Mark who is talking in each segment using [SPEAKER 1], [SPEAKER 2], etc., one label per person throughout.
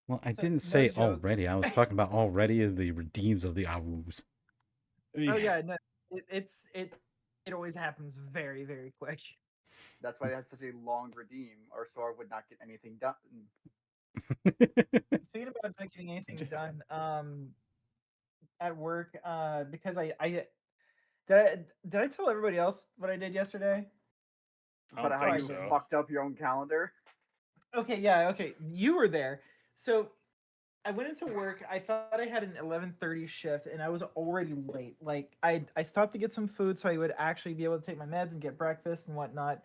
[SPEAKER 1] Well, I
[SPEAKER 2] So
[SPEAKER 1] didn't
[SPEAKER 2] no
[SPEAKER 1] say
[SPEAKER 2] joke.
[SPEAKER 1] already. I was talking about already the redeems of the AWUs.
[SPEAKER 2] Oh
[SPEAKER 3] Yeah,
[SPEAKER 2] yeah, no, it always happens very, very quick.
[SPEAKER 3] that's why it had such a long redeem, or Sora would not get anything done.
[SPEAKER 2] Speaking about not getting anything done, at work, because did I tell everybody else what I did yesterday?
[SPEAKER 3] You
[SPEAKER 1] I
[SPEAKER 3] put
[SPEAKER 1] don't
[SPEAKER 3] out how
[SPEAKER 2] Probably
[SPEAKER 1] think
[SPEAKER 3] you
[SPEAKER 2] didn't.
[SPEAKER 1] so.
[SPEAKER 3] fucked up your own calendar.
[SPEAKER 2] Okay, yeah, okay. You were there. So I went into work. I thought I had an 11:30 shift, and I was already late. Like I stopped to get some food, so I would actually be able to take my meds and get breakfast and whatnot.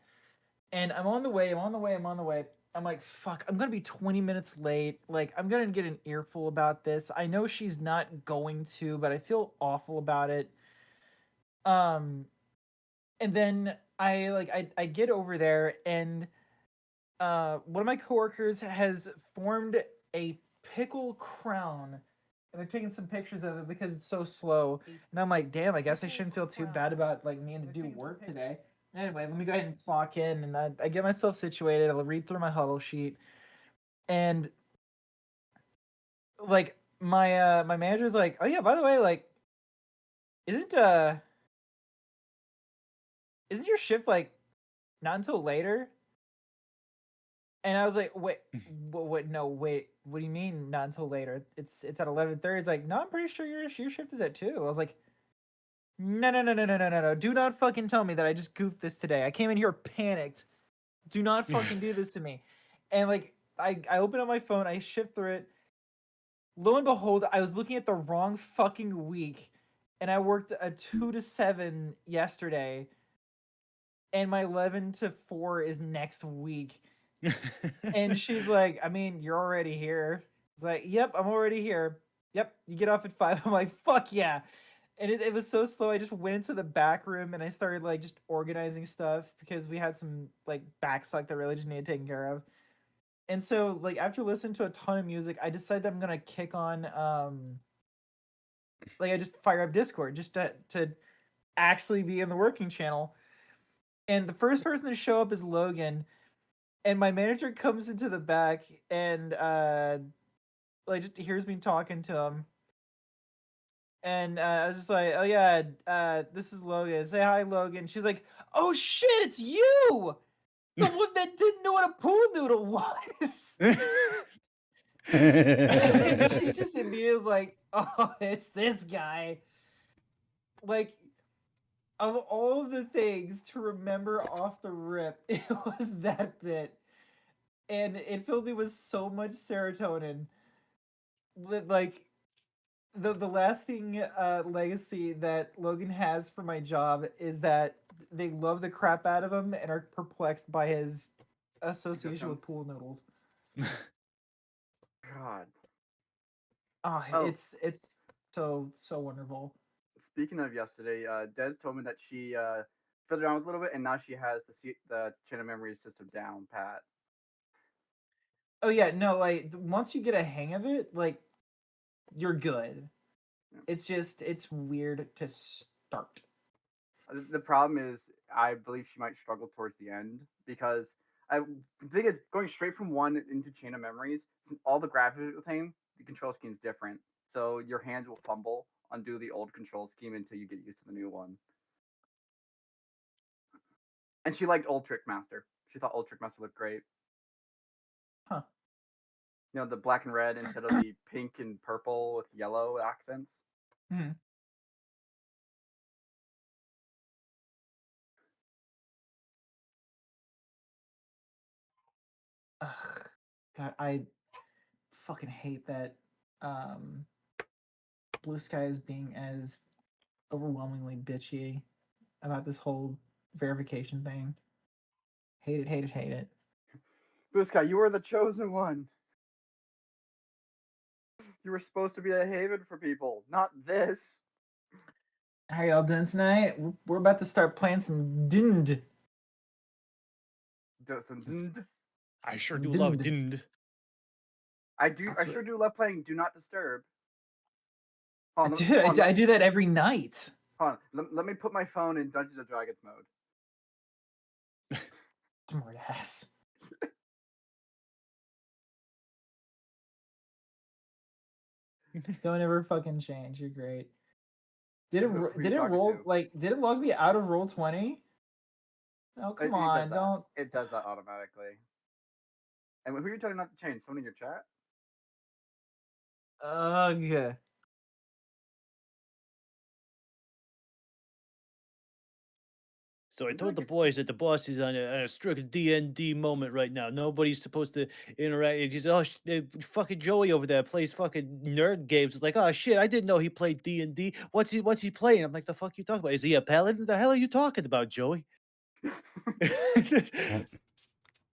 [SPEAKER 2] And I'm on the way. I'm on the way. I'm on the way. I'm like, fuck. I'm gonna be 20 minutes late. Like I'm gonna get an earful about this. I know she's not going to, but I feel awful about it. Um, and then I get over there, and one of my coworkers has formed a pickle crown, and they're taking some pictures of it because it's so slow. And I'm like, damn, I guess I shouldn't feel too bad about like needing to do work today. Anyway, let me go ahead and clock in, and I get myself situated. I'll read through my huddle sheet, and like my manager's like, oh yeah, by the way, like, isn't uh isn't your shift like not until later? And I was like, wait, what? No, wait. What do you mean not until later? It's at 11:30. It's like, no, I'm pretty sure your shift is at 2. I was like, no, no, no, no, no, no, no, no. Do not fucking tell me that I just goofed this today. I came in here panicked. Do not fucking do this to me. And like, I open up my phone. I shift through it. Lo and behold, I was looking at the wrong fucking week, and I worked a 2 to 7 yesterday, and my 11 to 4 is next week. And she's like, I mean, you're already here. It's like, yep, I'm already here. Yep, you get off at 5. I'm like, fuck yeah. And it was so slow. I just went into the back room and I started like just organizing stuff because we had some like backslack that really just needed taken care of. And so like after listening to a ton of music, I decided that I'm gonna kick on like I just fire up Discord just to actually be in the working channel. And the first person to show up is Logan. And my manager comes into the back and like just hears me talking to him, and I was just like, "Oh yeah, this is Logan. Say hi, Logan." She's like, "Oh shit, it's you, the one that didn't know what a pool noodle was." And she just immediately was like, "Oh, it's this guy." Like of all the things to remember off the rip, it was that bit, and it filled me with so much serotonin. Like the lasting legacy that Logan has for my job is that they love the crap out of him and are perplexed by his association with
[SPEAKER 3] Existence.
[SPEAKER 2] pool noodles.
[SPEAKER 3] God.
[SPEAKER 2] Ah,
[SPEAKER 3] Oh,
[SPEAKER 2] it's so wonderful.
[SPEAKER 3] speaking of yesterday, Des told me that she fiddled around with a little bit, and now she has the chain of memory system down pat.
[SPEAKER 2] Oh yeah, no, like once you get a hang of it, like you're good.
[SPEAKER 3] Yeah.
[SPEAKER 2] It's just it's weird to start.
[SPEAKER 3] The problem is, I believe she might struggle towards the end because the thing is, going straight from one into chain of memories, all the graphics are the same. The control scheme is different, so your hands will fumble undo the old control scheme until you get used to the new one. And she liked Old Trick Master. She thought Old Trick Master looked great.
[SPEAKER 2] Huh.
[SPEAKER 3] You know, the black and red instead of the pink and purple with yellow accents.
[SPEAKER 2] Mhm. Ugh. God, I fucking hate that um Blue Sky is being as overwhelmingly bitchy about this whole verification thing. Hate it, hate it, hate it.
[SPEAKER 3] Blue Sky, you were the chosen one. You were supposed to be a haven for people, not this.
[SPEAKER 2] How y'all doing tonight? We're about to start playing some Dind.
[SPEAKER 1] I sure do love
[SPEAKER 2] Dind.
[SPEAKER 1] Dind.
[SPEAKER 3] I do. I
[SPEAKER 2] That's
[SPEAKER 3] sure
[SPEAKER 2] right.
[SPEAKER 3] do love playing Do Not Disturb. Hold on,
[SPEAKER 2] Dude, I do that every night.
[SPEAKER 3] hold on. Let me put my phone in Dungeons and Dragons mode.
[SPEAKER 2] Smart ass. Don't ever fucking change. You're great. Did
[SPEAKER 3] Who are you
[SPEAKER 2] did it
[SPEAKER 3] talking
[SPEAKER 2] roll
[SPEAKER 3] to?
[SPEAKER 2] like did it log me out of roll 20? Oh come
[SPEAKER 3] It does
[SPEAKER 2] on,
[SPEAKER 3] that.
[SPEAKER 2] don't.
[SPEAKER 3] It does that automatically. And who are you telling not to change? Someone in your chat?
[SPEAKER 2] Ugh.
[SPEAKER 4] So I
[SPEAKER 3] Who did I
[SPEAKER 4] told the
[SPEAKER 3] get?
[SPEAKER 4] boys that the boss is on a strict DND moment right now. Nobody's supposed to interact. He said, "Oh, fucking Joey over there plays fucking nerd games." It's like, "Oh shit, I didn't know he played D&D. What's he playing?" I'm like, "The fuck you talking about? Is he a paladin? What the hell are you talking about, Joey?"
[SPEAKER 1] I,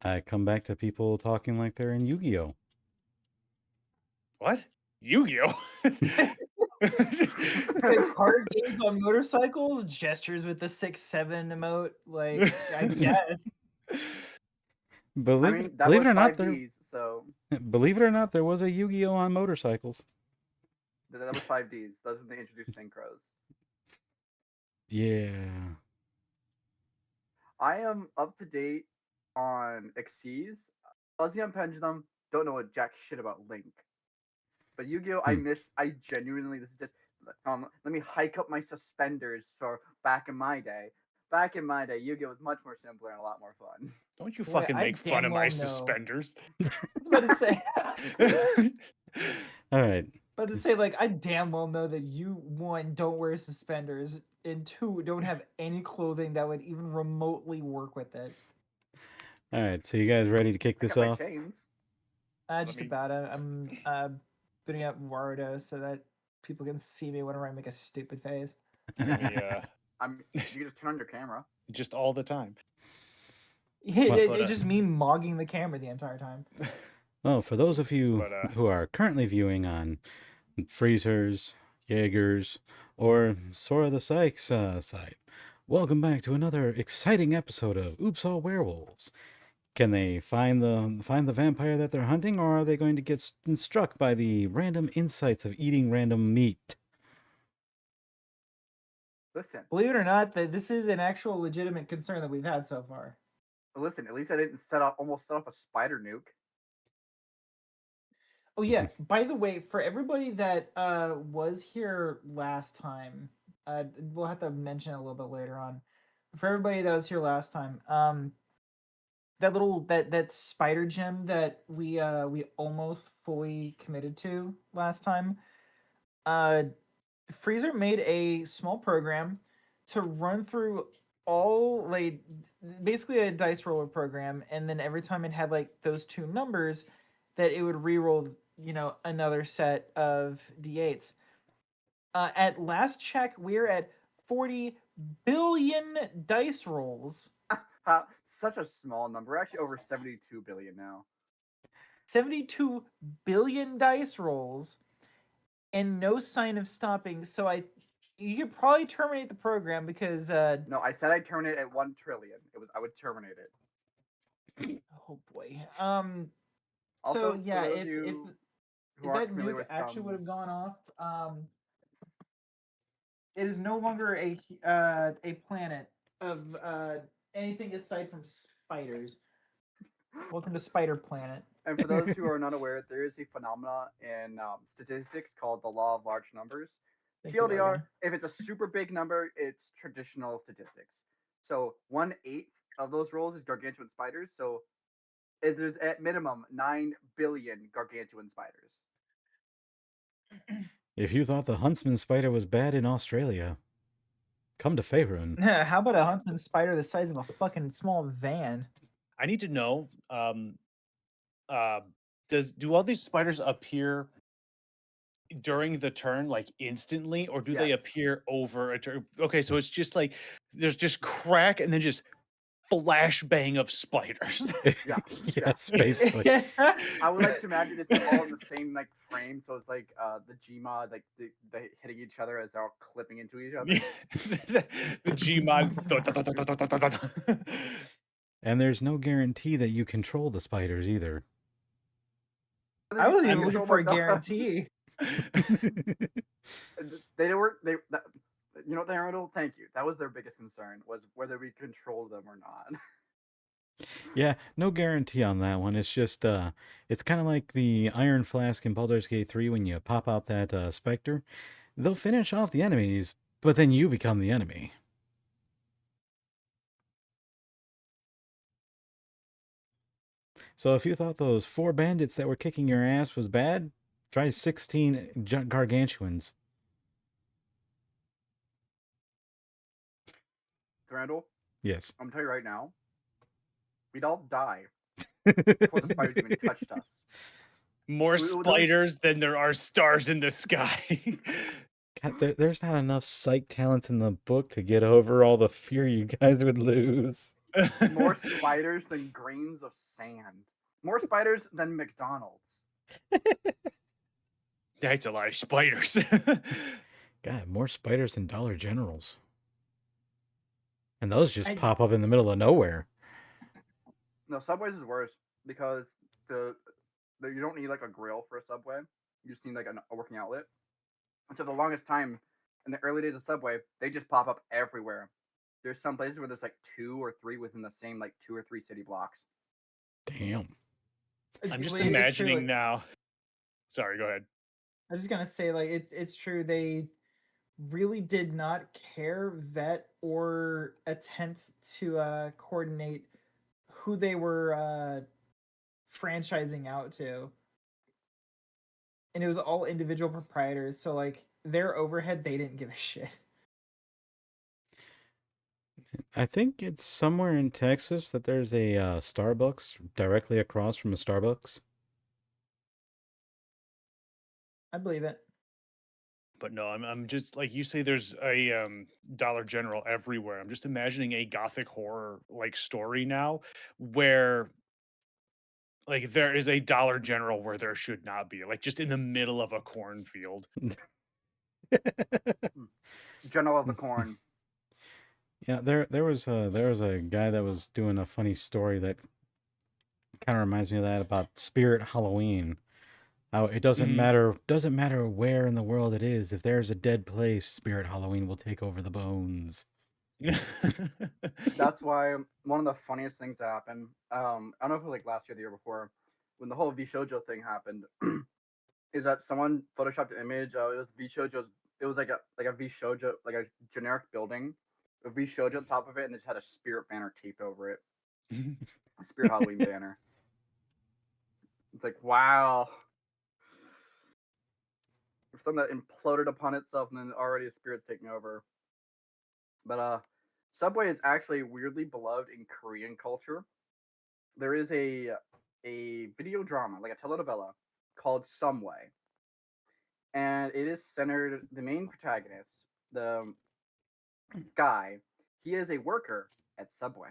[SPEAKER 1] I come back to people talking like they're in Yu-Gi-Oh.
[SPEAKER 4] What? Yu-Gi-Oh?
[SPEAKER 2] The card games on motorcycles, gestures with the 6-7 emote. Like, I guess.
[SPEAKER 3] I
[SPEAKER 1] Believe
[SPEAKER 3] mean,
[SPEAKER 1] it,
[SPEAKER 3] that
[SPEAKER 1] believe
[SPEAKER 3] was
[SPEAKER 1] it or not,
[SPEAKER 3] five
[SPEAKER 1] there
[SPEAKER 3] Ds, so
[SPEAKER 1] believe it or not, there was a Yu-Gi-Oh on motorcycles.
[SPEAKER 3] that was 5 Ds. That's when they introduced synchros.
[SPEAKER 1] Yeah.
[SPEAKER 3] I am up to date on Xyz. Fuzzy on Pendulum. Don't know a jack shit about Link. But Yu-Gi-Oh! I
[SPEAKER 1] Hmm.
[SPEAKER 3] missed. I genuinely. This is just. Let me hike up my suspenders for back in my day. Back in my day, Yu-Gi-Oh! Was much more simpler and a lot more fun.
[SPEAKER 4] Don't you
[SPEAKER 2] Wait,
[SPEAKER 4] fucking
[SPEAKER 2] I
[SPEAKER 4] make fun
[SPEAKER 2] damn
[SPEAKER 4] of my
[SPEAKER 2] well know.
[SPEAKER 4] suspenders.
[SPEAKER 2] I was about to say.
[SPEAKER 1] All right.
[SPEAKER 2] But to say, like, I damn well know that you, one, don't wear suspenders, and two, don't have any clothing that would even remotely work with it.
[SPEAKER 1] All right. So you guys ready to kick
[SPEAKER 3] I
[SPEAKER 1] this
[SPEAKER 3] got my
[SPEAKER 1] off?
[SPEAKER 3] chains.
[SPEAKER 2] Just
[SPEAKER 4] me-
[SPEAKER 2] about it. I'm putting up Warudo so that people can see me whenever I make a stupid face.
[SPEAKER 4] Let me,
[SPEAKER 3] You can just turn on your camera.
[SPEAKER 4] just all the time.
[SPEAKER 2] Yeah,
[SPEAKER 1] Well,
[SPEAKER 4] But,
[SPEAKER 2] it's just me mogging the camera the entire time.
[SPEAKER 1] Well, for those of you
[SPEAKER 4] But,
[SPEAKER 1] who are currently viewing on Freezers, Jaegers, or Sora the Sykes site, welcome back to another exciting episode of Oops All Werewolves. Can they find the vampire that they're hunting, or are they going to get struck by the random insights of eating random meat?
[SPEAKER 3] Listen,
[SPEAKER 2] Believe it or not, that this is an actual legitimate concern that we've had so far.
[SPEAKER 3] listen. At least I didn't almost set off a spider nuke.
[SPEAKER 2] Oh yeah, by the way, for everybody that was here last time, we'll have to mention it a little bit later on. For everybody that was here last time, that spider gem that we almost fully committed to last time, uh Freezer made a small program to run through all, like, basically a dice roller program, and then every time it had like those two numbers, that it would re-roll, another set of d8s. At last check, we're at 40 billion dice rolls.
[SPEAKER 3] Such a small number. We're actually over 72 billion now.
[SPEAKER 2] 72 billion dice rolls, and no sign of stopping. So you could probably terminate the program because
[SPEAKER 3] No, I said I'd terminate it at 1 trillion. I would terminate it.
[SPEAKER 2] oh boy. So
[SPEAKER 3] Also, for
[SPEAKER 2] yeah,
[SPEAKER 3] those of
[SPEAKER 2] if
[SPEAKER 3] you who
[SPEAKER 2] if
[SPEAKER 3] aren't
[SPEAKER 2] that
[SPEAKER 3] familiar
[SPEAKER 2] nuke
[SPEAKER 3] with
[SPEAKER 2] actually would
[SPEAKER 3] some,
[SPEAKER 2] have gone off, it is no longer a planet of anything aside from spiders. Welcome to Spider Planet.
[SPEAKER 3] and for those who are not aware, there is a phenomena in statistics called the law of large numbers.
[SPEAKER 2] Thank you,
[SPEAKER 3] TLDR,
[SPEAKER 2] Logan.
[SPEAKER 3] if it's a super big number, it's traditional statistics. So 1/8 of those rolls is gargantuan spiders. So there's at minimum 9 billion gargantuan spiders.
[SPEAKER 1] If you thought the huntsman spider was bad in Australia, come to Faerun.
[SPEAKER 2] How about a huntsman spider the size of a fucking small van?
[SPEAKER 4] I need to know, uh, do all these spiders appear during the turn, like instantly, or do they
[SPEAKER 3] Yes.
[SPEAKER 4] appear over a turn? Okay, so it's just like there's just crack and then just flashbang of spiders.
[SPEAKER 3] Yeah.
[SPEAKER 1] Yes, basically.
[SPEAKER 3] I would like to imagine it's all in the same like frame, so it's like the Gmod, like they hitting each other as they're all clipping into each other.
[SPEAKER 4] The Gmod.
[SPEAKER 1] And there's no guarantee that you control the spiders either.
[SPEAKER 2] I wasn't
[SPEAKER 3] I
[SPEAKER 2] even looking
[SPEAKER 3] control
[SPEAKER 2] for
[SPEAKER 3] my
[SPEAKER 2] a
[SPEAKER 3] dog.
[SPEAKER 2] guarantee.
[SPEAKER 3] They were they that, you know, Arnold, thank you. That was their biggest concern, was whether we control them or not.
[SPEAKER 1] Yeah, no guarantee on that one. It's just it's kind of like the Iron Flask in Baldur's Gate 3 when you pop out that Spectre. They'll finish off the enemies, but then you become the enemy. So if you thought those 4 bandits that were kicking your ass was bad, try 16 gargantuans.
[SPEAKER 3] Randall,
[SPEAKER 1] Yes.
[SPEAKER 3] I'm gonna tell you right now, we'd all die before the spiders even touched us.
[SPEAKER 4] More
[SPEAKER 3] There was-
[SPEAKER 4] spiders than there are stars in the sky.
[SPEAKER 1] God, there's not enough psych talent in the book to get over all the fear you guys would lose.
[SPEAKER 3] more spiders than grains of sand. More spiders than McDonald's.
[SPEAKER 4] That's a lot of spiders.
[SPEAKER 1] God, more spiders than Dollar Generals. And those just
[SPEAKER 2] I-
[SPEAKER 1] pop up in the middle of nowhere.
[SPEAKER 3] No, Subways is worse because you don't need like a grill for a Subway. You just need like a working outlet. And so the longest time in the early days of Subway, they just pop up everywhere. There's some places where there's like 2 or 3 within the same like 2 or 3 city blocks.
[SPEAKER 1] Damn.
[SPEAKER 4] I'm just
[SPEAKER 2] It's true,
[SPEAKER 4] imagining
[SPEAKER 2] like,
[SPEAKER 4] now. Sorry, go ahead.
[SPEAKER 2] I was just gonna say, like, it's true. They really did not care, vet, or attempt to coordinate who they were franchising out to, and it was all individual proprietors. So like their overhead, they didn't give a shit.
[SPEAKER 1] I think it's somewhere in Texas that there's a Starbucks directly across from a Starbucks.
[SPEAKER 2] I believe it.
[SPEAKER 4] But no, I'm just like you say. There's a Dollar General everywhere. I'm just imagining a gothic horror like story now, where like there is a Dollar General where there should not be, like just in the middle of a cornfield.
[SPEAKER 3] General of the Corn.
[SPEAKER 1] Yeah, there was a guy that was doing a funny story that kind of reminds me of that about Spirit Halloween. How it
[SPEAKER 4] Mhm.
[SPEAKER 1] doesn't matter where in the world it is. If there's a dead place, Spirit Halloween will take over the bones.
[SPEAKER 3] That's why one of the funniest things that happened. I don't know if it was like last year, or the year before, when the whole V Shoujo thing happened, is that someone photoshopped an image. It was V Shoujo's. It was like a V Shoujo, like a generic building, with V Shoujo on top of it, and they just had a spirit banner taped over it, a Spirit Halloween banner. It's like wow, something that imploded upon itself, and then already a spirit's taking over. But Subway is actually weirdly beloved in Korean culture. There is a video drama, like a telenovela, called Some Way, and it is centered the main protagonist, the guy. He is a worker at Subway.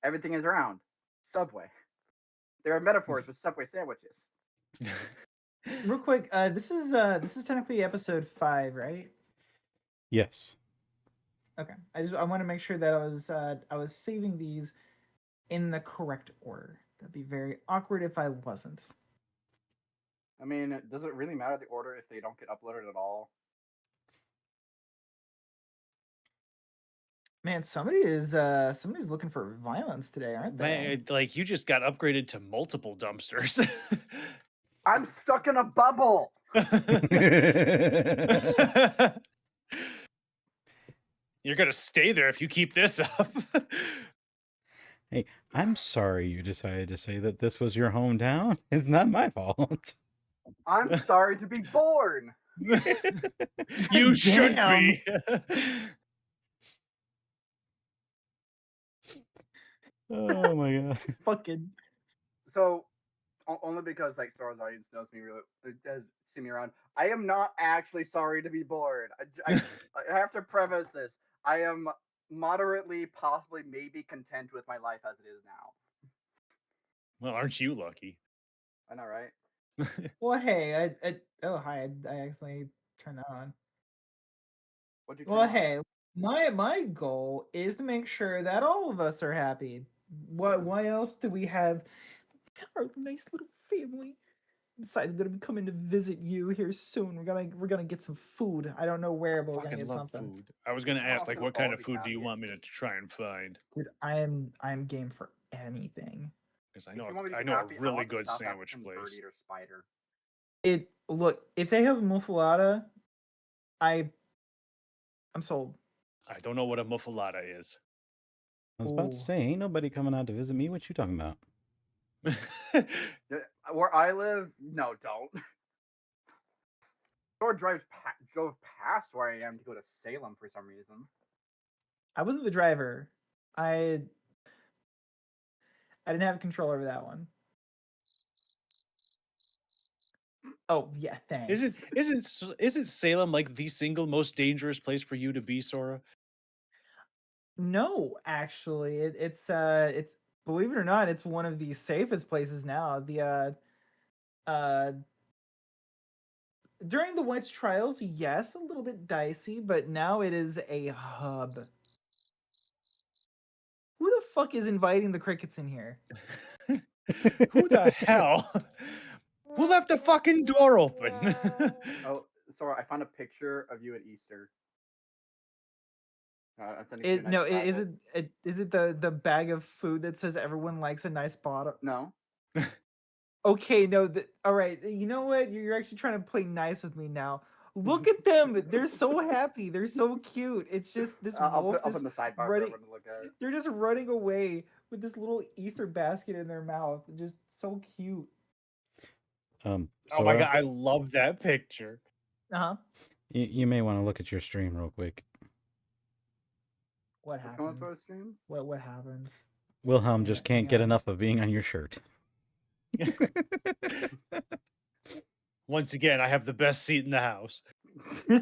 [SPEAKER 3] Everything is around Subway. There are metaphors with Subway sandwiches.
[SPEAKER 2] Real quick, this is technically episode 5, right?
[SPEAKER 1] Yes.
[SPEAKER 2] Okay. I want to make sure that I was saving these in the correct order. That'd be very awkward if I wasn't.
[SPEAKER 3] I mean, does it really matter the order if they don't get uploaded at all?
[SPEAKER 2] Man, somebody's looking for violence today, aren't they?
[SPEAKER 4] Man, like you just got upgraded to multiple dumpsters.
[SPEAKER 3] I'm stuck in a bubble.
[SPEAKER 4] You're gonna stay there if you keep this up.
[SPEAKER 1] Hey, I'm sorry you decided to say that this was your hometown. It's not my fault.
[SPEAKER 3] I'm sorry to be born.
[SPEAKER 4] You should
[SPEAKER 2] Damn.
[SPEAKER 4] be.
[SPEAKER 1] Oh my god.
[SPEAKER 2] Fucking
[SPEAKER 3] So only because like Star Wars audience knows me really has seen me around. I am not actually sorry to be bored. I have to preface this. I am moderately, possibly, maybe content with my life as it is now.
[SPEAKER 4] Well, aren't you lucky?
[SPEAKER 3] I know, right?
[SPEAKER 2] well, hey, oh hi, I accidentally turned that on.
[SPEAKER 3] What'd you turn
[SPEAKER 2] Well,
[SPEAKER 3] on?
[SPEAKER 2] hey, my goal is to make sure that all of us are happy. Why else do we have our nice little family? Besides, I'm gonna be coming to visit you here soon. We're gonna get some food. I don't know where, but we're gonna
[SPEAKER 4] Fucking
[SPEAKER 2] get
[SPEAKER 4] love
[SPEAKER 2] something.
[SPEAKER 4] food. I was gonna ask, like,
[SPEAKER 3] We'll
[SPEAKER 4] what
[SPEAKER 3] all
[SPEAKER 4] kind of
[SPEAKER 3] be
[SPEAKER 4] food do you
[SPEAKER 3] happy.
[SPEAKER 4] want me to try and find?
[SPEAKER 2] Dude, I am game for anything.
[SPEAKER 4] Because
[SPEAKER 3] If you want me to
[SPEAKER 4] I
[SPEAKER 3] be
[SPEAKER 4] know a
[SPEAKER 3] happy, I
[SPEAKER 4] really
[SPEAKER 3] want the
[SPEAKER 4] good
[SPEAKER 3] South
[SPEAKER 4] sandwich
[SPEAKER 3] African
[SPEAKER 4] place.
[SPEAKER 3] bird eater spider.
[SPEAKER 2] Look, if they have muffalata, I'm sold.
[SPEAKER 4] I don't know what a muffalata is.
[SPEAKER 1] I was about to
[SPEAKER 2] Ooh.
[SPEAKER 1] say, ain't nobody coming out to visit me. What you talking about?
[SPEAKER 3] Yeah, where I live, no, don't. Or drove past where I am to go to Salem for some reason.
[SPEAKER 2] I wasn't the driver. I didn't have control over that one. Oh yeah, thanks.
[SPEAKER 4] Isn't Salem like the single most dangerous place for you to be, Sora?
[SPEAKER 2] No, actually, it's believe it or not, it's one of the safest places now. During the witch trials, yes, a little bit dicey, but now it is a hub. Who the fuck is inviting the crickets in here?
[SPEAKER 4] Who the hell? Who left the fucking door open?
[SPEAKER 3] Oh, sorry, I found a picture of you at Easter. I'm sending it to you in
[SPEAKER 2] Is it the bag of food that says everyone likes a nice bottom?
[SPEAKER 3] No.
[SPEAKER 2] Okay, no, all right. You know what? You're actually trying to play nice with me now. Look at them. They're so happy. They're so cute. It's just this
[SPEAKER 3] I'll
[SPEAKER 2] wolf
[SPEAKER 3] put up
[SPEAKER 2] just
[SPEAKER 3] in the sidebar for
[SPEAKER 2] running.
[SPEAKER 3] everyone to look at.
[SPEAKER 2] They're just running away with this little Easter basket in their mouth. Just so cute.
[SPEAKER 4] Oh my
[SPEAKER 1] Sora,
[SPEAKER 4] god, I love that picture.
[SPEAKER 2] Uh-huh.
[SPEAKER 1] you may want to look at your stream real quick.
[SPEAKER 2] What
[SPEAKER 3] What's going on
[SPEAKER 2] happened?
[SPEAKER 3] with stream?
[SPEAKER 2] What happened?
[SPEAKER 1] Wilhelm just
[SPEAKER 2] Hang
[SPEAKER 1] can't get
[SPEAKER 2] on.
[SPEAKER 1] enough of being on your shirt.
[SPEAKER 4] Once again, I have the best seat in the house.
[SPEAKER 3] Hey,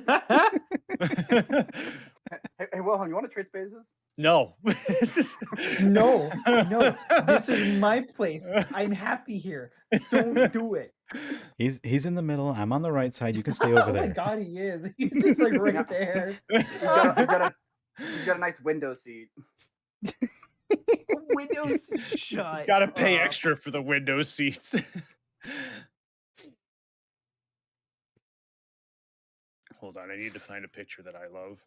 [SPEAKER 3] Wilhelm, you want to trade spaces?
[SPEAKER 4] No.
[SPEAKER 2] No, this is my place. I'm happy here. Don't do it.
[SPEAKER 1] He's in the middle. I'm on the right side. You can stay over
[SPEAKER 2] Oh
[SPEAKER 1] there.
[SPEAKER 2] my god, he is. He's just like right there.
[SPEAKER 3] He's got a nice window seat.
[SPEAKER 2] Windows shut.
[SPEAKER 4] Gotta pay
[SPEAKER 2] up.
[SPEAKER 4] extra for the window seats. Hold on, I need to find a picture that I love.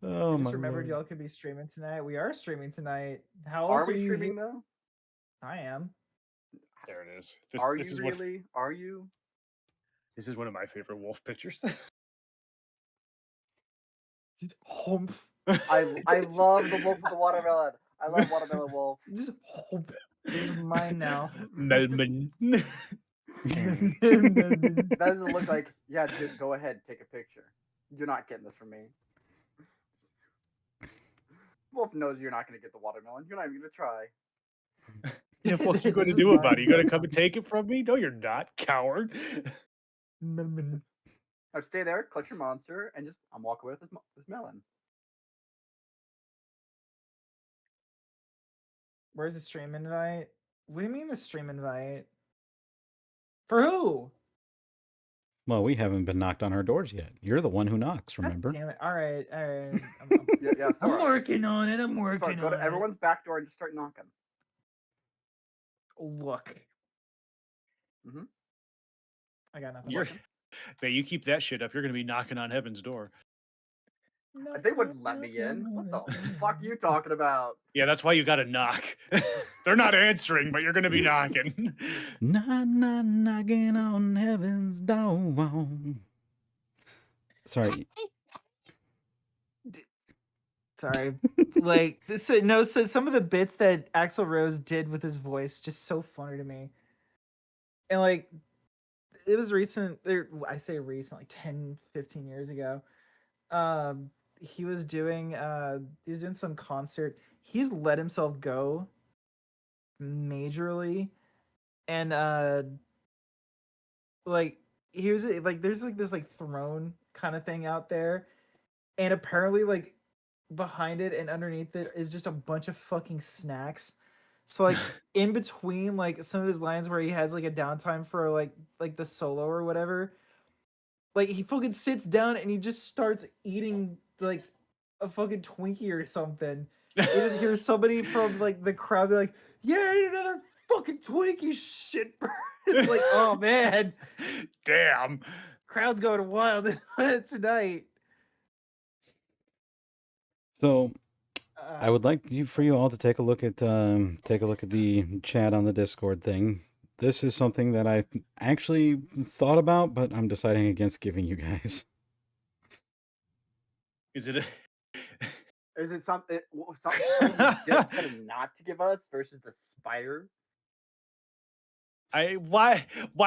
[SPEAKER 1] Oh
[SPEAKER 2] I
[SPEAKER 1] my
[SPEAKER 2] just remembered
[SPEAKER 1] lord.
[SPEAKER 2] y'all could be streaming tonight. We are streaming tonight. How
[SPEAKER 3] Are
[SPEAKER 2] else
[SPEAKER 3] we
[SPEAKER 2] you
[SPEAKER 3] streaming
[SPEAKER 2] here?
[SPEAKER 3] though?
[SPEAKER 2] I am.
[SPEAKER 4] There it is.
[SPEAKER 3] Are
[SPEAKER 4] This
[SPEAKER 3] you
[SPEAKER 4] is
[SPEAKER 3] really? Are you?
[SPEAKER 4] This is one of my favorite wolf pictures.
[SPEAKER 2] Humph.
[SPEAKER 3] I love the wolf with the watermelon. I love watermelon wolf.
[SPEAKER 2] Just humph. This is mine now.
[SPEAKER 4] Melman.
[SPEAKER 3] That doesn't look like. Yeah, go ahead, take a picture. You're not getting this from me. Wolf knows you're not going to get the watermelon. You're not even going to try.
[SPEAKER 4] The fuck you gonna
[SPEAKER 2] This is
[SPEAKER 4] do about
[SPEAKER 2] mine
[SPEAKER 4] it? You gonna
[SPEAKER 2] now.
[SPEAKER 4] come and take it from me? No, you're not, coward.
[SPEAKER 2] Melman.
[SPEAKER 3] Now stay there, clutch your monster, and just I'm walking away with this melon.
[SPEAKER 2] Where's the stream invite? What do you mean the stream invite? For who?
[SPEAKER 1] Well, we haven't been knocked on our doors yet. You're the one who knocks,
[SPEAKER 2] God
[SPEAKER 1] remember?
[SPEAKER 2] damn it. All right.
[SPEAKER 3] Yeah,
[SPEAKER 2] I'm
[SPEAKER 3] Sora.
[SPEAKER 2] working on it. I'm
[SPEAKER 3] Sora,
[SPEAKER 2] working
[SPEAKER 3] go
[SPEAKER 2] on
[SPEAKER 3] to everyone's back door and just start knocking.
[SPEAKER 2] Look.
[SPEAKER 3] Mhm.
[SPEAKER 2] I got nothing.
[SPEAKER 4] Man, you keep that shit up, you're gonna be knocking on heaven's door.
[SPEAKER 3] They wouldn't let me in. What the fuck are you talking about?
[SPEAKER 4] Yeah, that's why you gotta knock. They're not answering, but you're gonna be knocking.
[SPEAKER 1] Knocking on heaven's door. Sorry.
[SPEAKER 2] Sorry. Like so some of the bits that Axl Rose did with his voice just so funny to me. And like it was recent, I say recent, like 10, 15 years ago. He was doing some concert. He's let himself go majorly. And like he was like there's like this like throne kind of thing out there. And apparently like behind it and underneath it is just a bunch of fucking snacks. So like in between like some of his lines where he has like a downtime for like the solo or whatever, like he fucking sits down and he just starts eating like a fucking Twinkie or something. You just hear somebody from like the crowd be like, "Yeah, I ate another fucking Twinkie, shit." It's like, oh man,
[SPEAKER 4] Damn.
[SPEAKER 2] crowd's going wild tonight.
[SPEAKER 1] So, I would like for you all to take a look at the chat on the Discord thing. This is something that I actually thought about, but I'm deciding against giving you guys.
[SPEAKER 4] Is it?
[SPEAKER 3] Is it something you decided not to give us versus the spider?
[SPEAKER 4] Why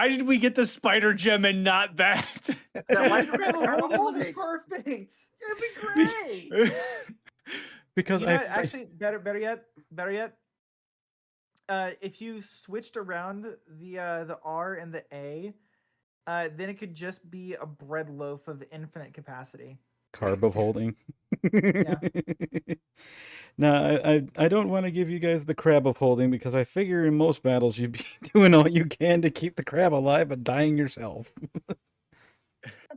[SPEAKER 4] did we get the spider gem and not that?
[SPEAKER 3] Then why did we
[SPEAKER 2] Grab
[SPEAKER 3] get
[SPEAKER 2] a
[SPEAKER 3] grab a
[SPEAKER 2] holding would be
[SPEAKER 3] holding?
[SPEAKER 2] perfect.
[SPEAKER 3] It'd be great.
[SPEAKER 1] Because
[SPEAKER 2] You know what? Actually, better yet. If you switched around the R and the A, then it could just be a bread loaf of infinite capacity.
[SPEAKER 1] carb of holding.
[SPEAKER 2] Yeah.
[SPEAKER 1] No, I don't want to give you guys the crab of holding because I figure in most battles you'd be doing all you can to keep the crab alive but dying yourself.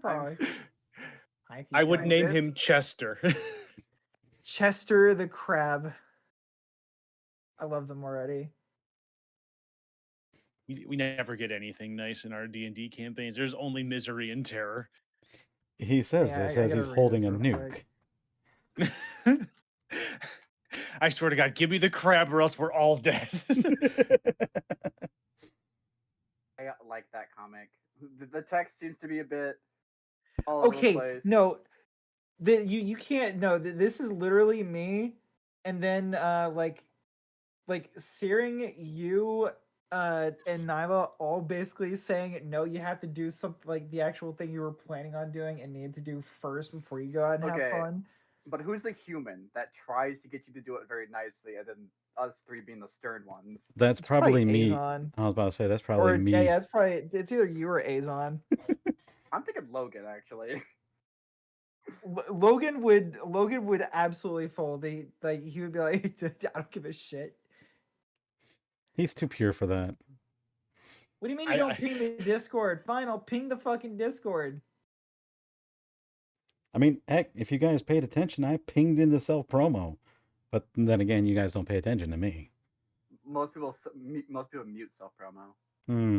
[SPEAKER 2] Probably.
[SPEAKER 4] I would
[SPEAKER 3] Like
[SPEAKER 4] name
[SPEAKER 3] this?
[SPEAKER 4] him Chester.
[SPEAKER 2] Chester the crab. I love them already.
[SPEAKER 4] We never get anything nice in our D&D campaigns. There's only misery and terror.
[SPEAKER 1] He says
[SPEAKER 2] Yeah,
[SPEAKER 1] this
[SPEAKER 2] I
[SPEAKER 1] as
[SPEAKER 2] gotta
[SPEAKER 1] he's
[SPEAKER 2] read
[SPEAKER 1] holding
[SPEAKER 2] this
[SPEAKER 1] a
[SPEAKER 2] real
[SPEAKER 1] nuke.
[SPEAKER 2] quick.
[SPEAKER 4] I swear to God, give me the crab or else we're all dead.
[SPEAKER 3] I like that comic. The text seems to be a bit all over the
[SPEAKER 2] Okay,
[SPEAKER 3] place.
[SPEAKER 2] no, you can't. No, this is literally me, and then like Searing, you and Nyla all basically saying no, you have to do something like the actual thing you were planning on doing and need to do first before you go out and have
[SPEAKER 3] Okay,
[SPEAKER 2] fun.
[SPEAKER 3] but who's the human that tries to get you to do it very nicely, and then us three being the stern ones?
[SPEAKER 1] That's
[SPEAKER 2] It's
[SPEAKER 1] probably
[SPEAKER 2] probably
[SPEAKER 1] me.
[SPEAKER 2] Azon.
[SPEAKER 1] I was about to say that's probably
[SPEAKER 2] Or
[SPEAKER 1] me.
[SPEAKER 2] yeah, it's either you or Azon.
[SPEAKER 3] I'm thinking Logan actually.
[SPEAKER 2] Logan would absolutely fold. He would be like, I don't give a shit.
[SPEAKER 1] He's too pure for that.
[SPEAKER 2] What do you mean you don't ping the Discord? Fine, I'll ping the fucking Discord.
[SPEAKER 1] I mean, heck, if you guys paid attention, I pinged in the self promo. But then again, you guys don't pay attention to me.
[SPEAKER 3] Most people mute self promo.
[SPEAKER 1] Hmm.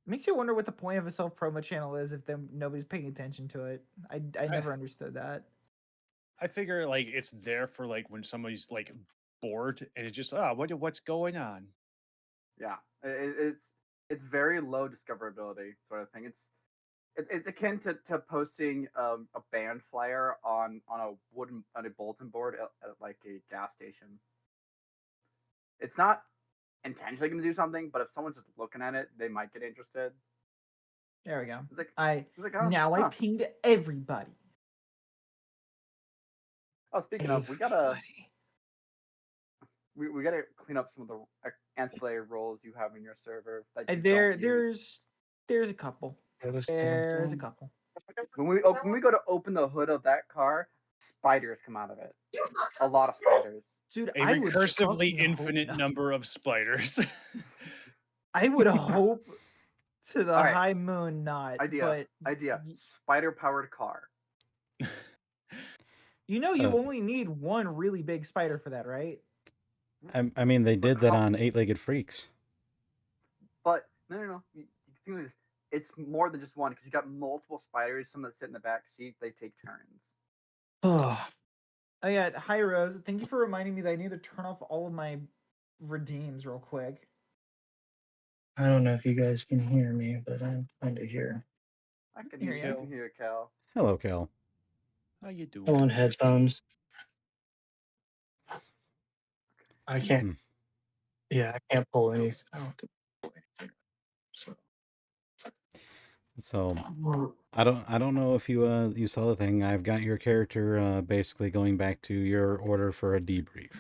[SPEAKER 2] Makes you wonder what the point of a self promo channel is if nobody's paying attention to it. I never understood that.
[SPEAKER 4] I figure like it's there for like when somebody's like bored and it's just what's going on.
[SPEAKER 3] Yeah, it's very low discoverability sort of thing. It's akin to posting a band flyer on a bulletin board at like a gas station. It's not intentionally going to do something, but if someone's just looking at it, they might get interested.
[SPEAKER 2] There we go.
[SPEAKER 3] It's like
[SPEAKER 2] I
[SPEAKER 3] oh,
[SPEAKER 2] now I
[SPEAKER 3] huh.
[SPEAKER 2] pinged everybody.
[SPEAKER 3] Oh, speaking of, we gotta clean up some of the ancillary roles you have in your server that you don't use.
[SPEAKER 2] There's a couple. There's a couple.
[SPEAKER 3] When we go to open the hood of that car, spiders come out of it. A lot of spiders.
[SPEAKER 2] Dude,
[SPEAKER 4] A
[SPEAKER 2] I would
[SPEAKER 4] recursively
[SPEAKER 2] fucking
[SPEAKER 4] infinite
[SPEAKER 2] hope not.
[SPEAKER 4] number of spiders.
[SPEAKER 2] I would hope to the
[SPEAKER 3] All right.
[SPEAKER 2] high moon not.
[SPEAKER 3] Idea. Spider powered car.
[SPEAKER 2] You know you only need one really big spider for that, right?
[SPEAKER 1] I mean, they did that on Eight-Legged Freaks.
[SPEAKER 3] But no. You think of this, it's more than just one because you got multiple spiders. Some that sit in the back seat. They take turns.
[SPEAKER 2] Oh yeah, hi Rose. Thank you for reminding me that I need to turn off all of my redeems real quick.
[SPEAKER 5] I don't know if you guys can hear me, but I'm kind of here.
[SPEAKER 3] I can
[SPEAKER 2] Hear
[SPEAKER 3] hear
[SPEAKER 2] you.
[SPEAKER 3] you, Cal.
[SPEAKER 1] Hello, Cal.
[SPEAKER 4] How you doing?
[SPEAKER 5] I'm on headphones. I can't.
[SPEAKER 1] Hmm.
[SPEAKER 5] Yeah, I can't pull anything. I don't have to pull anything.
[SPEAKER 1] So I don't know if you saw the thing. I've got your character basically going back to your order for a debrief.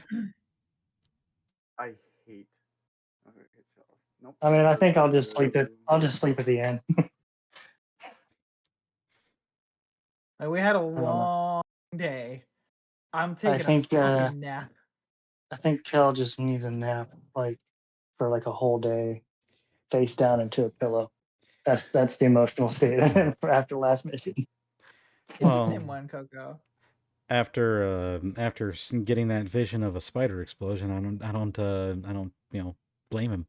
[SPEAKER 3] I hate. Okay, nope.
[SPEAKER 5] I mean, I think I'll just sleep it. I'll just sleep at the end.
[SPEAKER 2] Like, we had a long day. I'm taking
[SPEAKER 5] think,
[SPEAKER 2] a fucking nap.
[SPEAKER 5] I think Kel just needs a nap, like for like a whole day, face down into a pillow. That's the emotional state after last mission.
[SPEAKER 2] It's
[SPEAKER 1] Well,
[SPEAKER 2] the same one, Coco.
[SPEAKER 1] After getting that vision of a spider explosion, I don't blame him.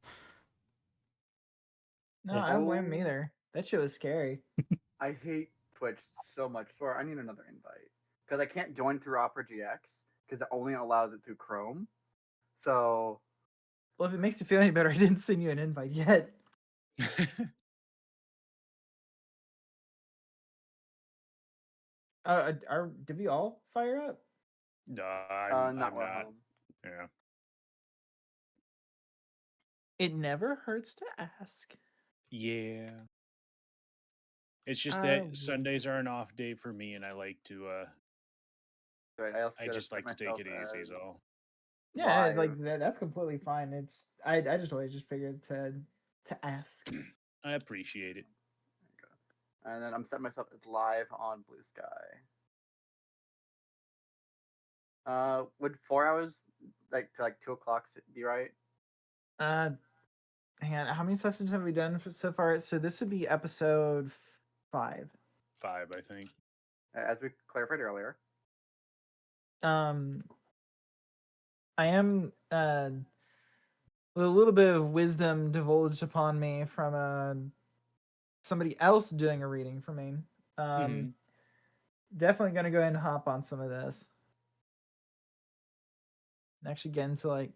[SPEAKER 2] No, I don't blame him either. That shit was scary.
[SPEAKER 3] I hate Twitch so much. Swear, I need another invite because I can't join through Opera GX because it only allows it through Chrome. So
[SPEAKER 2] Well, if it makes you feel any better, I didn't send you an invite yet. Did we all fire up?
[SPEAKER 4] No, I'm
[SPEAKER 3] not
[SPEAKER 4] not.
[SPEAKER 3] Warhelm.
[SPEAKER 4] Yeah.
[SPEAKER 2] It never hurts to ask.
[SPEAKER 4] Yeah. It's just
[SPEAKER 2] I
[SPEAKER 4] that
[SPEAKER 2] will.
[SPEAKER 4] Sundays are an off day for me, and I like to.
[SPEAKER 3] Right, I also
[SPEAKER 4] I
[SPEAKER 3] gotta
[SPEAKER 4] just
[SPEAKER 3] set
[SPEAKER 4] like to take
[SPEAKER 3] myself
[SPEAKER 4] it easy.
[SPEAKER 3] as
[SPEAKER 4] So
[SPEAKER 2] Yeah,
[SPEAKER 3] live.
[SPEAKER 2] like that's completely fine. It's I just always just figured to ask.
[SPEAKER 4] I appreciate it.
[SPEAKER 3] And then I'm setting myself as live on Blue Sky. Would 4 hours like to like 2 o'clock be right?
[SPEAKER 2] Uh, hang on. How many sessions have we done so far? So this would be episode 5.
[SPEAKER 4] 5, I think.
[SPEAKER 3] As we clarified earlier.
[SPEAKER 2] I am with a little bit of wisdom divulged upon me from somebody else doing a reading for me.
[SPEAKER 4] Mhm.
[SPEAKER 2] Definitely gonna go ahead and hop on some of this. And actually get into like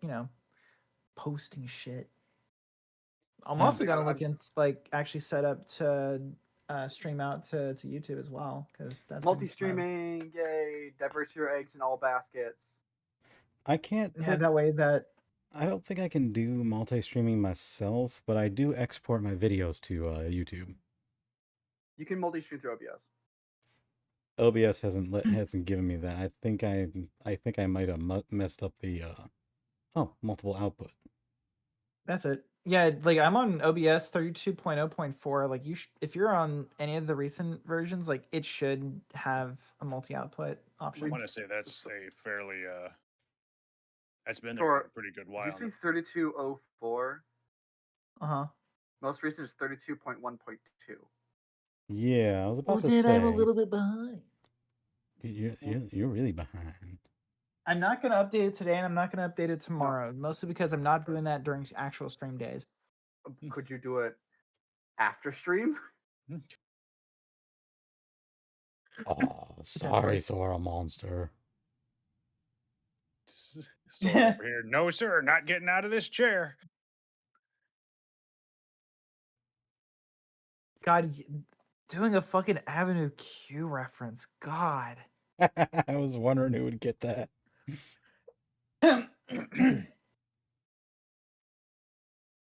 [SPEAKER 2] posting shit. I'm
[SPEAKER 1] Um,
[SPEAKER 2] also gonna
[SPEAKER 3] I'm
[SPEAKER 2] look into like actually set up to stream out to YouTube as well because that's been
[SPEAKER 3] multi-streaming, yay! Diverse your eggs in all baskets.
[SPEAKER 1] I can't
[SPEAKER 2] yeah,
[SPEAKER 1] put.
[SPEAKER 2] that way that
[SPEAKER 1] I don't think I can do multi-streaming myself, but I do export my videos to YouTube.
[SPEAKER 3] You can multi-stream through OBS.
[SPEAKER 1] OBS hasn't given me that. I think I might have messed up the multiple output.
[SPEAKER 2] that's it. Yeah, like I'm on OBS 32.0.4. Like if you're on any of the recent versions, like it should have a multi-output
[SPEAKER 4] I
[SPEAKER 2] option.
[SPEAKER 4] want to say that's a fairly. That's been there for
[SPEAKER 3] For
[SPEAKER 4] a pretty good
[SPEAKER 3] did
[SPEAKER 4] while.
[SPEAKER 3] you say 3204?
[SPEAKER 2] Uh-huh.
[SPEAKER 3] Most recent is 32.1.2.
[SPEAKER 1] Yeah, I was about to
[SPEAKER 2] then I'm a
[SPEAKER 1] say
[SPEAKER 2] little bit behind.
[SPEAKER 1] you're really behind.
[SPEAKER 2] I'm not gonna update it today, and I'm not gonna update it tomorrow. Mostly because I'm not doing that during actual stream days.
[SPEAKER 3] Could you do it after stream?
[SPEAKER 1] Oh, sorry, Sora Monster.
[SPEAKER 4] Sort over here. No, sir, not getting out of this chair.
[SPEAKER 2] God, doing a fucking Avenue Q reference. God.
[SPEAKER 1] I was wondering who would get that.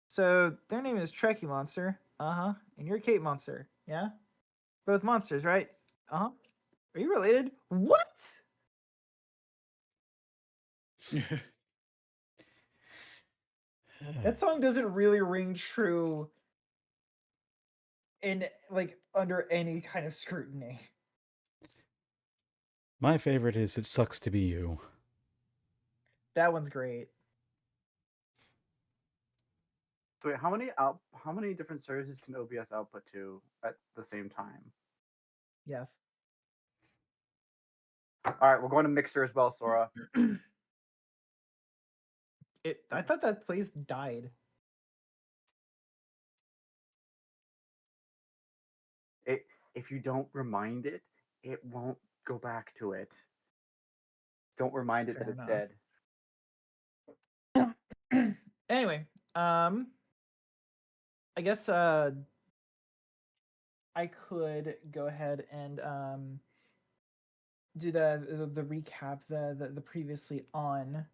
[SPEAKER 2] So their name is Trekkie Monster. Uh-huh. And you're Kate Monster. Yeah? Both monsters, right? Uh-huh. Are you related? What? That song doesn't really ring true in like under any kind of scrutiny.
[SPEAKER 1] My favorite is "It Sucks to Be You."
[SPEAKER 2] That one's great.
[SPEAKER 3] So wait, how many different services can OBS output to at the same time?
[SPEAKER 2] Yes.
[SPEAKER 3] All right, we're going to Mixer as well, Sora.
[SPEAKER 2] I thought that place died.
[SPEAKER 3] If you don't remind it, it won't go back to it. Don't remind it that
[SPEAKER 2] Fair
[SPEAKER 3] it's
[SPEAKER 2] enough.
[SPEAKER 3] dead.
[SPEAKER 2] Anyway, I guess I could go ahead and do the recap the previously on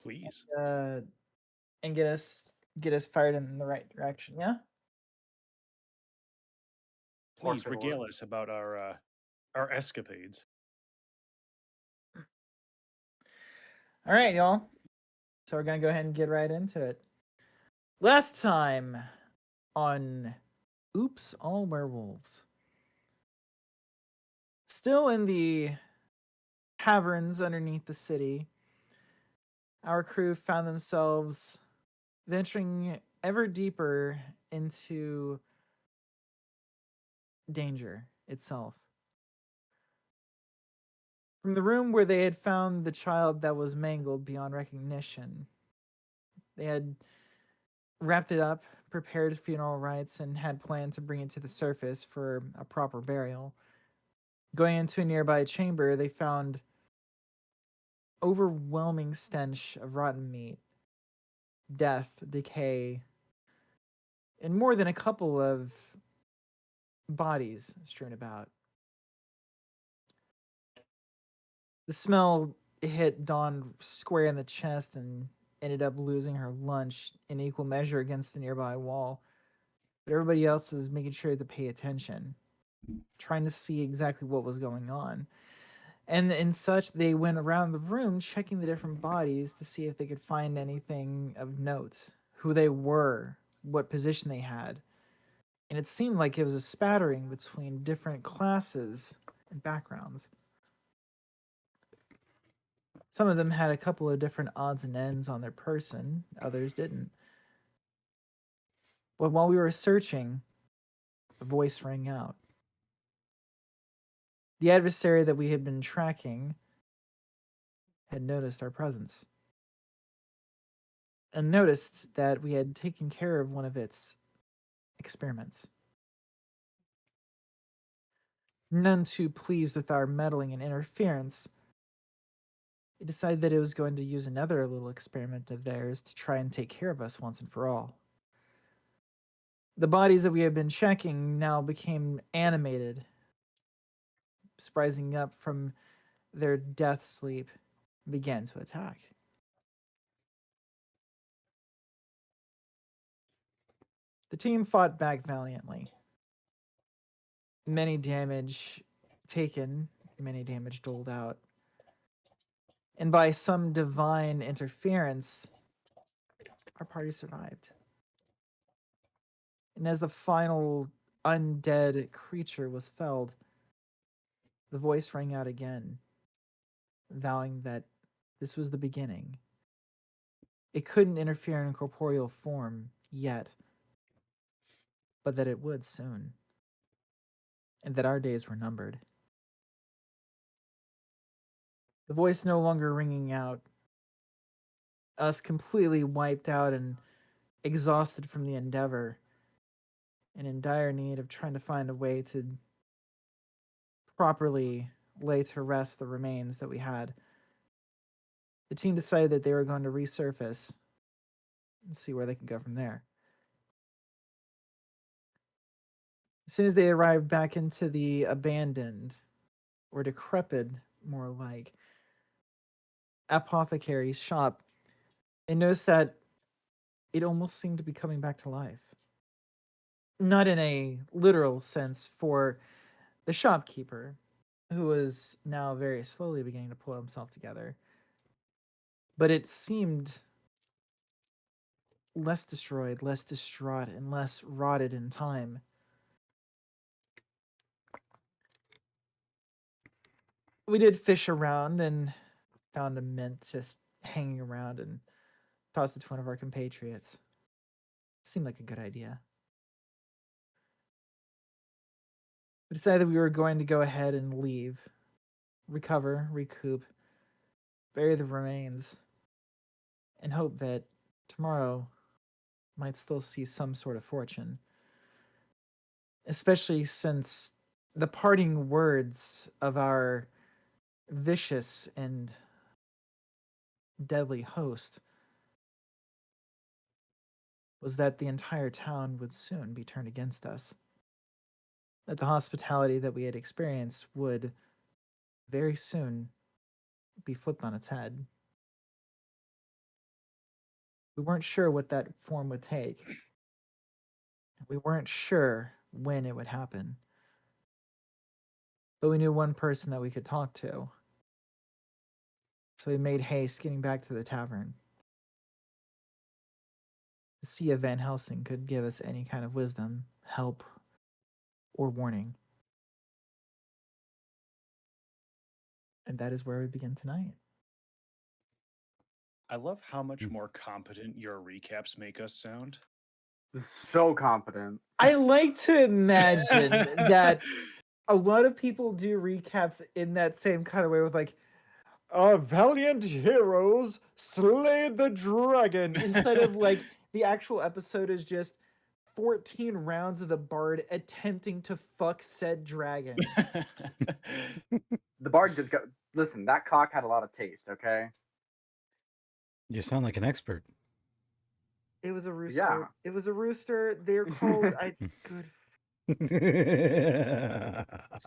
[SPEAKER 4] Please.
[SPEAKER 2] and get us fired in the right direction. Yeah.
[SPEAKER 4] Please
[SPEAKER 3] Or
[SPEAKER 4] regale us about our escapades.
[SPEAKER 2] All right, y'all. So we're gonna go ahead and get right into it. Last time on Oops All Werewolves. Still in the caverns underneath the city, our crew found themselves venturing ever deeper into danger itself. From the room where they had found the child that was mangled beyond recognition, they had wrapped it up, prepared funeral rites, and had planned to bring it to the surface for a proper burial. Going into a nearby chamber, they found overwhelming stench of rotten meat, death, decay, and more than a couple of bodies strewn about. The smell hit Dawn square in the chest and ended up losing her lunch in equal measure against the nearby wall. But everybody else was making sure to pay attention, trying to see exactly what was going on. And in such, they went around the room checking the different bodies to see if they could find anything of note, who they were, what position they had. And it seemed like it was a spattering between different classes and backgrounds. Some of them had a couple of different odds and ends on their person, others didn't. But while we were searching, a voice rang out. The adversary that we had been tracking had noticed our presence and noticed that we had taken care of one of its experiments. None too pleased with our meddling and interference, it decided that it was going to use another little experiment of theirs to try and take care of us once and for all. The bodies that we had been checking now became animated, sprising up from their death sleep, began to attack. The team fought back valiantly. Many damage taken, many damage doled out. And by some divine interference, our party survived. And as the final undead creature was felled, the voice rang out again, vowing that this was the beginning. It couldn't interfere in corporeal form yet, but that it would soon, and that our days were numbered. The voice no longer ringing out, us completely wiped out and exhausted from the endeavor, and in dire need of trying to find a way to properly lay to rest the remains that we had. The team decided that they were going to resurface and see where they could go from there. As soon as they arrived back into the abandoned, or decrepit, more like, apothecary's shop, they noticed that it almost seemed to be coming back to life. Not in a literal sense for the shopkeeper, who was now very slowly beginning to pull himself together, but it seemed less destroyed, less distraught, and less rotted in time. We did fish around and found a mint just hanging around and tossed it to one of our compatriots. Seemed like a good idea. We decided we were going to go ahead and leave, recover, recoup, bury the remains, and hope that tomorrow might still see some sort of fortune. Especially since the parting words of our vicious and deadly host was that the entire town would soon be turned against us. That the hospitality that we had experienced would very soon be flipped on its head. We weren't sure what that form would take. We weren't sure when it would happen. But we knew one person that we could talk to. So we made haste getting back to the tavern to see if Van Helsing could give us any kind of wisdom, help, or warning. And that is where we begin tonight.
[SPEAKER 6] I love how much more competent your recaps make us sound.
[SPEAKER 3] So confident.
[SPEAKER 2] I like to imagine that a lot of people do recaps in that same kind of way with like, our valiant heroes slayed the dragon, instead of like the actual episode is just 14 rounds of the bard attempting to fuck said dragon.
[SPEAKER 3] The bard just got. Listen, that cock had a lot of taste. Okay.
[SPEAKER 1] You sound like an expert.
[SPEAKER 2] It was a rooster.
[SPEAKER 3] Yeah.
[SPEAKER 2] It was a rooster. They're called good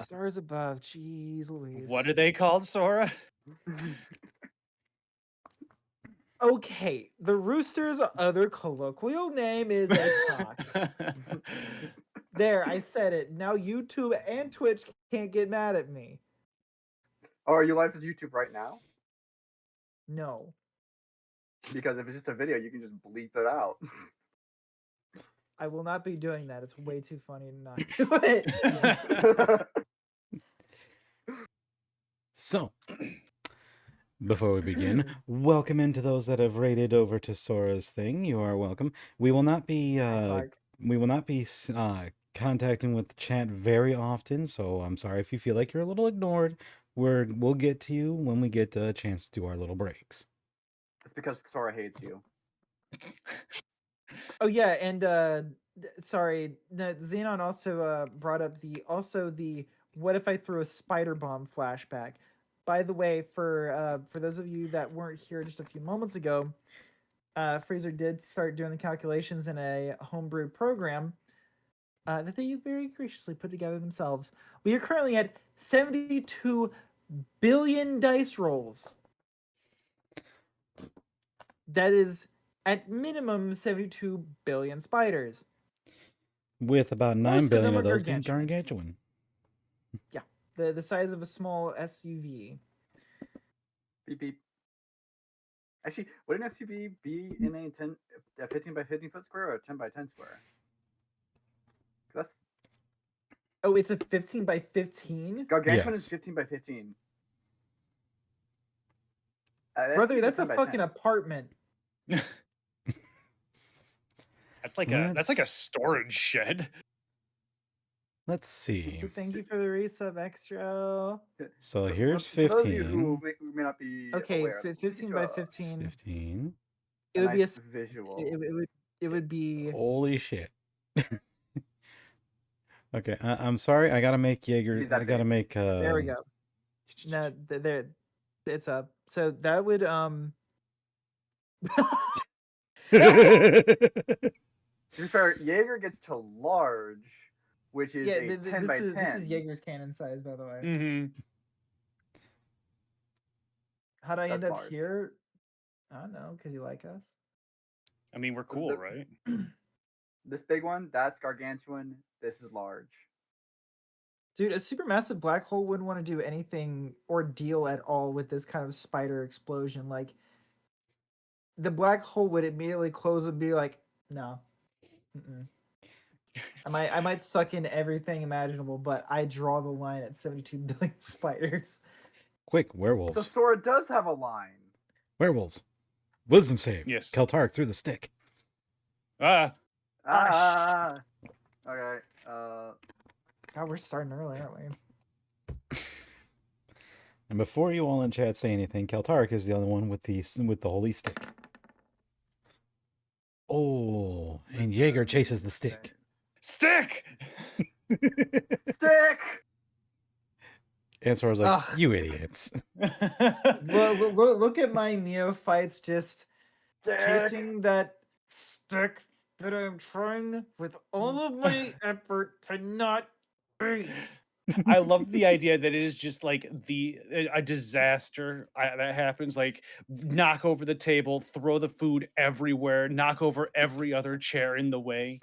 [SPEAKER 2] stars above. Jeez Louise.
[SPEAKER 6] What are they called, Sora?
[SPEAKER 2] Okay, the rooster's other colloquial name is a cock. There, I said it. Now YouTube and Twitch can't get mad at me.
[SPEAKER 3] Oh, are you live to YouTube right now?
[SPEAKER 2] No.
[SPEAKER 3] Because if it's just a video, you can just bleep it out.
[SPEAKER 2] I will not be doing that. It's way too funny to not do it.
[SPEAKER 1] So, before we begin, welcome into those that have raided over to Sora's thing. You are welcome. We will not be
[SPEAKER 2] Mark.
[SPEAKER 1] contacting with the chat very often, so I'm sorry if you feel like you're a little ignored. We'll get to you when we get a chance to do our little breaks.
[SPEAKER 3] It's because Sora hates you.
[SPEAKER 2] Oh yeah, and sorry, Xenon also brought up the what if I threw a spider bomb flashback. By the way, for those of you that weren't here just a few moments ago, Fraser did start doing the calculations in a homebrew program that they very graciously put together themselves. We are currently at 72 billion dice rolls. That is at minimum 72 billion spiders.
[SPEAKER 1] With about
[SPEAKER 2] Most
[SPEAKER 1] 9
[SPEAKER 2] of them
[SPEAKER 1] billion
[SPEAKER 2] are
[SPEAKER 1] of those being
[SPEAKER 2] gargantuan.
[SPEAKER 1] gargantuan.
[SPEAKER 2] Yeah, the size of a small SUV.
[SPEAKER 3] Beep beep. Actually, would an SUV be in a 15 by 15 foot square or a 10 by 10 square? That's
[SPEAKER 2] Oh, it's a 15 by 15?
[SPEAKER 3] Gargantuan is
[SPEAKER 1] Yes.
[SPEAKER 3] 15 by 15.
[SPEAKER 2] Brother,
[SPEAKER 3] SUV is
[SPEAKER 2] that's a
[SPEAKER 3] 10 by
[SPEAKER 2] fucking
[SPEAKER 3] 10.
[SPEAKER 2] apartment.
[SPEAKER 6] That's like a storage shed.
[SPEAKER 1] Let's see.
[SPEAKER 2] So thank you for the resub extra.
[SPEAKER 1] So
[SPEAKER 3] For-
[SPEAKER 1] here's
[SPEAKER 3] for those of you
[SPEAKER 1] 15.
[SPEAKER 3] who may not be
[SPEAKER 2] Okay,
[SPEAKER 3] aware,
[SPEAKER 2] 15 by 15.
[SPEAKER 1] 15.
[SPEAKER 2] It would be a
[SPEAKER 3] nice visual.
[SPEAKER 2] it would be
[SPEAKER 1] Holy shit. Okay, I'm sorry. I gotta make Jaeger.
[SPEAKER 3] Is that
[SPEAKER 1] I gotta
[SPEAKER 3] big?
[SPEAKER 1] make.
[SPEAKER 2] there we go. No, there it's up. So that would
[SPEAKER 3] To be fair, Jaeger gets to large, which is
[SPEAKER 2] yeah,
[SPEAKER 3] a 10 by 10.
[SPEAKER 2] this is Jaeger's cannon size, by the way.
[SPEAKER 6] Mm-hmm.
[SPEAKER 2] How'd I end
[SPEAKER 3] That's
[SPEAKER 2] up
[SPEAKER 3] large.
[SPEAKER 2] here? I don't know, because you like us.
[SPEAKER 6] I mean, we're cool,
[SPEAKER 3] The-
[SPEAKER 6] right?
[SPEAKER 3] This big one, that's gargantuan. This is large.
[SPEAKER 2] Dude, a supermassive black hole wouldn't want to do anything or deal at all with this kind of spider explosion. Like, the black hole would immediately close and be like, no. Mm-mm. I might suck in everything imaginable, but I draw the line at 72 billion spiders.
[SPEAKER 1] Quick, werewolves.
[SPEAKER 3] So Sora does have a line.
[SPEAKER 1] Werewolves. Wisdom save.
[SPEAKER 6] Yes.
[SPEAKER 1] Keltark through the stick.
[SPEAKER 6] Ah,
[SPEAKER 3] Ah. Okay.
[SPEAKER 2] God, we're starting early, aren't we?
[SPEAKER 1] And before you all in chat say anything, Keltark is the other one with the holy stick. Oh, and Jaeger chases the stick.
[SPEAKER 6] stick.
[SPEAKER 3] Stick.
[SPEAKER 1] And Sora's like,
[SPEAKER 2] Ugh.
[SPEAKER 1] you idiots.
[SPEAKER 2] Look at my neophytes just
[SPEAKER 3] Stick.
[SPEAKER 2] chasing that stick that I'm trying with all of my effort to not beat.
[SPEAKER 6] I love the idea that it is just like a disaster that happens. Like knock over the table, throw the food everywhere, knock over every other chair in the way,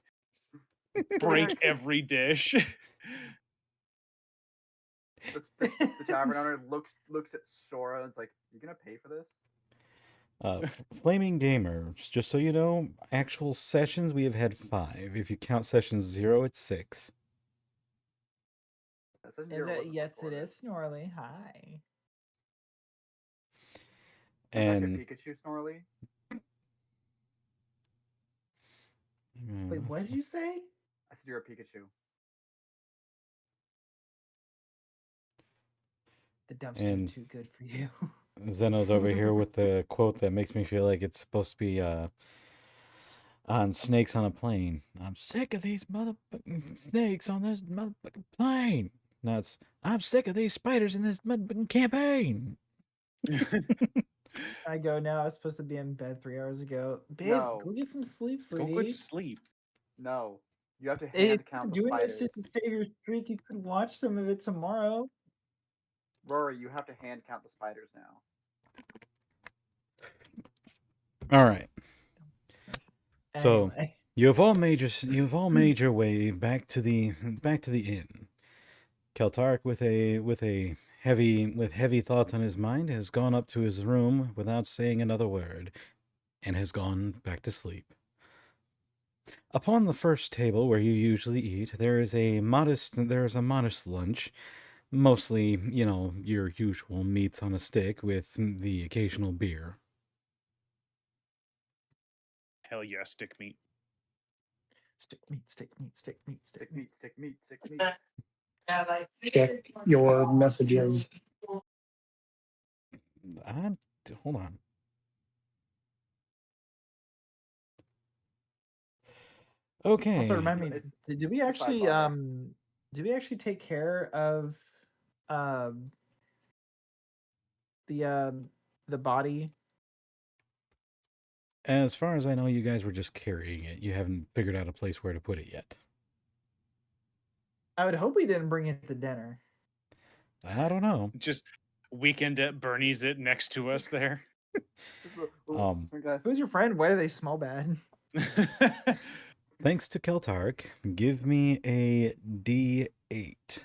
[SPEAKER 6] break every dish.
[SPEAKER 3] The tavern owner looks at Sora and is like, "You gonna pay for this?"
[SPEAKER 1] Flaming Gamer, just so you know, actual sessions, we have had 5. If you count session 0, it's 6.
[SPEAKER 3] That says
[SPEAKER 2] Is
[SPEAKER 3] zero
[SPEAKER 2] it?
[SPEAKER 3] wasn't
[SPEAKER 2] Yes, it
[SPEAKER 3] recorded.
[SPEAKER 2] is. Snorley, hi.
[SPEAKER 3] Is that your
[SPEAKER 1] And
[SPEAKER 3] Pikachu, Snorley?
[SPEAKER 2] Wait, what did you say?
[SPEAKER 3] I said you're a Pikachu.
[SPEAKER 2] The dumpster's
[SPEAKER 1] And-
[SPEAKER 2] too good for you.
[SPEAKER 1] Zeno's over here with the quote that makes me feel like it's supposed to be On snakes on a plane. I'm sick of these motherfucking snakes on this motherfucking plane. That's I'm sick of these spiders in this motherfucking campaign.
[SPEAKER 2] I go now. I was supposed to be in bed 3 hours ago. Babe,
[SPEAKER 3] No.
[SPEAKER 2] go get some sleep,
[SPEAKER 6] Go
[SPEAKER 2] sweetie.
[SPEAKER 6] good sleep.
[SPEAKER 3] No. You have to
[SPEAKER 2] If
[SPEAKER 3] hand
[SPEAKER 2] you're
[SPEAKER 3] count the
[SPEAKER 2] doing this
[SPEAKER 3] spiders.
[SPEAKER 2] just to save your streak, you could watch some of it tomorrow.
[SPEAKER 3] Rory, you have to hand count the spiders now.
[SPEAKER 1] All right. So
[SPEAKER 2] Anyway,
[SPEAKER 1] you've all made your way back to the inn. Keltarik with heavy thoughts on his mind has gone up to his room without saying another word and has gone back to sleep. Upon the first table where you usually eat, there is a modest lunch, mostly, your usual meats on a stick with the occasional beer.
[SPEAKER 6] Hell yeah, stick meat.
[SPEAKER 2] stick meat, stick meat, stick meat, stick
[SPEAKER 3] Stick
[SPEAKER 2] meat.
[SPEAKER 3] meat, stick meat, stick meat.
[SPEAKER 5] Check your messages.
[SPEAKER 1] Hold on. Okay.
[SPEAKER 2] Also, remind me,
[SPEAKER 3] It's
[SPEAKER 2] did we
[SPEAKER 3] a
[SPEAKER 2] actually
[SPEAKER 3] sidebar.
[SPEAKER 2] did we actually take care of um the body?
[SPEAKER 1] As far as I know, you guys were just carrying it. You haven't figured out a place where to put it yet.
[SPEAKER 2] I would hope we didn't bring it to dinner.
[SPEAKER 1] I don't know.
[SPEAKER 6] Just weekend at Bernie's it next to us there.
[SPEAKER 3] Okay.
[SPEAKER 2] Who's your friend? Why do they smell bad?
[SPEAKER 1] Thanks to Keltarik, give me a D8,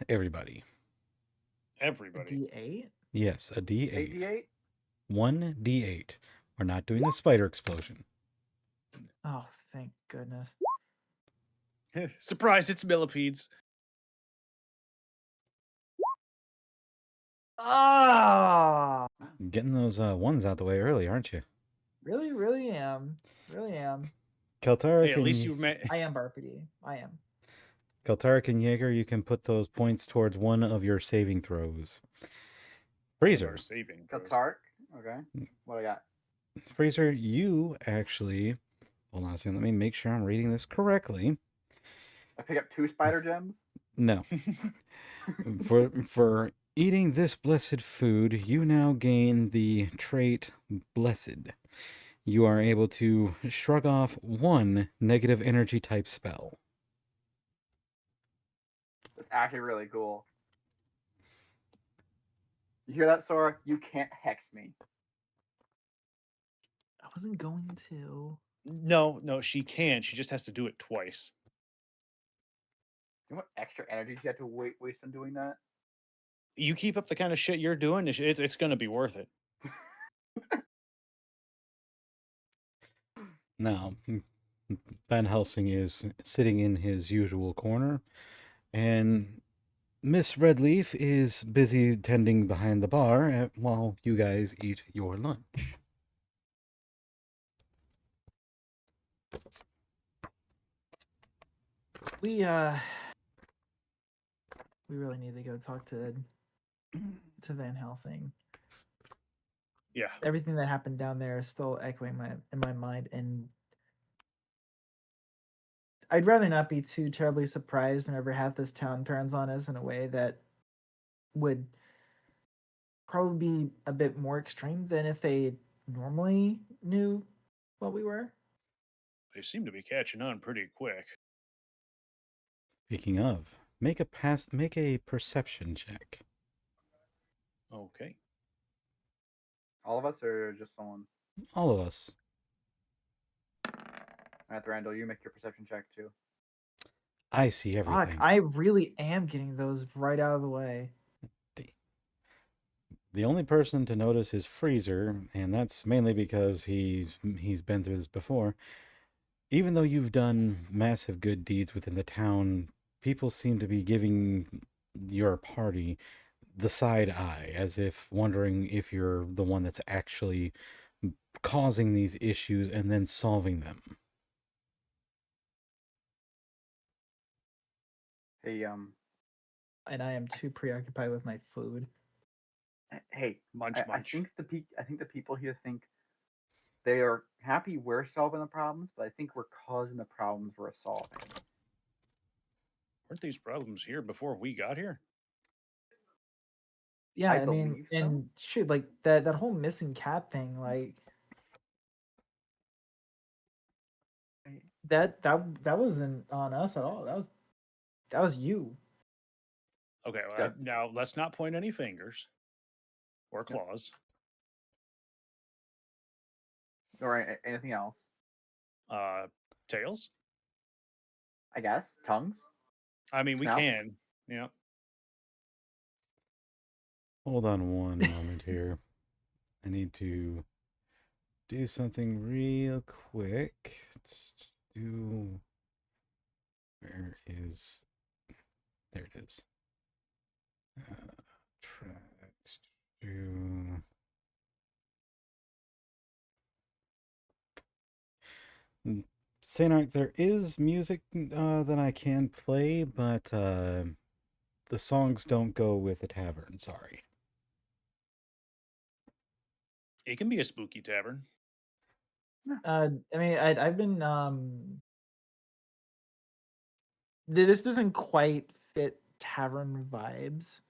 [SPEAKER 1] everybody.
[SPEAKER 2] A
[SPEAKER 6] Everybody.
[SPEAKER 2] D8?
[SPEAKER 1] Yes, a D8.
[SPEAKER 3] 8d8?
[SPEAKER 1] 1d8. We're not doing the spider explosion.
[SPEAKER 2] Oh, thank goodness.
[SPEAKER 6] Surprise, it's millipedes.
[SPEAKER 2] Ah,
[SPEAKER 1] Getting those ones out the way early, aren't you?
[SPEAKER 2] really am. Really am.
[SPEAKER 1] Keltarik
[SPEAKER 6] Hey, at least you met.
[SPEAKER 2] I am Barpity. I am.
[SPEAKER 1] Keltarik and Jaeger, you can put those points towards one of your saving throws. Freezer.
[SPEAKER 6] Saving.
[SPEAKER 3] Katark? Okay. What I got?
[SPEAKER 1] Freezer, you actually. Hold on a second. Let me make sure I'm reading this correctly.
[SPEAKER 3] I pick up 2 spider gems?
[SPEAKER 1] No. For eating this blessed food, you now gain the trait Blessed. You are able to shrug off one negative energy type spell.
[SPEAKER 3] That's actually really cool. You hear that, Sora? You can't hex me.
[SPEAKER 2] I wasn't going to.
[SPEAKER 6] No, she can. She just has to do it twice.
[SPEAKER 3] You know what extra energy you have to waste on doing that?
[SPEAKER 6] You keep up the kind of shit you're doing, it's going to be worth it.
[SPEAKER 1] Now, Van Helsing is sitting in his usual corner, and Miss Redleaf is busy tending behind the bar while you guys eat your lunch.
[SPEAKER 2] We really need to go talk to Van Helsing.
[SPEAKER 6] Yeah.
[SPEAKER 2] Everything that happened down there is still echoing in my mind, and I'd rather not be too terribly surprised whenever half this town turns on us in a way that would probably be a bit more extreme than if they normally knew what we were.
[SPEAKER 6] They seem to be catching on pretty quick.
[SPEAKER 1] Speaking of, make a perception check.
[SPEAKER 6] Okay.
[SPEAKER 3] All of us or just someone?
[SPEAKER 1] All of us.
[SPEAKER 3] At Randall, you make your perception check too.
[SPEAKER 1] I see
[SPEAKER 2] Fuck,
[SPEAKER 1] everything.
[SPEAKER 2] I really am getting those right out of the way.
[SPEAKER 1] The only person to notice is Freezer, and that's mainly because he's been through this before. Even though you've done massive good deeds within the town, people seem to be giving your party the side eye, as if wondering if you're the one that's actually causing these issues and then solving them.
[SPEAKER 3] Hey,
[SPEAKER 2] And I am too preoccupied with my food.
[SPEAKER 3] hey,
[SPEAKER 6] Munch,
[SPEAKER 3] I
[SPEAKER 6] munch.
[SPEAKER 3] think the people here think They are happy we're solving the problems, but I think we're causing the problems we're solving.
[SPEAKER 6] Weren't these problems here before we got here?
[SPEAKER 2] Yeah,
[SPEAKER 3] I
[SPEAKER 2] I mean,
[SPEAKER 3] believe so.
[SPEAKER 2] and shoot, like that whole missing cat thing, like that wasn't on us at all. That was you.
[SPEAKER 6] Okay, well,
[SPEAKER 3] Yep.
[SPEAKER 6] now let's not point any fingers or
[SPEAKER 3] Yep.
[SPEAKER 6] claws.
[SPEAKER 3] Or anything else.
[SPEAKER 6] Tails.
[SPEAKER 3] I guess tongues.
[SPEAKER 6] I mean, we
[SPEAKER 3] Snouts?
[SPEAKER 6] can. Yeah.
[SPEAKER 1] Hold on one moment here. I need to do something real quick. Let's do. Where is. There it is. Tracks to. Saint Art, there is music that I can play, but the songs don't go with the tavern. Sorry.
[SPEAKER 6] It can be a spooky tavern.
[SPEAKER 2] I mean, I've been this doesn't quite fit tavern vibes,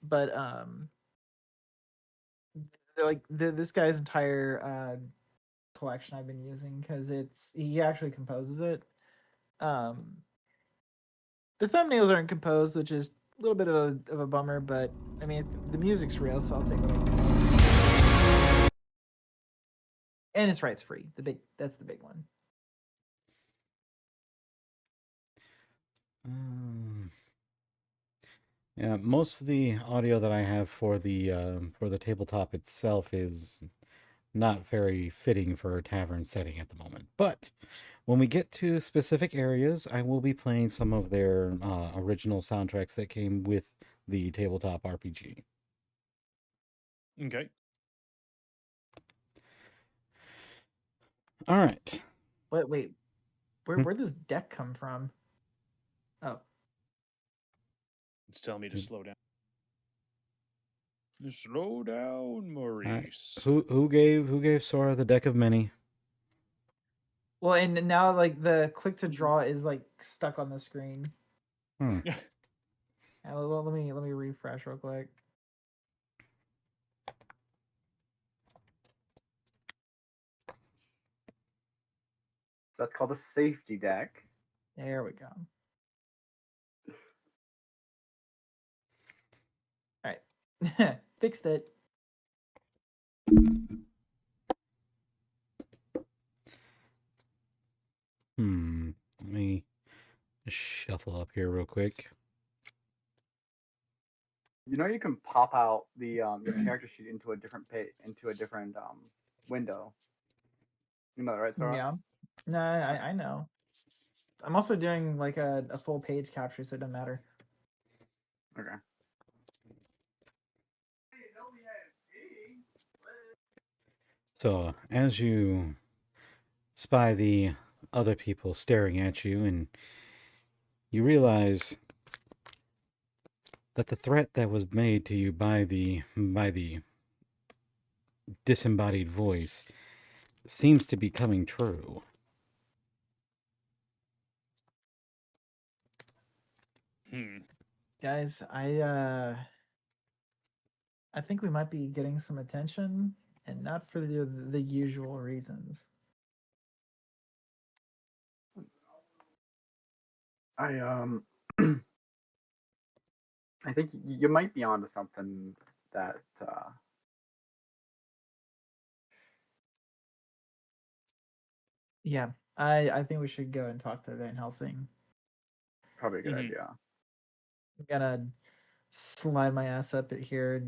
[SPEAKER 2] but this guy's entire collection I've been using because he actually composes it. Um, the thumbnails aren't composed, which is a little bit of a bummer, but I mean the music's real, so I'll take what I can get. And it's rights free. That's the big one.
[SPEAKER 1] Yeah, most of the audio that I have for the tabletop itself is not very fitting for a tavern setting at the moment. But when we get to specific areas, I will be playing some of their original soundtracks that came with the tabletop RPG.
[SPEAKER 6] Okay.
[SPEAKER 1] All right.
[SPEAKER 2] Wait, where'd this deck come from? Oh,
[SPEAKER 6] It's telling me to
[SPEAKER 1] Mm.
[SPEAKER 6] slow down. Slow down,
[SPEAKER 1] All right.
[SPEAKER 6] Maurice.
[SPEAKER 1] Who gave Sora the deck of many?
[SPEAKER 2] well, and now like the click to draw is like stuck on the screen.
[SPEAKER 1] Hmm.
[SPEAKER 2] Let me refresh real quick.
[SPEAKER 3] That's called a safety deck.
[SPEAKER 2] There we go. All right, fixed it.
[SPEAKER 1] Let me just shuffle up here real quick.
[SPEAKER 3] You know you can pop out the your character sheet into a different window. You know that, right, Sora?
[SPEAKER 2] Yeah. No, I know. I'm also doing like a full page capture, so it doesn't matter.
[SPEAKER 3] Okay.
[SPEAKER 1] So as you spy the other people staring at you, and you realize that the threat that was made to you by the disembodied voice seems to be coming true.
[SPEAKER 2] Guys, I think we might be getting some attention, and not for the usual reasons.
[SPEAKER 3] I think you might be onto something that
[SPEAKER 2] Yeah, I think we should go and talk to Van Helsing.
[SPEAKER 3] probably a good
[SPEAKER 6] Mhm.
[SPEAKER 3] idea.
[SPEAKER 2] I'm gonna slide my ass up here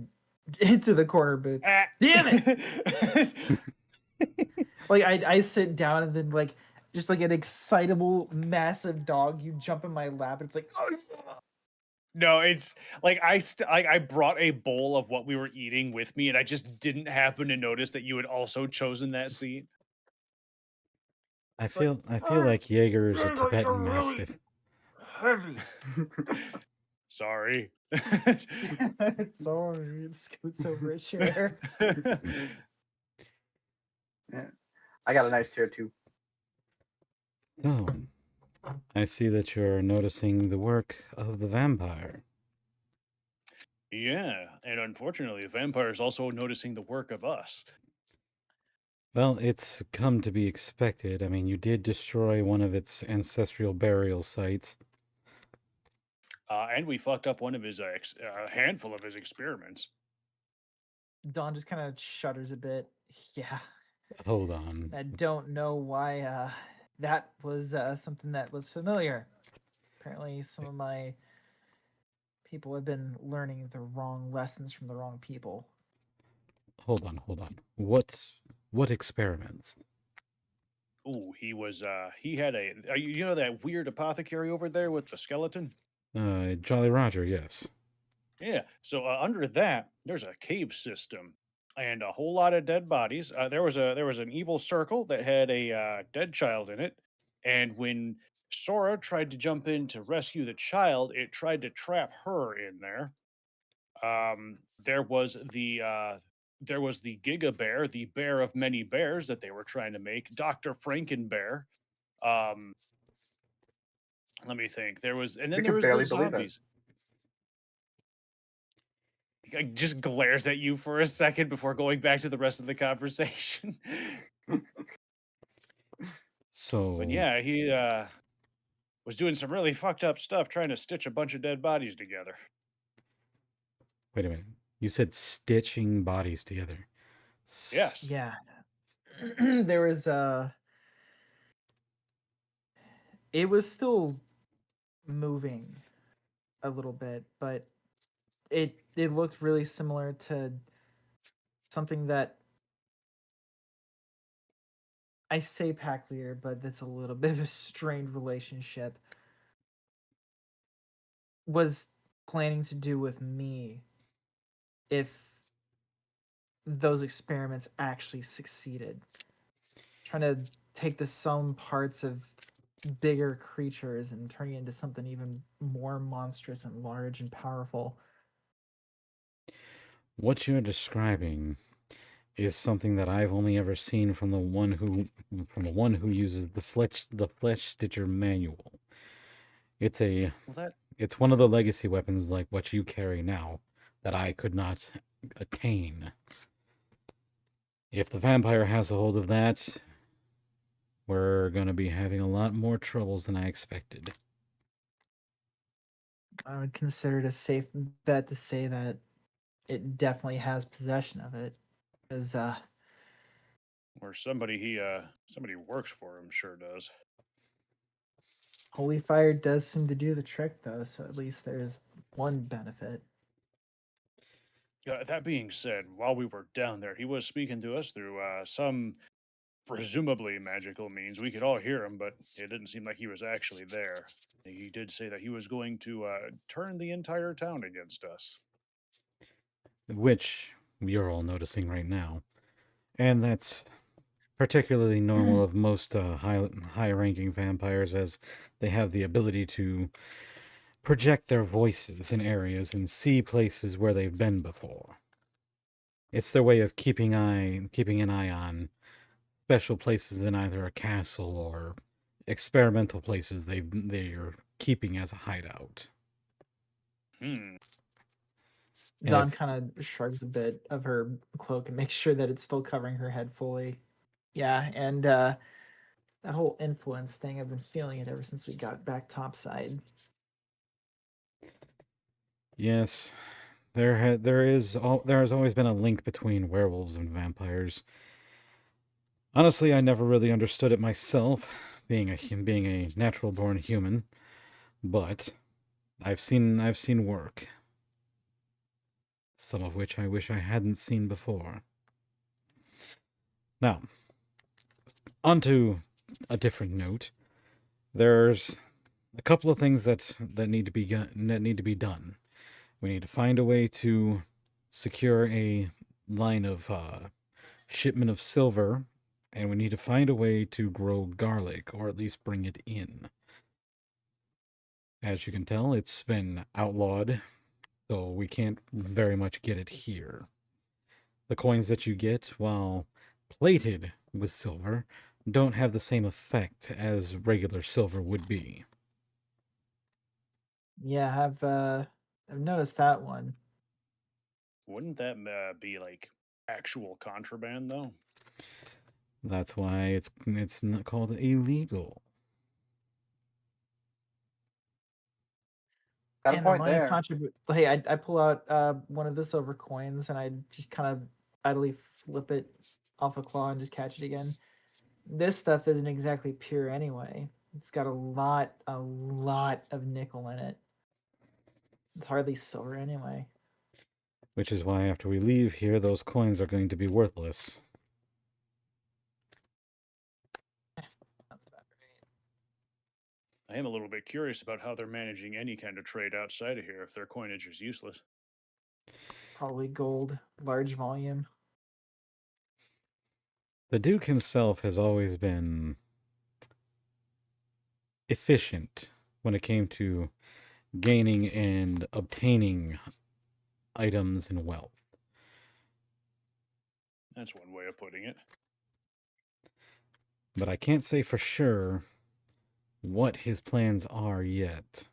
[SPEAKER 2] into the corner booth.
[SPEAKER 6] Ah.
[SPEAKER 2] Damn it! Like I sit down and then like just like an excitable massive dog, you jump in my lap. And it's like, oh yeah.
[SPEAKER 6] No, it's like I brought a bowl of what we were eating with me, and I just didn't happen to notice that you had also chosen that seat.
[SPEAKER 1] I feel like Jaeger is a Tibetan Mastiff.
[SPEAKER 2] Heavy.
[SPEAKER 6] Sorry.
[SPEAKER 2] Sorry, it scoots over a chair.
[SPEAKER 3] Yeah. I got a nice chair too.
[SPEAKER 1] Oh, I see that you're noticing the work of the vampire.
[SPEAKER 6] Yeah, and unfortunately, the vampire is also noticing the work of us.
[SPEAKER 1] Well, it's come to be expected. I mean, you did destroy one of its ancestral burial sites.
[SPEAKER 6] And we fucked up one of his a handful of his experiments.
[SPEAKER 2] Dawn just kind of shudders a bit. Yeah,
[SPEAKER 1] Hold on.
[SPEAKER 2] I don't know why that was something that was familiar. Apparently, some of my people have been learning the wrong lessons from the wrong people.
[SPEAKER 1] Hold on, hold on. What experiments?
[SPEAKER 6] Ooh, he had you know that weird apothecary over there with the skeleton?
[SPEAKER 1] Jolly Roger, yes.
[SPEAKER 6] Yeah. So under that, there's a cave system and a whole lot of dead bodies. There was an evil circle that had a dead child in it, and when Sora tried to jump in to rescue the child, it tried to trap her in there. There was the Giga Bear, the bear of many bears that they were trying to make, Dr. Franken Bear. Um, let me think. And
[SPEAKER 3] I
[SPEAKER 6] then there
[SPEAKER 3] could
[SPEAKER 6] was the
[SPEAKER 3] barely believe it.
[SPEAKER 6] zombies. Like, just glares at you for a second before going back to the rest of the conversation.
[SPEAKER 1] So,
[SPEAKER 6] But yeah, he was doing some really fucked up stuff trying to stitch a bunch of dead bodies together.
[SPEAKER 1] wait a minute. You said stitching bodies together.
[SPEAKER 6] Yes.
[SPEAKER 2] Yeah, there was it was still moving a little bit, but it looked really similar to something that I say pack leader, but that's a little bit of a strained relationship. Was planning to do with me if those experiments actually succeeded. Trying to take the some parts of bigger creatures and turning it into something even more monstrous and large and powerful.
[SPEAKER 1] What you're describing is something that I've only ever seen from the one who uses the flesh stitcher manual. It's
[SPEAKER 6] Well, that
[SPEAKER 1] it's one of the legacy weapons like what you carry now that I could not attain. If the vampire has a hold of that, we're gonna be having a lot more troubles than I expected.
[SPEAKER 2] I would consider it a safe bet to say that it definitely has possession of it. Because
[SPEAKER 6] or somebody who works for him sure does.
[SPEAKER 2] Holy Fire does seem to do the trick, though, so at least there's one benefit.
[SPEAKER 6] That being said, while we were down there, he was speaking to us through some presumably magical means. We could all hear him, but it didn't seem like he was actually there. He did say that he was going to turn the entire town against us.
[SPEAKER 1] Which you're all noticing right now. And that's particularly normal of most high-ranking vampires, as they have the ability to project their voices in areas and see places where they've been before. It's their way of keeping an eye on special places in either a castle or experimental places they're keeping as a hideout.
[SPEAKER 6] Hmm.
[SPEAKER 1] And
[SPEAKER 2] Dawn
[SPEAKER 1] if
[SPEAKER 2] kind of shrugs a bit of her cloak and makes sure that it's still covering her head fully. Yeah, and that whole influence thing, I've been feeling it ever since we got back topside.
[SPEAKER 1] yes, there has always been a link between werewolves and vampires. Honestly, I never really understood it myself, being a natural born human, but I've seen work, some of which I wish I hadn't seen before. Now, onto a different note. There's a couple of things that need to be done. We need to find a way to secure a line of shipment of silver, and we need to find a way to grow garlic, or at least bring it in. As you can tell, it's been outlawed, so we can't very much get it here. The coins that you get, while plated with silver don't have the same effect as regular silver would be.
[SPEAKER 2] Yeah, I've noticed that one.
[SPEAKER 6] Wouldn't that be like actual contraband though?
[SPEAKER 1] That's why it's not called illegal.
[SPEAKER 3] Got a
[SPEAKER 2] And the
[SPEAKER 3] point
[SPEAKER 2] money
[SPEAKER 3] there.
[SPEAKER 2] contribute. Hey, I pull out one of the silver coins and I just kind of idly flip it off a claw and just catch it again. This stuff isn't exactly pure anyway. It's got a lot of nickel in it. It's hardly silver anyway.
[SPEAKER 1] Which is why after we leave here, those coins are going to be worthless.
[SPEAKER 2] That's about right.
[SPEAKER 6] I am a little bit curious about how they're managing any kind of trade outside of here if their coinage is useless.
[SPEAKER 2] Probably gold, large volume.
[SPEAKER 1] The Duke himself has always been efficient when it came to gaining and obtaining items and wealth.
[SPEAKER 6] That's one way of putting it.
[SPEAKER 1] But I can't say for sure what his plans are yet.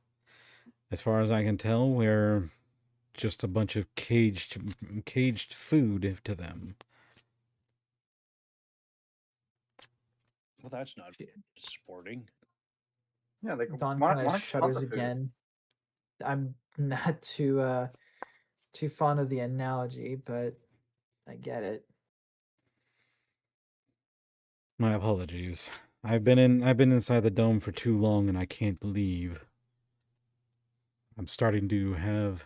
[SPEAKER 1] As far as I can tell, we're just a bunch of caged food to them.
[SPEAKER 6] Well, that's not
[SPEAKER 2] Shit.
[SPEAKER 6] sporting.
[SPEAKER 3] Yeah, like
[SPEAKER 2] Don
[SPEAKER 3] why
[SPEAKER 2] kind
[SPEAKER 3] not
[SPEAKER 2] of
[SPEAKER 3] cut the
[SPEAKER 2] shudders
[SPEAKER 3] food?
[SPEAKER 2] again. I'm not too fond of the analogy, but I get it.
[SPEAKER 1] My apologies. I've been inside the dome for too long and I can't leave. I'm starting to have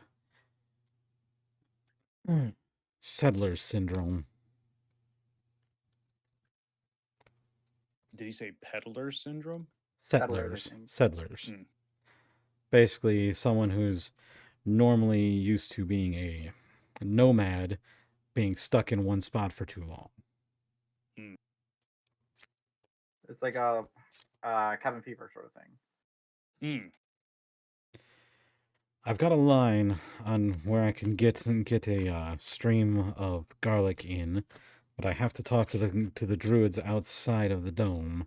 [SPEAKER 1] settler's syndrome.
[SPEAKER 6] Did he say peddler syndrome?
[SPEAKER 3] Settlers, I think.
[SPEAKER 1] Settlers.
[SPEAKER 6] Mm.
[SPEAKER 1] Basically, someone who's normally used to being a nomad, being stuck in one spot for too long.
[SPEAKER 3] It's like a cabin fever sort of thing.
[SPEAKER 6] Mm.
[SPEAKER 1] I've got a line on where I can get a stream of garlic in, but I have to talk to the druids outside of the dome.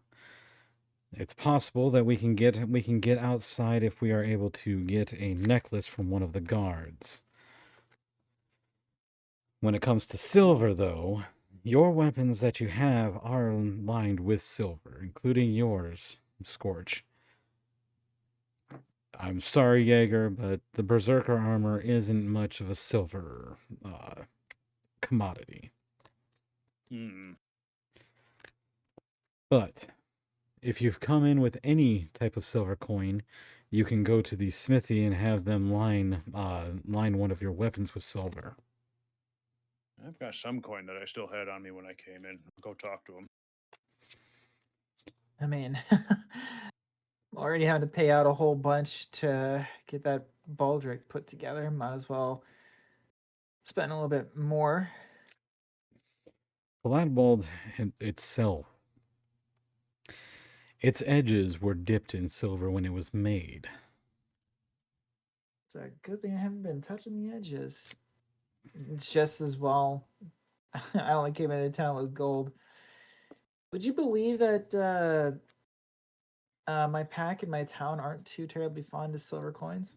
[SPEAKER 1] It's possible that we can get outside if we are able to get a necklace from one of the guards. When it comes to silver, though, your weapons that you have are lined with silver, including yours, Scorch. I'm sorry, Jaeger, but the Berserker armor isn't much of a silver commodity.
[SPEAKER 6] Mm.
[SPEAKER 1] But if you've come in with any type of silver coin, you can go to the smithy and have them line one of your weapons with silver.
[SPEAKER 6] I've got some coin that I still had on me when I came in. I'll go talk to him.
[SPEAKER 2] I mean, already having to pay out a whole bunch to get that baldric put together. Might as well spend a little bit more.
[SPEAKER 1] Gladwald itself, its edges were dipped in silver when it was made.
[SPEAKER 2] It's a good thing I haven't been touching the edges. It's just as well. I only came into town with gold. Would you believe that my pack and my town aren't too terribly fond of silver coins?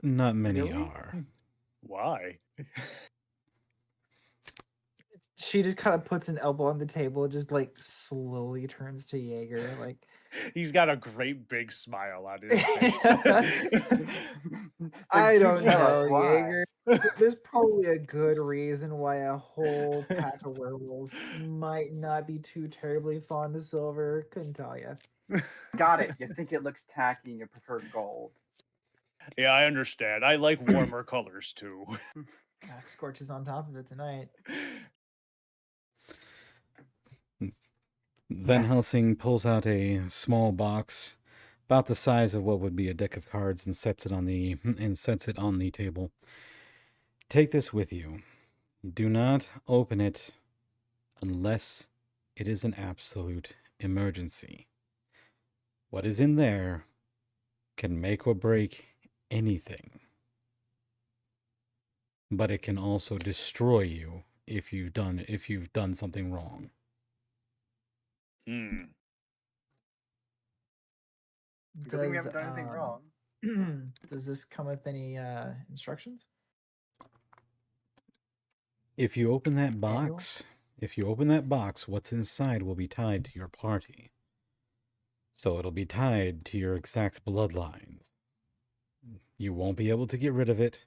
[SPEAKER 1] Not many
[SPEAKER 3] Really?
[SPEAKER 1] are.
[SPEAKER 6] Why?
[SPEAKER 2] She just kind of puts an elbow on the table, just like slowly turns to Jaeger, like
[SPEAKER 6] He's got a great big smile on his face.
[SPEAKER 2] I
[SPEAKER 3] Do
[SPEAKER 2] don't
[SPEAKER 3] tell us
[SPEAKER 2] know,
[SPEAKER 3] why.
[SPEAKER 2] Jaeger. There's probably a good reason why a whole pack of werewolves might not be too terribly fond of silver. Couldn't tell you.
[SPEAKER 3] Got it. You think it looks tacky and you prefer gold.
[SPEAKER 6] Yeah, I understand. I like warmer colors too.
[SPEAKER 2] Scorches on top of it tonight.
[SPEAKER 1] Van
[SPEAKER 3] Yes.
[SPEAKER 1] Helsing pulls out a small box, about the size of what would be a deck of cards, and sets it on the table. Take this with you. Do not open it unless it is an absolute emergency. What is in there can make or break anything, but it can also destroy you if you've done something wrong.
[SPEAKER 6] Hmm.
[SPEAKER 3] Good thing we
[SPEAKER 2] Does
[SPEAKER 3] haven't done anything wrong.
[SPEAKER 2] does this come with any instructions?
[SPEAKER 1] If you open that
[SPEAKER 2] Manual?
[SPEAKER 1] box, what's inside will be tied to your party. So it'll be tied to your exact bloodlines. You won't be able to get rid of it.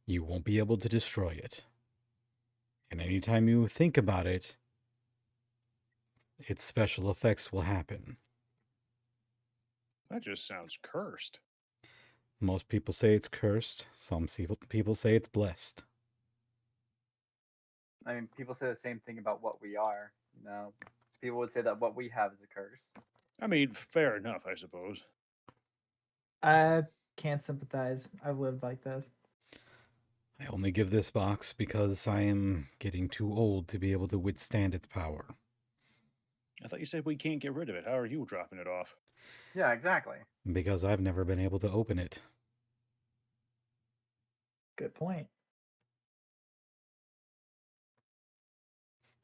[SPEAKER 1] You won't be able to destroy it. And anytime you think about it, its special effects will happen.
[SPEAKER 6] That just sounds cursed.
[SPEAKER 1] Most people say it's cursed. Some people say it's blessed.
[SPEAKER 3] I mean, people say the same thing about what we are. You know, people would say that what we have is a curse.
[SPEAKER 6] I mean, fair enough, I suppose.
[SPEAKER 2] I can't sympathize. I've lived like this.
[SPEAKER 1] I only give this box because I am getting too old to be able to withstand its power.
[SPEAKER 6] I thought you said we can't get rid of it. How are you dropping it off?
[SPEAKER 3] Yeah, exactly.
[SPEAKER 1] Because I've never been able to open it.
[SPEAKER 2] Good point.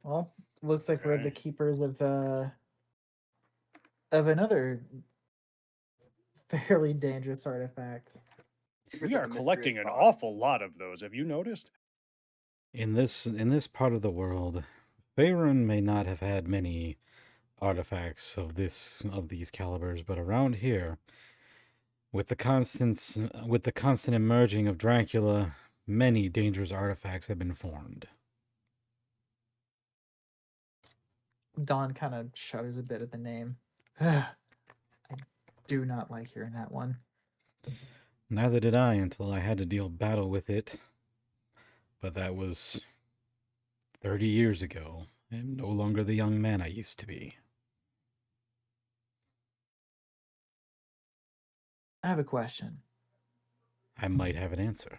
[SPEAKER 2] Well, looks like we're the
[SPEAKER 6] Okay.
[SPEAKER 2] keepers of another fairly dangerous artifact.
[SPEAKER 3] Keepers
[SPEAKER 6] We
[SPEAKER 3] of
[SPEAKER 6] are
[SPEAKER 3] a mysterious
[SPEAKER 6] collecting an
[SPEAKER 3] box.
[SPEAKER 6] awful lot of those. Have you noticed?
[SPEAKER 1] In this part of the world, Faerun may not have had many artifacts of these calibers, but around here, with the constant emerging of Dracula, many dangerous artifacts have been formed.
[SPEAKER 2] Dawn kind of shudders a bit at the name. I do not like hearing that one.
[SPEAKER 1] Neither did I until I had to deal battle with it. But that was 30 years ago. I am no longer the young man I used to be.
[SPEAKER 2] I have a question.
[SPEAKER 1] I might have an answer.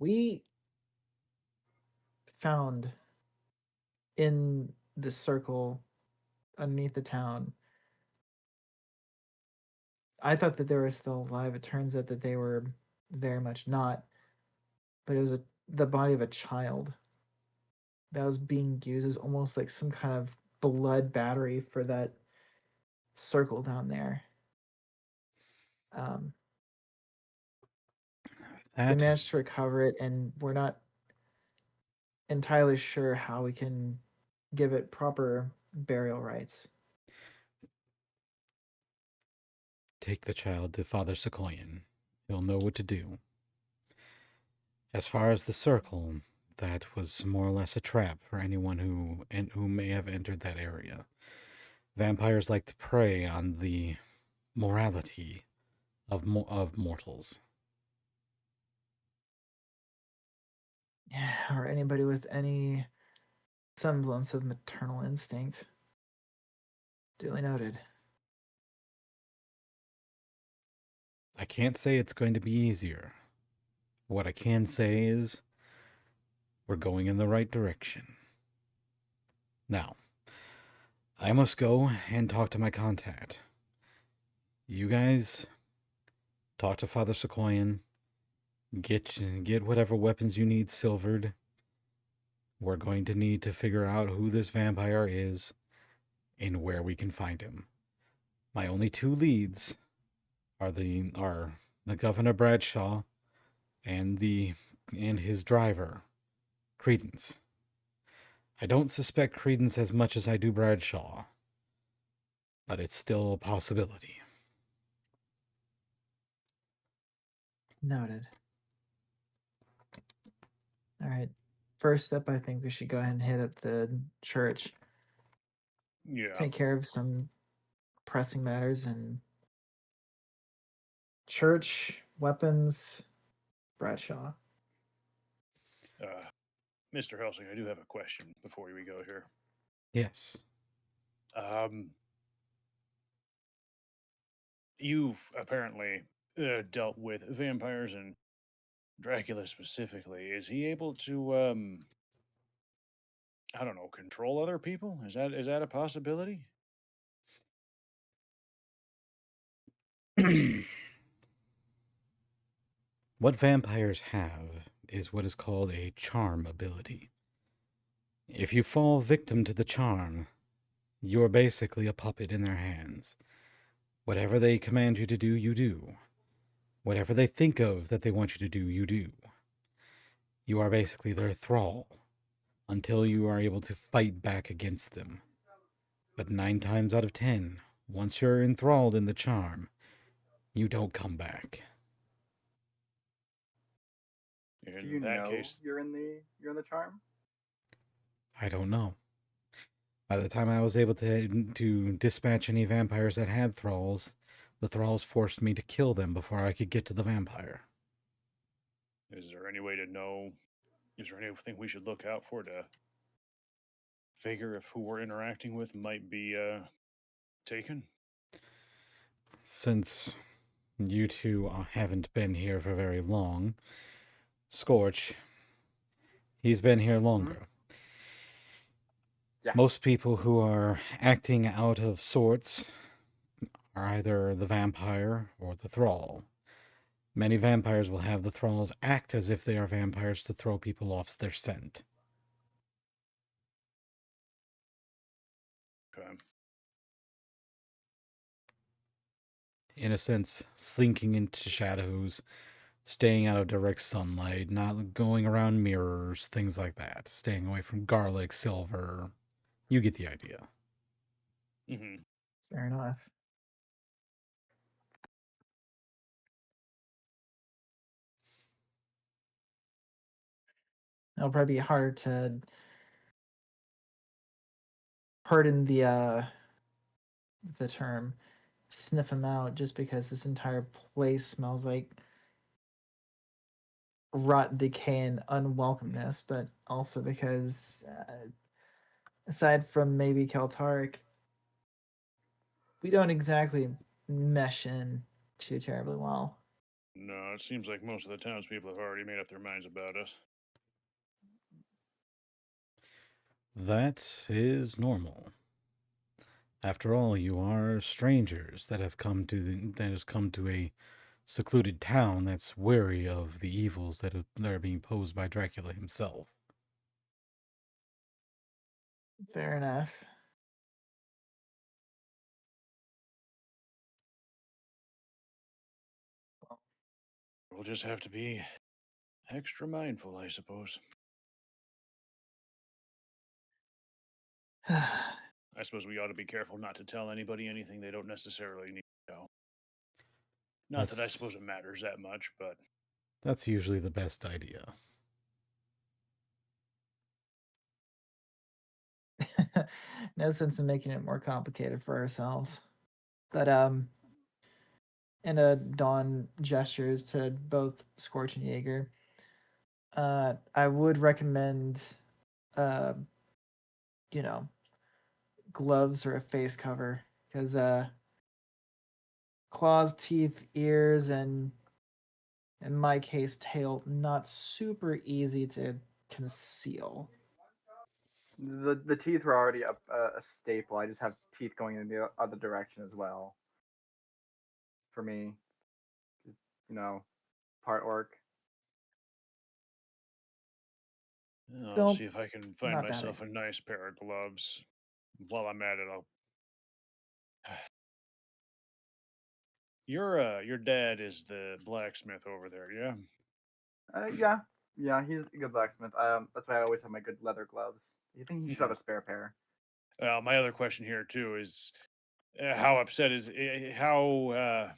[SPEAKER 2] We found in the circle underneath the town. I thought that they were still alive. It turns out that they were very much not. But it was the body of a child that was being used as almost like some kind of blood battery for that circle down there. Um, we
[SPEAKER 1] That
[SPEAKER 2] managed to recover it, and we're not entirely sure how we can give it proper burial rites.
[SPEAKER 1] take the child to Father Sequoian. He'll know what to do. As far as the circle, that was more or less a trap for anyone who may have entered that area. Vampires like to prey on the morality of mortals.
[SPEAKER 2] Yeah, or anybody with any semblance of maternal instinct. Duly noted.
[SPEAKER 1] I can't say it's going to be easier. What I can say is we're going in the right direction. Now, I must go and talk to my contact. You guys talk to Father Sequoian. Get whatever weapons you need silvered. We're going to need to figure out who this vampire is and where we can find him. My only two leads are the Governor Bradshaw and his driver, Credence. I don't suspect Credence as much as I do Bradshaw, but it's still a possibility.
[SPEAKER 2] Noted. All right. First step, I think we should go ahead and hit up the church,
[SPEAKER 6] Yeah.
[SPEAKER 2] take care of some pressing matters, and church, weapons, Bradshaw.
[SPEAKER 6] Mr. Helsing, I do have a question before we go here.
[SPEAKER 1] Yes.
[SPEAKER 6] You've apparently dealt with vampires and Dracula specifically. Is he able to, I don't know, control other people? Is that a possibility?
[SPEAKER 1] What vampires have is what is called a charm ability. If you fall victim to the charm, you're basically a puppet in their hands. Whatever they command you to do, you do. Whatever they think of that they want you to do, you do. You are basically their thrall until you are able to fight back against them. But 9 times out of 10, once you're enthralled in the charm, you don't come back.
[SPEAKER 3] Do
[SPEAKER 6] In
[SPEAKER 3] you
[SPEAKER 6] that
[SPEAKER 3] know
[SPEAKER 6] case,
[SPEAKER 3] you're in the charm?
[SPEAKER 1] I don't know. By the time I was able to dispatch any vampires that had thralls, the thralls forced me to kill them before I could get to the vampire.
[SPEAKER 6] is there any way to know? Is there anything we should look out for to figure if who we're interacting with might be taken?
[SPEAKER 1] Since you two haven't been here for very long, Scorch, he's been here longer.
[SPEAKER 3] Yeah.
[SPEAKER 1] Most people who are acting out of sorts are either the vampire or the thrall. Many vampires will have the thralls act as if they are vampires to throw people off their scent.
[SPEAKER 6] Okay.
[SPEAKER 1] In a sense, slinking into shadows, staying out of direct sunlight, not going around mirrors, things like that. Staying away from garlic, silver. You get the idea.
[SPEAKER 6] Hmm.
[SPEAKER 2] Fair enough. It'll probably be hard to pardon the term sniff them out just because this entire place smells like rot, decay, and unwelcomeness, but also because aside from maybe Keltaric, we don't exactly mesh in too terribly well.
[SPEAKER 6] No, it seems like most of the townspeople have already made up their minds about us.
[SPEAKER 1] That is normal. After all, you are strangers that has come to a secluded town that's wary of the evils that are being posed by Dracula himself.
[SPEAKER 2] Fair enough.
[SPEAKER 6] We'll just have to be extra mindful, I suppose. I suppose we ought to be careful not to tell anybody anything they don't necessarily need to know. Not that I
[SPEAKER 1] That's
[SPEAKER 6] suppose it matters that much, but
[SPEAKER 1] that's usually the best idea.
[SPEAKER 2] No sense in making it more complicated for ourselves. But and Dawn gestures to both Scorch and Jaeger. I would recommend, uh, you know, gloves or a face cover because claws, teeth, ears, and in my case, tail, not super easy to conceal.
[SPEAKER 3] The teeth were already a staple. I just have teeth going in the other direction as well. For me, you know, part orc.
[SPEAKER 6] I'll
[SPEAKER 2] So
[SPEAKER 6] see if I can find
[SPEAKER 2] not bad.
[SPEAKER 6] myself a nice pair of gloves. While I'm at it, I'll. Your dad is the blacksmith over there, yeah?
[SPEAKER 3] Yeah, yeah, he's a good blacksmith. That's why I always have my good leather gloves. You think he should have
[SPEAKER 6] Mhm.
[SPEAKER 3] a spare pair?
[SPEAKER 6] My other question here too is, how upset is how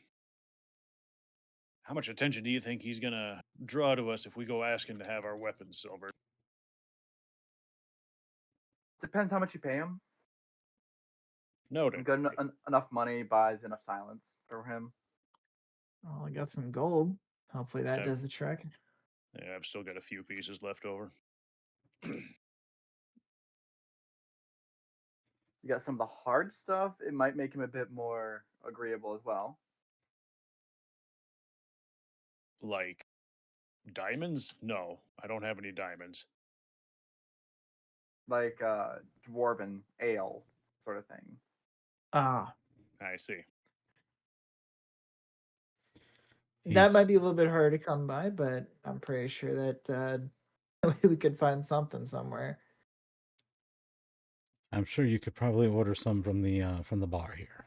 [SPEAKER 6] much attention do you think he's gonna draw to us if we go asking to have our weapons silvered?
[SPEAKER 3] Depends how much you pay him.
[SPEAKER 6] Noted.
[SPEAKER 3] Enough money buys enough silence for him.
[SPEAKER 2] Well, I got some gold. Hopefully that
[SPEAKER 6] I've,
[SPEAKER 2] does the trick.
[SPEAKER 6] yeah, I've still got a few pieces left over.
[SPEAKER 3] You got some of the hard stuff. It might make him a bit more agreeable as well.
[SPEAKER 6] Like diamonds? No, I don't have any diamonds.
[SPEAKER 3] Like dwarven ale sort of thing.
[SPEAKER 2] Ah,
[SPEAKER 6] I see.
[SPEAKER 2] That might
[SPEAKER 1] He's
[SPEAKER 2] be a little bit harder to come by, but I'm pretty sure that we could find something somewhere.
[SPEAKER 1] I'm sure you could probably order some from the bar here.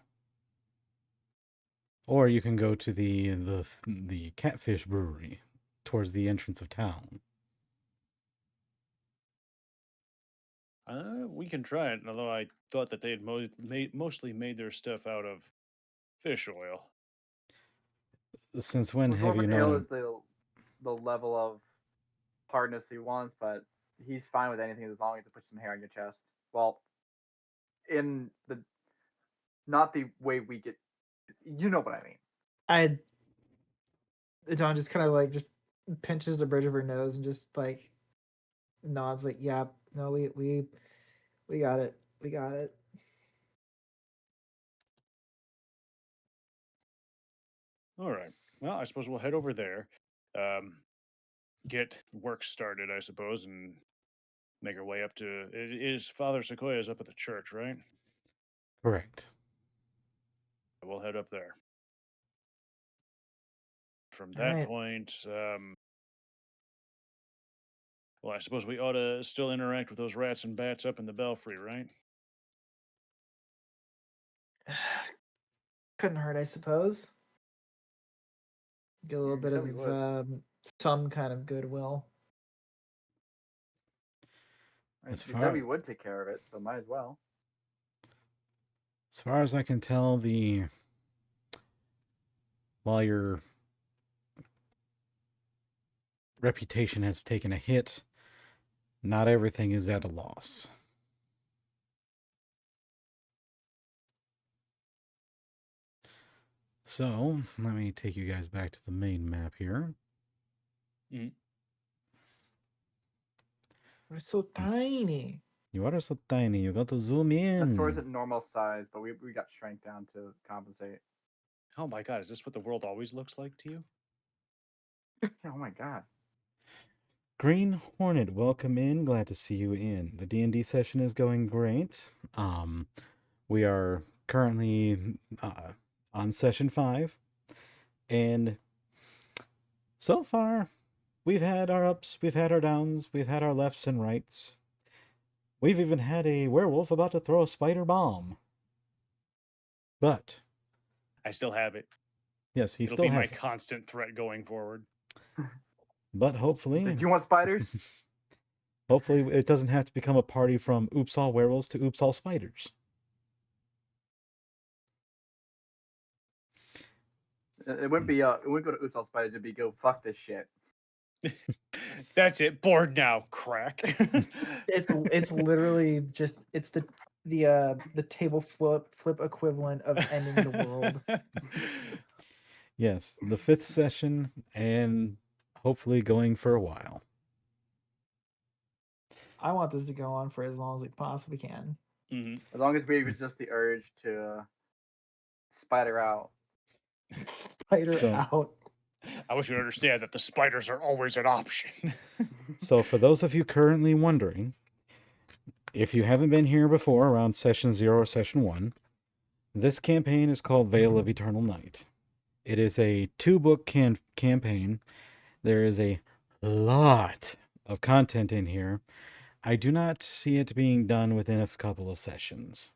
[SPEAKER 1] Or you can go to the Catfish Brewery towards the entrance of town.
[SPEAKER 6] We can try it, although I thought that they had mostly made their stuff out of fish oil.
[SPEAKER 1] Since when
[SPEAKER 3] Well,
[SPEAKER 1] have you
[SPEAKER 3] Dwarven
[SPEAKER 1] known
[SPEAKER 3] Ale
[SPEAKER 1] him?
[SPEAKER 3] is the level of hardness he wants, but he's fine with anything as long as it puts some hair on your chest. Well, in the not the way we get, you know what I mean.
[SPEAKER 2] I Dawn just kind of like just pinches the bridge of her nose and just like nods like, yeah, no, we got it. We got it.
[SPEAKER 6] All right. Well, I suppose we'll head over there, um, get work started, I suppose, and make our way up to. Is Father Sequoia's up at the church, right?
[SPEAKER 1] Correct.
[SPEAKER 6] We'll head up there. From
[SPEAKER 2] All
[SPEAKER 6] that
[SPEAKER 2] right.
[SPEAKER 6] point, well, I suppose we ought to still interact with those rats and bats up in the belfry, right?
[SPEAKER 2] Couldn't hurt, I suppose. Get a little
[SPEAKER 3] You
[SPEAKER 2] bit
[SPEAKER 3] said we
[SPEAKER 2] of
[SPEAKER 3] would.
[SPEAKER 2] some kind of goodwill.
[SPEAKER 3] I mean,
[SPEAKER 1] As
[SPEAKER 3] you said
[SPEAKER 1] far
[SPEAKER 3] we would take care of it, so might as well.
[SPEAKER 1] as far as I can tell, while your reputation has taken a hit, not everything is at a loss. So, let me take you guys back to the main map here.
[SPEAKER 2] We're so tiny.
[SPEAKER 1] You are so tiny, you got to zoom
[SPEAKER 3] That store's
[SPEAKER 1] in.
[SPEAKER 3] at normal size, but we got shrank down to compensate.
[SPEAKER 6] Oh my God, is this what the world always looks like to you?
[SPEAKER 3] Oh my god.
[SPEAKER 1] Green Hornet, welcome in. Glad to see you in. The D&D session is going great. We are currently on session 5, and so far we've had our ups, we've had our downs, we've had our lefts and rights. We've even had a werewolf about to throw a spider bomb. But
[SPEAKER 6] I still have it.
[SPEAKER 1] yes, he
[SPEAKER 6] It'll
[SPEAKER 1] still
[SPEAKER 6] be my
[SPEAKER 1] has it.
[SPEAKER 6] constant threat going forward.
[SPEAKER 1] But hopefully,
[SPEAKER 3] Did you want spiders?
[SPEAKER 1] hopefully it doesn't have to become a party from Oops All Werewolves to Oops All Spiders.
[SPEAKER 3] It wouldn't be it wouldn't go to Utal Spiders, it'd be go fuck this shit.
[SPEAKER 6] That's it. Bored now. Crack.
[SPEAKER 2] It's literally just it's the table flip equivalent of ending the world.
[SPEAKER 1] Yes, the 5th session, and hopefully going for a while.
[SPEAKER 2] I want this to go on for as long as we possibly can.
[SPEAKER 6] Mhm.
[SPEAKER 3] As long as we resist the urge to spider out.
[SPEAKER 2] Spider
[SPEAKER 1] So-
[SPEAKER 2] out.
[SPEAKER 6] I wish you'd understand that the spiders are always an option.
[SPEAKER 1] So, for those of you currently wondering, if you haven't been here before around session 0 or session 1, this campaign is called Veil of Eternal Night. It is a 2-book campaign. There is a lot of content in here. I do not see it being done within a couple of sessions.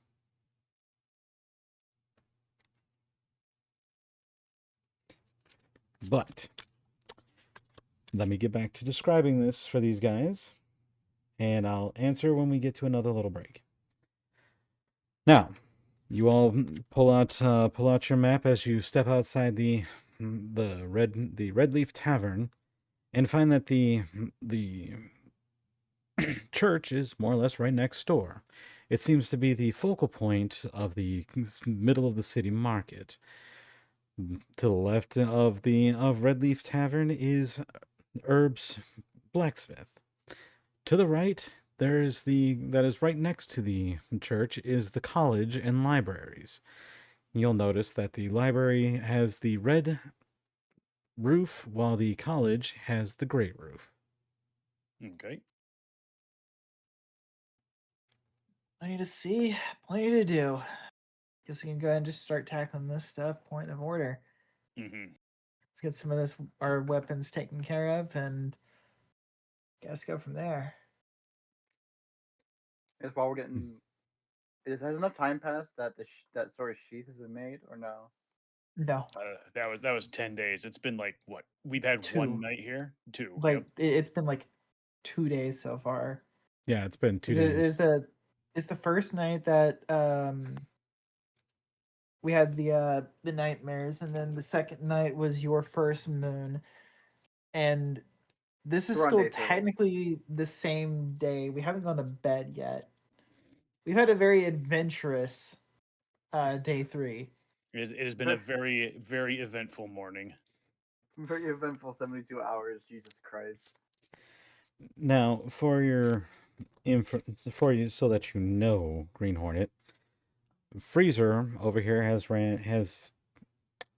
[SPEAKER 1] But let me get back to describing this for these guys, and I'll answer when we get to another little break. Now, you all pull out your map as you step outside the Red Leaf Tavern, and find that the church is more or less right next door. It seems to be the focal point of the middle of the city market. To the left of Red Leaf Tavern is Herb's blacksmith. To the right, that is right next to the church is the college and libraries. You'll notice that the library has the red roof while the college has the gray roof.
[SPEAKER 6] Okay.
[SPEAKER 2] Plenty to see, plenty to do. Guess we can go ahead and just start tackling this stuff. Point of order.
[SPEAKER 6] Mm-hmm.
[SPEAKER 2] let's get some of this our weapons taken care of, and guess go from there.
[SPEAKER 3] Is while we're getting, has enough time passed that that sort of sheath has been made, or no?
[SPEAKER 2] No,
[SPEAKER 6] That was 10 days. It's been like what? We've had one
[SPEAKER 2] 2.
[SPEAKER 6] night here. 2.
[SPEAKER 2] Like
[SPEAKER 6] Yep.
[SPEAKER 2] it's been like 2 days so far.
[SPEAKER 1] Yeah, it's been 2
[SPEAKER 2] Is it
[SPEAKER 1] days.
[SPEAKER 2] is the first night that we had the nightmares, and then the second night was your first moon, and this
[SPEAKER 3] So
[SPEAKER 2] is
[SPEAKER 3] we're on
[SPEAKER 2] still
[SPEAKER 3] day 3.
[SPEAKER 2] technically the same day. We haven't gone to bed yet. We've had a very adventurous day 3.
[SPEAKER 6] It has been a very, very eventful morning.
[SPEAKER 3] Very eventful 72 hours. Jesus Christ.
[SPEAKER 1] Now, for your for you, so that you know, Green Hornet, Freezer over here has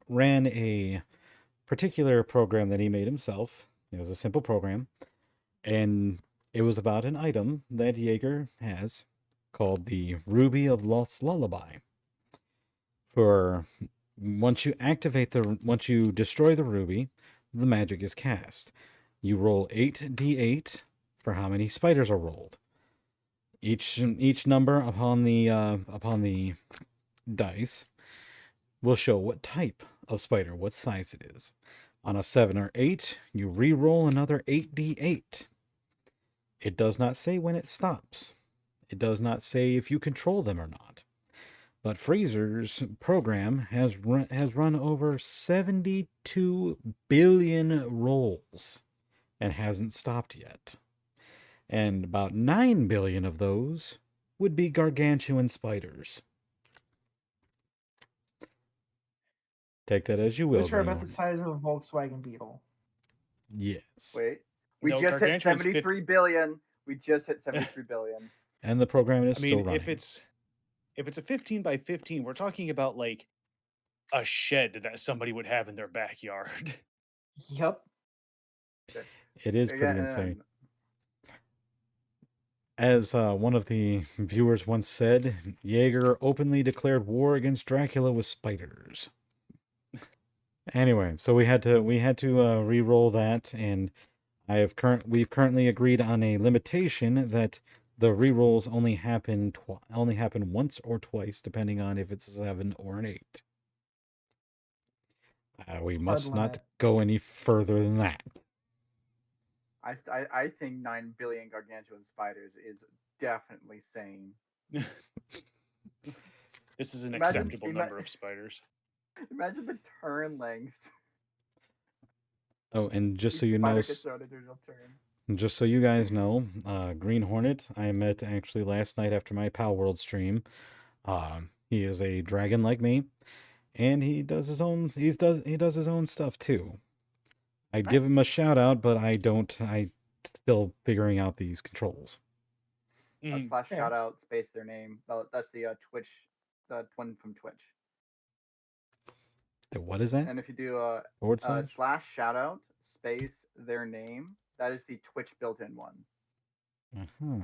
[SPEAKER 1] ran a particular program that he made himself. It was a simple program, and it was about an item that Jaeger has called the Ruby of Lost Lullaby. For once you destroy the ruby, the magic is cast. You roll 8d8 for how many spiders are rolled. Each number upon the dice will show what type of spider, what size it is. On a 7 or 8, you re-roll another 8d8. It does not say when it stops. It does not say if you control them or not. But Fraser's program has run over 72 billion rolls and hasn't stopped yet. And about 9 billion of those would be gargantuan spiders. Take that as you will,
[SPEAKER 2] Which are
[SPEAKER 1] Green
[SPEAKER 2] about the
[SPEAKER 1] Hornet.
[SPEAKER 2] size of a Volkswagen Beetle.
[SPEAKER 1] Yes.
[SPEAKER 3] Wait. We
[SPEAKER 6] No,
[SPEAKER 3] just hit
[SPEAKER 6] gargantuan's
[SPEAKER 3] 73 billion. We just hit 73 billion.
[SPEAKER 1] And the program is
[SPEAKER 6] I
[SPEAKER 1] still
[SPEAKER 6] mean,
[SPEAKER 1] running.
[SPEAKER 6] if it's a 15 by 15, we're talking about like a shed that somebody would have in their backyard.
[SPEAKER 2] Yep.
[SPEAKER 1] It is pretty insane. As one of the viewers once said, Jaeger openly declared war against Dracula with spiders. Anyway, so we had to re-roll that, and we've currently agreed on a limitation that the re-rolls only happen once or twice, depending on if it's a 7 or an 8. We must not
[SPEAKER 2] limit.
[SPEAKER 1] go any further than that.
[SPEAKER 3] I think 9 billion gargantuan spiders is definitely sane.
[SPEAKER 6] This is an
[SPEAKER 3] Imagine-
[SPEAKER 6] acceptable
[SPEAKER 3] ima-
[SPEAKER 6] number of spiders.
[SPEAKER 3] Imagine the turn length.
[SPEAKER 1] Oh, and just so
[SPEAKER 3] Each
[SPEAKER 1] you know,
[SPEAKER 3] spider gets thrown into a turn.
[SPEAKER 1] just so you guys know, Green Hornet, I met actually last night after my Pal World stream. He is a dragon like me, and he does his own stuff too. I'd give him a shout out, but I still figuring out these controls.
[SPEAKER 6] Mhm.
[SPEAKER 3] Slash
[SPEAKER 2] Yeah.
[SPEAKER 3] shout out space their name. That's the Twitch, the one from Twitch.
[SPEAKER 1] What is that?
[SPEAKER 3] And if you do
[SPEAKER 1] /
[SPEAKER 3] slash shout out space their name, that is the Twitch built-in one.
[SPEAKER 1] Uh-huh.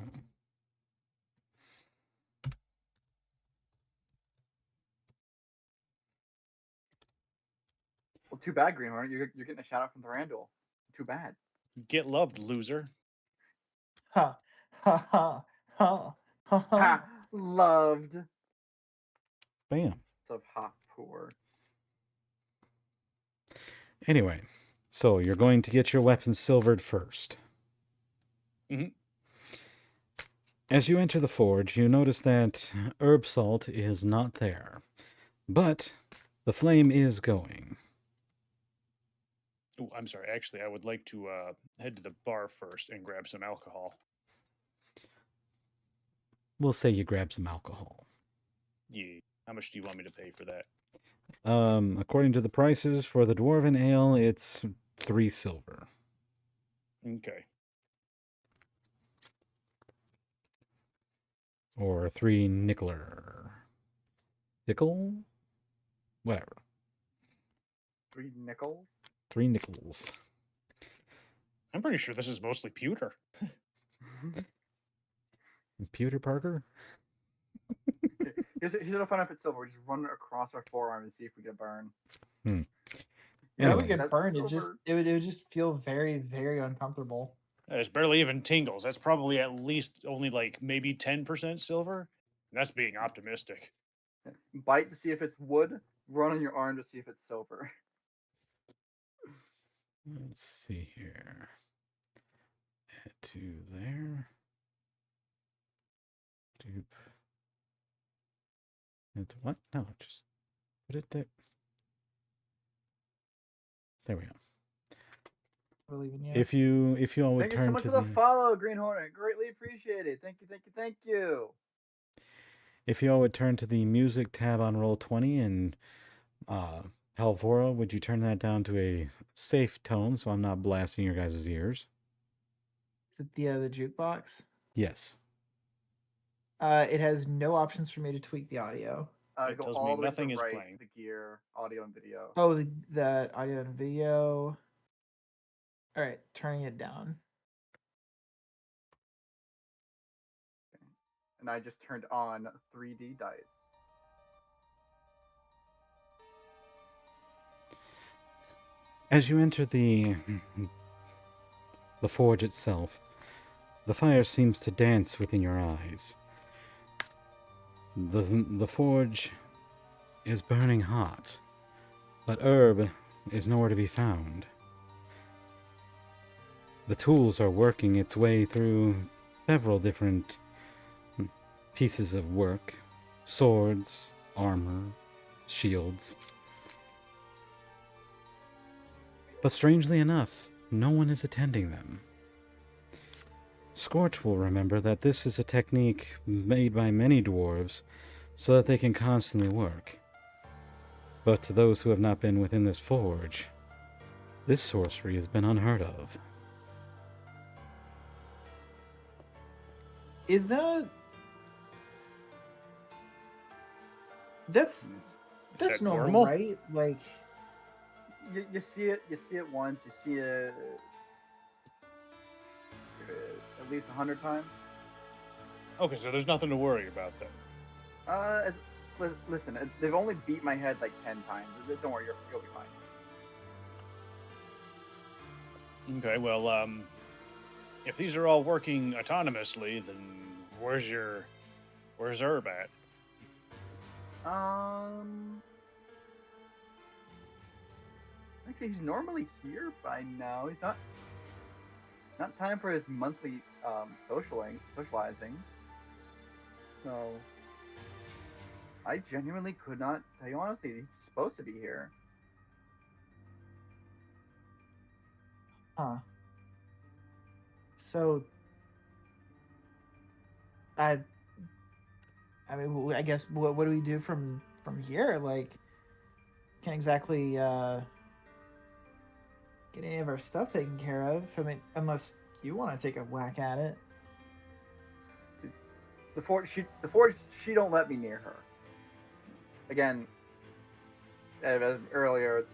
[SPEAKER 3] Well, too bad, Green Hornet. You're getting a shout out from the Randall. Too bad.
[SPEAKER 6] Get loved, loser.
[SPEAKER 2] Ha ha ha ha ha ha.
[SPEAKER 3] Ha! Loved.
[SPEAKER 1] Bam.
[SPEAKER 3] Of ha poor.
[SPEAKER 1] Anyway, so you're going to get your weapons silvered first.
[SPEAKER 6] Mhm.
[SPEAKER 1] As you enter the forge, you notice that herb salt is not there, but the flame is going.
[SPEAKER 6] Ooh, I'm sorry. Actually, I would like to head to the bar first and grab some alcohol.
[SPEAKER 1] We'll say you grab some alcohol.
[SPEAKER 6] Yeah. How much do you want me to pay for that?
[SPEAKER 1] According to the prices for the dwarven ale, it's 3 silver.
[SPEAKER 6] Okay.
[SPEAKER 1] Or 3 nickler. Nickel? Whatever.
[SPEAKER 3] 3 nickels.
[SPEAKER 1] 3 nickels.
[SPEAKER 6] I'm pretty sure this is mostly pewter.
[SPEAKER 1] Pewter Parker?
[SPEAKER 3] Here's a fun up at silver. We just run it across our forearm and see if we get a burn.
[SPEAKER 2] Whenever
[SPEAKER 1] Anyway.
[SPEAKER 2] we get
[SPEAKER 3] That's
[SPEAKER 2] burned,
[SPEAKER 3] silver.
[SPEAKER 2] it would just feel very, very uncomfortable.
[SPEAKER 6] There's barely even tingles. That's probably at least only like maybe 10% silver. That's being optimistic.
[SPEAKER 3] Bite to see if it's wood. Run on your arm to see if it's silver.
[SPEAKER 1] Let's see here. Add to there. Dupe. Into what? No, just put it there. There we go.
[SPEAKER 2] Believe in you.
[SPEAKER 1] If you all would
[SPEAKER 3] Thank you so
[SPEAKER 1] turn
[SPEAKER 3] much
[SPEAKER 1] to
[SPEAKER 3] for the
[SPEAKER 1] the
[SPEAKER 3] follow, Green Hornet. Greatly appreciated. Thank you, thank you, thank you.
[SPEAKER 1] if you all would turn to the music tab on Roll20 and Palvora, would you turn that down to a safe tone so I'm not blasting your guys' ears?
[SPEAKER 2] Is it the jukebox?
[SPEAKER 1] Yes.
[SPEAKER 2] It has no options for me to tweak the audio.
[SPEAKER 6] It
[SPEAKER 3] Go
[SPEAKER 6] tells
[SPEAKER 3] all
[SPEAKER 6] me
[SPEAKER 3] the way to
[SPEAKER 6] nothing
[SPEAKER 3] the
[SPEAKER 6] is
[SPEAKER 3] right,
[SPEAKER 6] playing.
[SPEAKER 3] the gear, audio, and video.
[SPEAKER 2] Oh, the audio and video. All right, turning it down.
[SPEAKER 3] And I just turned on 3D dice.
[SPEAKER 1] As you enter the forge itself, the fire seems to dance within your eyes. The forge is burning hot, but herb is nowhere to be found. The tools are working its way through several different pieces of work: swords, armor, shields. But strangely enough, no one is attending them. Scorch will remember that this is a technique made by many dwarves so that they can constantly work. But to those who have not been within this forge, this sorcery has been unheard of.
[SPEAKER 2] Is that's
[SPEAKER 6] Is
[SPEAKER 2] that's
[SPEAKER 6] that
[SPEAKER 2] normal,
[SPEAKER 6] normal?
[SPEAKER 2] right? Like,
[SPEAKER 3] You see it once. You see it at least 100 times.
[SPEAKER 6] Okay, so there's nothing to worry about then.
[SPEAKER 3] Listen, they've only beat my head like 10 times. Don't worry, you'll be fine.
[SPEAKER 6] Okay, well, if these are all working autonomously, then where's Herb at?
[SPEAKER 3] Actually, he's normally here by now. He's not time for his monthly socializing. So I genuinely could not tell you honestly. He's supposed to be here.
[SPEAKER 2] huh? So, I mean, I guess what do we do from here? Like, can't exactly get any of our stuff taken care of. I mean, unless you want to take a whack at it.
[SPEAKER 3] The forge, she don't let me near her. Again, as earlier, it's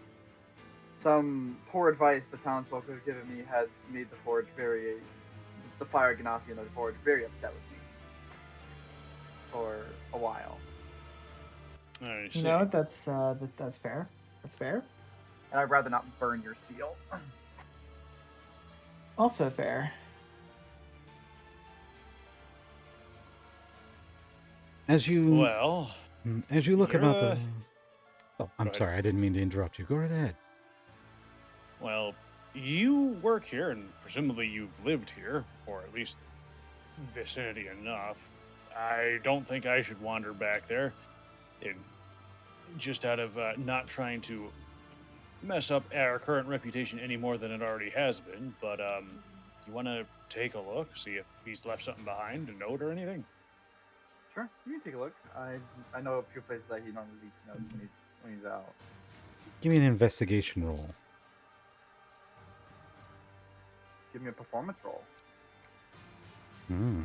[SPEAKER 3] some poor advice the townsfolk have given me has made the fire ganassi in the forge very upset with me for a while.
[SPEAKER 6] I
[SPEAKER 2] You know,
[SPEAKER 6] see.
[SPEAKER 2] that's fair. That's fair.
[SPEAKER 3] And I'd rather not burn your steel.
[SPEAKER 2] Also fair.
[SPEAKER 1] As you
[SPEAKER 6] Well,
[SPEAKER 1] look
[SPEAKER 6] you're,
[SPEAKER 1] about the... Oh, I'm
[SPEAKER 6] go ahead.
[SPEAKER 1] sorry, I didn't mean to interrupt you. Go right ahead.
[SPEAKER 6] Well, you work here, and presumably you've lived here, or at least vicinity enough. I don't think I should wander back there, just out of not trying to mess up our current reputation any more than it already has been. But you want to take a look, see if he's left something behind, a note or anything?
[SPEAKER 3] Sure, you can take a look. I know a few places that he normally leaves notes when he's out.
[SPEAKER 1] Give me an investigation roll.
[SPEAKER 3] Give me a performance roll.
[SPEAKER 1] Hmm.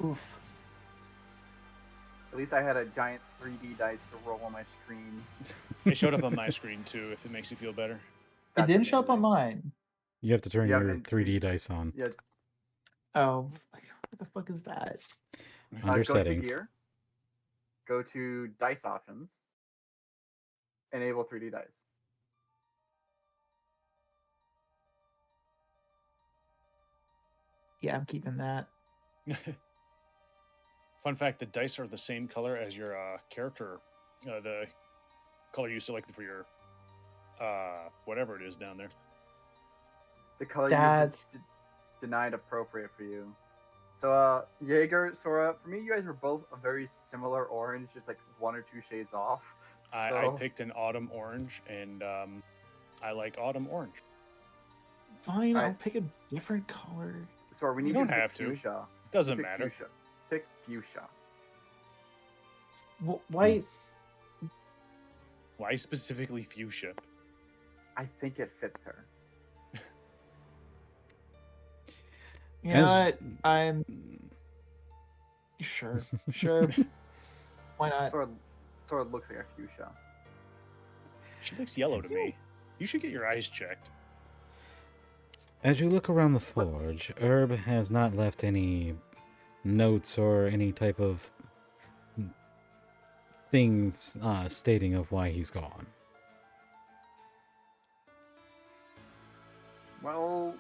[SPEAKER 2] Oof.
[SPEAKER 3] At least I had a giant 3D dice to roll on my screen.
[SPEAKER 6] It showed up on my screen too, if it makes you feel better.
[SPEAKER 2] It
[SPEAKER 3] That's
[SPEAKER 2] didn't show up on
[SPEAKER 3] amazing.
[SPEAKER 2] mine.
[SPEAKER 1] You have to turn
[SPEAKER 3] You have
[SPEAKER 1] your
[SPEAKER 3] an
[SPEAKER 1] 3D
[SPEAKER 3] in-
[SPEAKER 1] dice on.
[SPEAKER 3] Yeah,
[SPEAKER 2] Oh, what the fuck is that?
[SPEAKER 1] Under
[SPEAKER 3] go to
[SPEAKER 1] settings.
[SPEAKER 3] gear. go to dice options, enable 3D dice.
[SPEAKER 2] Yeah, I'm keeping that.
[SPEAKER 6] Fun fact: the dice are the same color as your character, the color you selected for your whatever it is down there.
[SPEAKER 3] The color
[SPEAKER 2] That's
[SPEAKER 3] you denied appropriate for you. So, Jaeger, Sora, for me, you guys were both a very similar orange, just like 1 or 2 shades off.
[SPEAKER 6] I
[SPEAKER 3] So-
[SPEAKER 6] picked an autumn orange, and I like autumn orange.
[SPEAKER 2] fine. I'll
[SPEAKER 3] Alright.
[SPEAKER 2] pick a different color.
[SPEAKER 3] Sora, we
[SPEAKER 6] You
[SPEAKER 3] need
[SPEAKER 6] don't
[SPEAKER 3] you to
[SPEAKER 6] have
[SPEAKER 3] pick
[SPEAKER 6] to.
[SPEAKER 3] fuchsia.
[SPEAKER 6] Doesn't
[SPEAKER 3] Pick
[SPEAKER 6] matter.
[SPEAKER 3] fuchsia. Pick fuchsia.
[SPEAKER 2] Well, why?
[SPEAKER 6] Why specifically fuchsia?
[SPEAKER 3] I think it fits her.
[SPEAKER 2] You know
[SPEAKER 1] As-
[SPEAKER 2] what? I'm sure. Sure. Why not?
[SPEAKER 3] Sora looks like a fuchsia.
[SPEAKER 6] She looks yellow to me. You should get your eyes checked.
[SPEAKER 1] As you look around the forge, Herb has not left any notes or any type of things stating of why he's gone.
[SPEAKER 3] Well,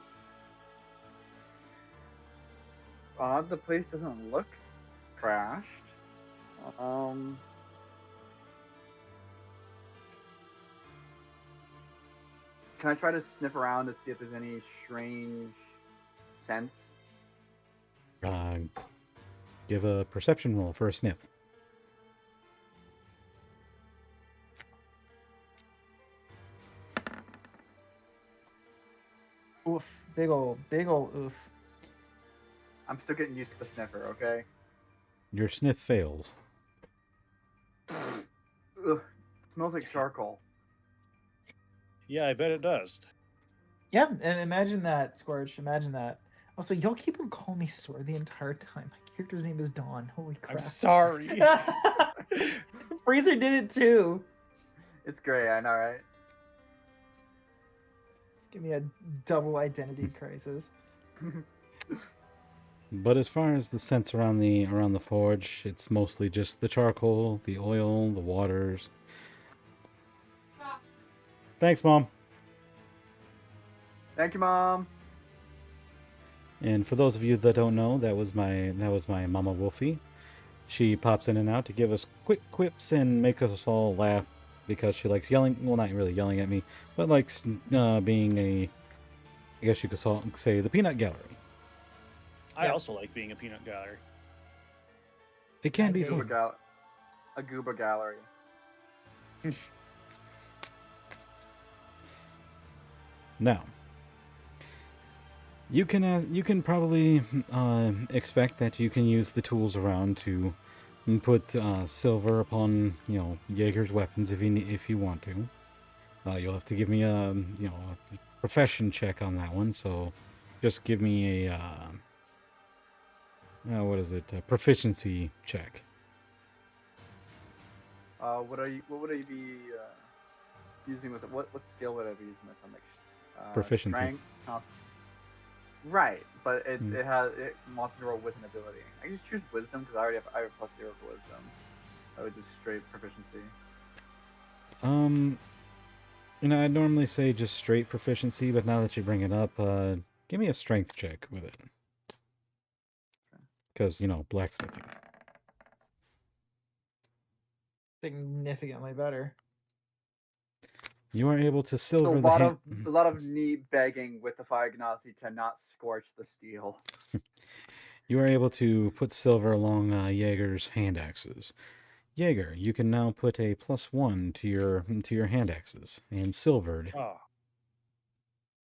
[SPEAKER 3] the place doesn't look crashed. Can I try to sniff around to see if there's any strange scents?
[SPEAKER 1] Give a perception roll for a sniff.
[SPEAKER 2] Oof. Big old oof.
[SPEAKER 3] I'm still getting used to the sniffer, okay?
[SPEAKER 1] Your sniff fails.
[SPEAKER 3] Ugh, smells like charcoal.
[SPEAKER 6] Yeah, I bet it does.
[SPEAKER 2] Yeah, and imagine that, Scorch. Imagine that. Also, y'all keep on calling me Sora the entire time. My character's name is Dawn. Holy crap.
[SPEAKER 6] I'm sorry.
[SPEAKER 2] Freezer did it too.
[SPEAKER 3] It's great, I know, right?
[SPEAKER 2] Give me a double identity crisis.
[SPEAKER 1] But as far as the scents around the forge, it's mostly just the charcoal, the oil, the waters. Thanks, Mom.
[SPEAKER 3] Thank you, Mom.
[SPEAKER 1] And for those of you that don't know, that was my Mama Wolfie. She pops in and out to give us quick quips and make us all laugh because she likes yelling. Well, not really yelling at me, but likes being a, I guess you could say, the peanut gallery.
[SPEAKER 6] I
[SPEAKER 2] Yeah.
[SPEAKER 6] also like being a peanut gallery.
[SPEAKER 1] It can
[SPEAKER 2] I
[SPEAKER 1] be
[SPEAKER 2] do.
[SPEAKER 1] fun.
[SPEAKER 3] A gooba gallery.
[SPEAKER 1] Now, you can probably expect that you can use the tools around to put silver upon Jaeger's weapons if you want to. You'll have to give me a a profession check on that one. So just give me a what is it? A proficiency check.
[SPEAKER 3] What would I be using with it? What skill would I be using with it? Like,
[SPEAKER 1] Proficiency.
[SPEAKER 3] strength? Right, but it
[SPEAKER 1] Hmm.
[SPEAKER 3] it wants me to roll with an ability. I can just choose wisdom because I have +0 for wisdom. I would just straight proficiency.
[SPEAKER 1] I'd normally say just straight proficiency, but now that you bring it up, give me a strength check with it. Because, blacksmithing.
[SPEAKER 2] Significantly better.
[SPEAKER 1] You are able to
[SPEAKER 3] A
[SPEAKER 1] silver the
[SPEAKER 3] lot
[SPEAKER 1] hand.
[SPEAKER 3] of a lot of knee begging with the fire gnasi to not scorch the steel.
[SPEAKER 1] You are able to put silver along Jaeger's hand axes. Jaeger, you can now put a +1 to your hand axes, and silvered.
[SPEAKER 6] Oh,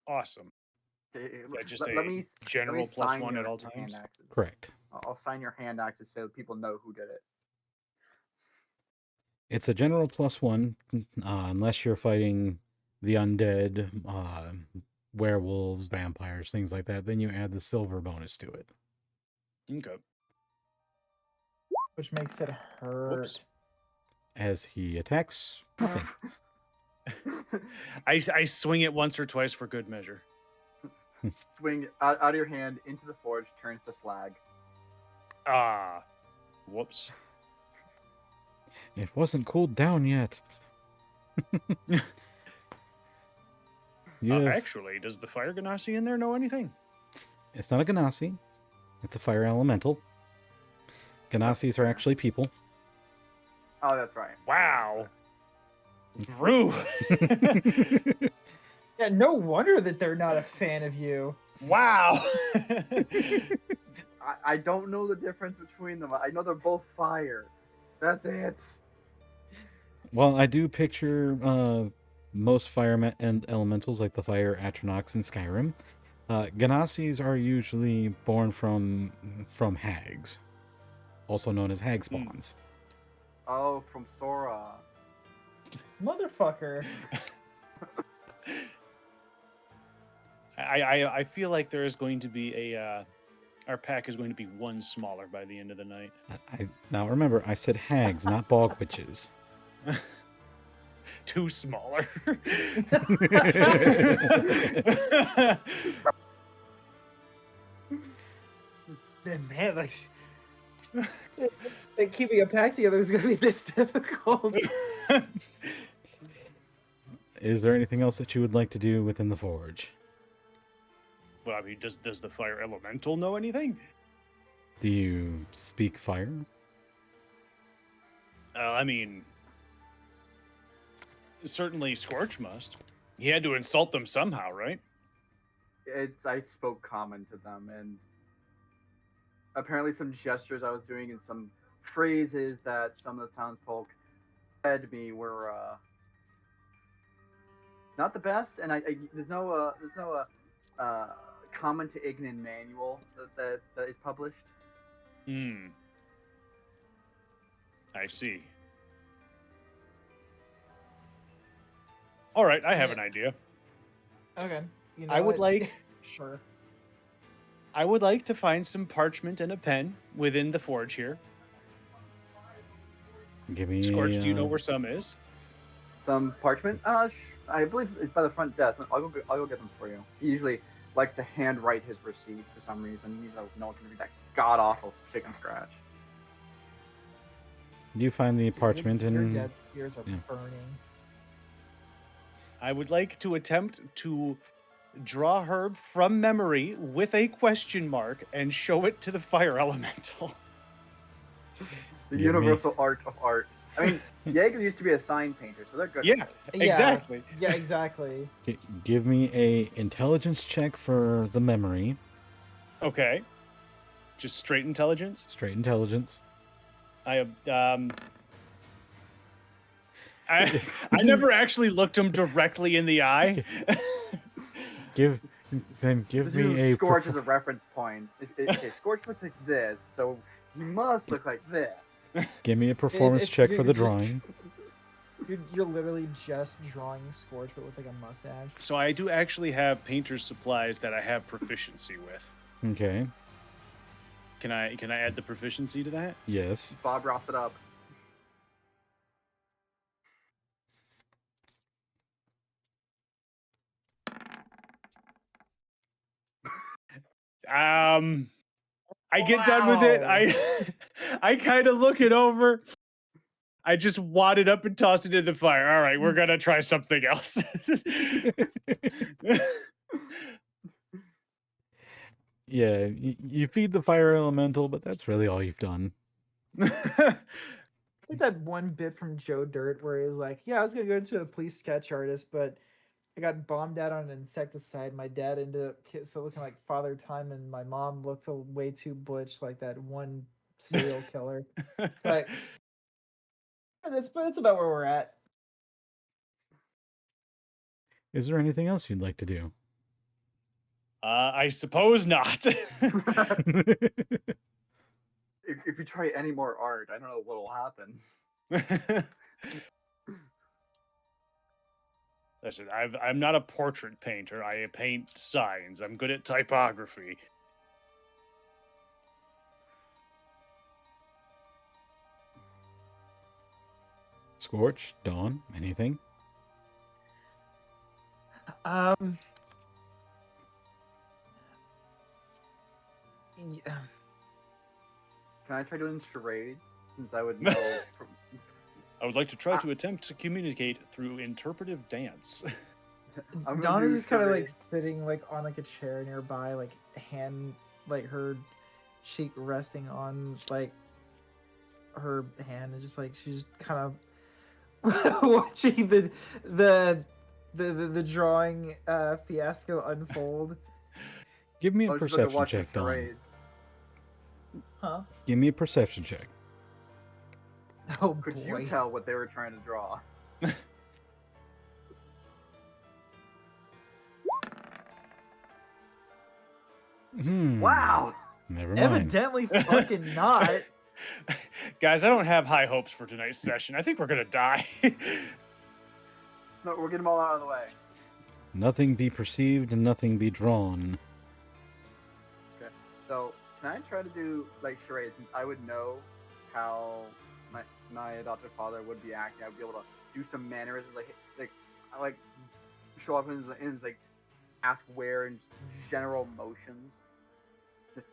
[SPEAKER 6] awesome.
[SPEAKER 3] Okay,
[SPEAKER 6] Is that just
[SPEAKER 3] let
[SPEAKER 6] a
[SPEAKER 3] me
[SPEAKER 6] general
[SPEAKER 3] sign
[SPEAKER 6] +1 at
[SPEAKER 3] your
[SPEAKER 6] all
[SPEAKER 3] hand
[SPEAKER 6] times?
[SPEAKER 3] axes.
[SPEAKER 1] Correct.
[SPEAKER 3] I'll sign your hand axes so people know who did it.
[SPEAKER 1] It's a general +1, unless you're fighting the undead, werewolves, vampires, things like that. Then you add the silver bonus to it.
[SPEAKER 6] Okay.
[SPEAKER 2] Which makes it hurt.
[SPEAKER 6] Whoops.
[SPEAKER 1] As he attacks, nothing.
[SPEAKER 6] I swing it once or twice for good measure.
[SPEAKER 3] Swing out of your hand into the forge, turns to slag.
[SPEAKER 6] Ah, whoops.
[SPEAKER 1] It wasn't cooled down yet. You have,
[SPEAKER 6] Actually, does the fire ganassi in there know anything?
[SPEAKER 1] it's not a ganassi. It's a fire elemental. Ganassis are
[SPEAKER 3] fair.
[SPEAKER 1] actually people.
[SPEAKER 3] Oh, that's right.
[SPEAKER 6] Wow. Rude.
[SPEAKER 2] Yeah, no wonder that they're not a fan of you.
[SPEAKER 6] Wow.
[SPEAKER 3] I don't know the difference between them. I know they're both fire. That's it.
[SPEAKER 1] Well, I do picture most fire and elementals, like the fire Atronachs in Skyrim. Ganassis are usually born from hags, also known as hag spawns.
[SPEAKER 3] Oh, from Sora.
[SPEAKER 2] Motherfucker.
[SPEAKER 6] I feel like there is going to be our pack is going to be one smaller by the end of the night.
[SPEAKER 1] Now remember, I said hags, not bog witches.
[SPEAKER 6] Two smaller.
[SPEAKER 2] Man, like keeping a pack together is gonna be this difficult.
[SPEAKER 1] Is there anything else that you would like to do within the forge?
[SPEAKER 6] Well, I mean, does the fire elemental know anything?
[SPEAKER 1] Do you speak fire?
[SPEAKER 6] I mean, certainly Scorch must. He had to insult them somehow, right?
[SPEAKER 3] I spoke common to them, and apparently some gestures I was doing and some phrases that some of the townsfolk said to me were not the best. And there's no common to Ignan manual that is published.
[SPEAKER 6] Hmm. I see. All right, I have an idea.
[SPEAKER 2] Okay. You know
[SPEAKER 6] I would
[SPEAKER 2] what?
[SPEAKER 6] like
[SPEAKER 2] Sure.
[SPEAKER 6] I would like to find some parchment and a pen within the forge here.
[SPEAKER 1] Give me.
[SPEAKER 6] Scorch, do you know where some is?
[SPEAKER 3] Some parchment. I believe it's by the front desk. I'll go get them for you. He usually likes to handwrite his receipts for some reason. You know, no one can read that god awful chicken scratch.
[SPEAKER 1] Do you find the parchment
[SPEAKER 2] Your
[SPEAKER 1] and
[SPEAKER 2] dad's ears are
[SPEAKER 1] yeah.
[SPEAKER 2] burning.
[SPEAKER 6] I would like to attempt to draw Herb from memory with a question mark and show it to the fire elemental.
[SPEAKER 3] The
[SPEAKER 1] Give me-
[SPEAKER 3] universal art of art. I mean, Jaeger used to be a sign painter, so they're good.
[SPEAKER 6] Yeah,
[SPEAKER 3] at this.
[SPEAKER 2] Yeah.
[SPEAKER 6] exactly.
[SPEAKER 2] Yeah, exactly.
[SPEAKER 1] give me a intelligence check for the memory?
[SPEAKER 6] Okay. Just straight intelligence.
[SPEAKER 1] Straight intelligence.
[SPEAKER 6] I I never actually looked him directly in the eye.
[SPEAKER 1] Give
[SPEAKER 3] Just
[SPEAKER 1] me
[SPEAKER 3] use
[SPEAKER 1] a
[SPEAKER 3] Scorch as a reference point. Okay, Scorch looks like this, so he must look like this.
[SPEAKER 1] give me a performance
[SPEAKER 2] it's-
[SPEAKER 1] check
[SPEAKER 2] you're
[SPEAKER 1] for the
[SPEAKER 2] just-
[SPEAKER 1] drawing.
[SPEAKER 2] You're literally just drawing Scorch, but with like a mustache.
[SPEAKER 6] So I do actually have painter's supplies that I have proficiency with.
[SPEAKER 1] Okay.
[SPEAKER 6] Can I add the proficiency to that?
[SPEAKER 1] Yes.
[SPEAKER 3] Bob Ross it up.
[SPEAKER 6] I get done with it.
[SPEAKER 2] Wow.
[SPEAKER 6] I kind of look it over. I just wad it up and toss it in the fire. All right, we're gonna try something else.
[SPEAKER 1] Yeah, you feed the fire elemental, but that's really all you've done.
[SPEAKER 2] I think that one bit from Joe Dirt where he was like, "Yeah, I was gonna go into a police sketch artist, but I got bombed out on an insecticide. My dad ended up still looking like Father Time, and my mom looked way too butch, like that one serial killer." But that's about where we're at.
[SPEAKER 1] Is there anything else you'd like to do?
[SPEAKER 6] I suppose not.
[SPEAKER 3] If you try any more art, I don't know what will happen.
[SPEAKER 6] Listen, I'm not a portrait painter. I paint signs. I'm good at typography.
[SPEAKER 1] Scorch, Dawn, anything?
[SPEAKER 2] Um. Yeah.
[SPEAKER 3] Can I try doing charades? Since I would know.
[SPEAKER 6] I would like to try
[SPEAKER 3] Ah.
[SPEAKER 6] to attempt to communicate through interpretive dance.
[SPEAKER 3] I'm gonna
[SPEAKER 2] Donna's
[SPEAKER 3] do
[SPEAKER 2] just kind of like
[SPEAKER 3] charades.
[SPEAKER 2] sitting like on like a chair nearby, like hand, like her cheek resting on like her hand, and just like she's just kind of watching the drawing fiasco unfold.
[SPEAKER 1] Give me a
[SPEAKER 3] I was just looking
[SPEAKER 1] perception
[SPEAKER 3] watching
[SPEAKER 1] check, Don.
[SPEAKER 3] charades.
[SPEAKER 2] Huh?
[SPEAKER 1] Give me a perception check.
[SPEAKER 2] Oh
[SPEAKER 3] Could
[SPEAKER 2] boy.
[SPEAKER 3] you tell what they were trying to draw? Wow.
[SPEAKER 1] Never mind.
[SPEAKER 2] Evidently fucking not.
[SPEAKER 6] Guys, I don't have high hopes for tonight's session. I think we're gonna die.
[SPEAKER 3] No, we're getting them all out of the way.
[SPEAKER 1] Nothing be perceived and nothing be drawn.
[SPEAKER 3] Okay. So can I try to do like charades? Since I would know how my adopted father would be acting, I would be able to do some mannerisms, I like show off in like ask where and general motions,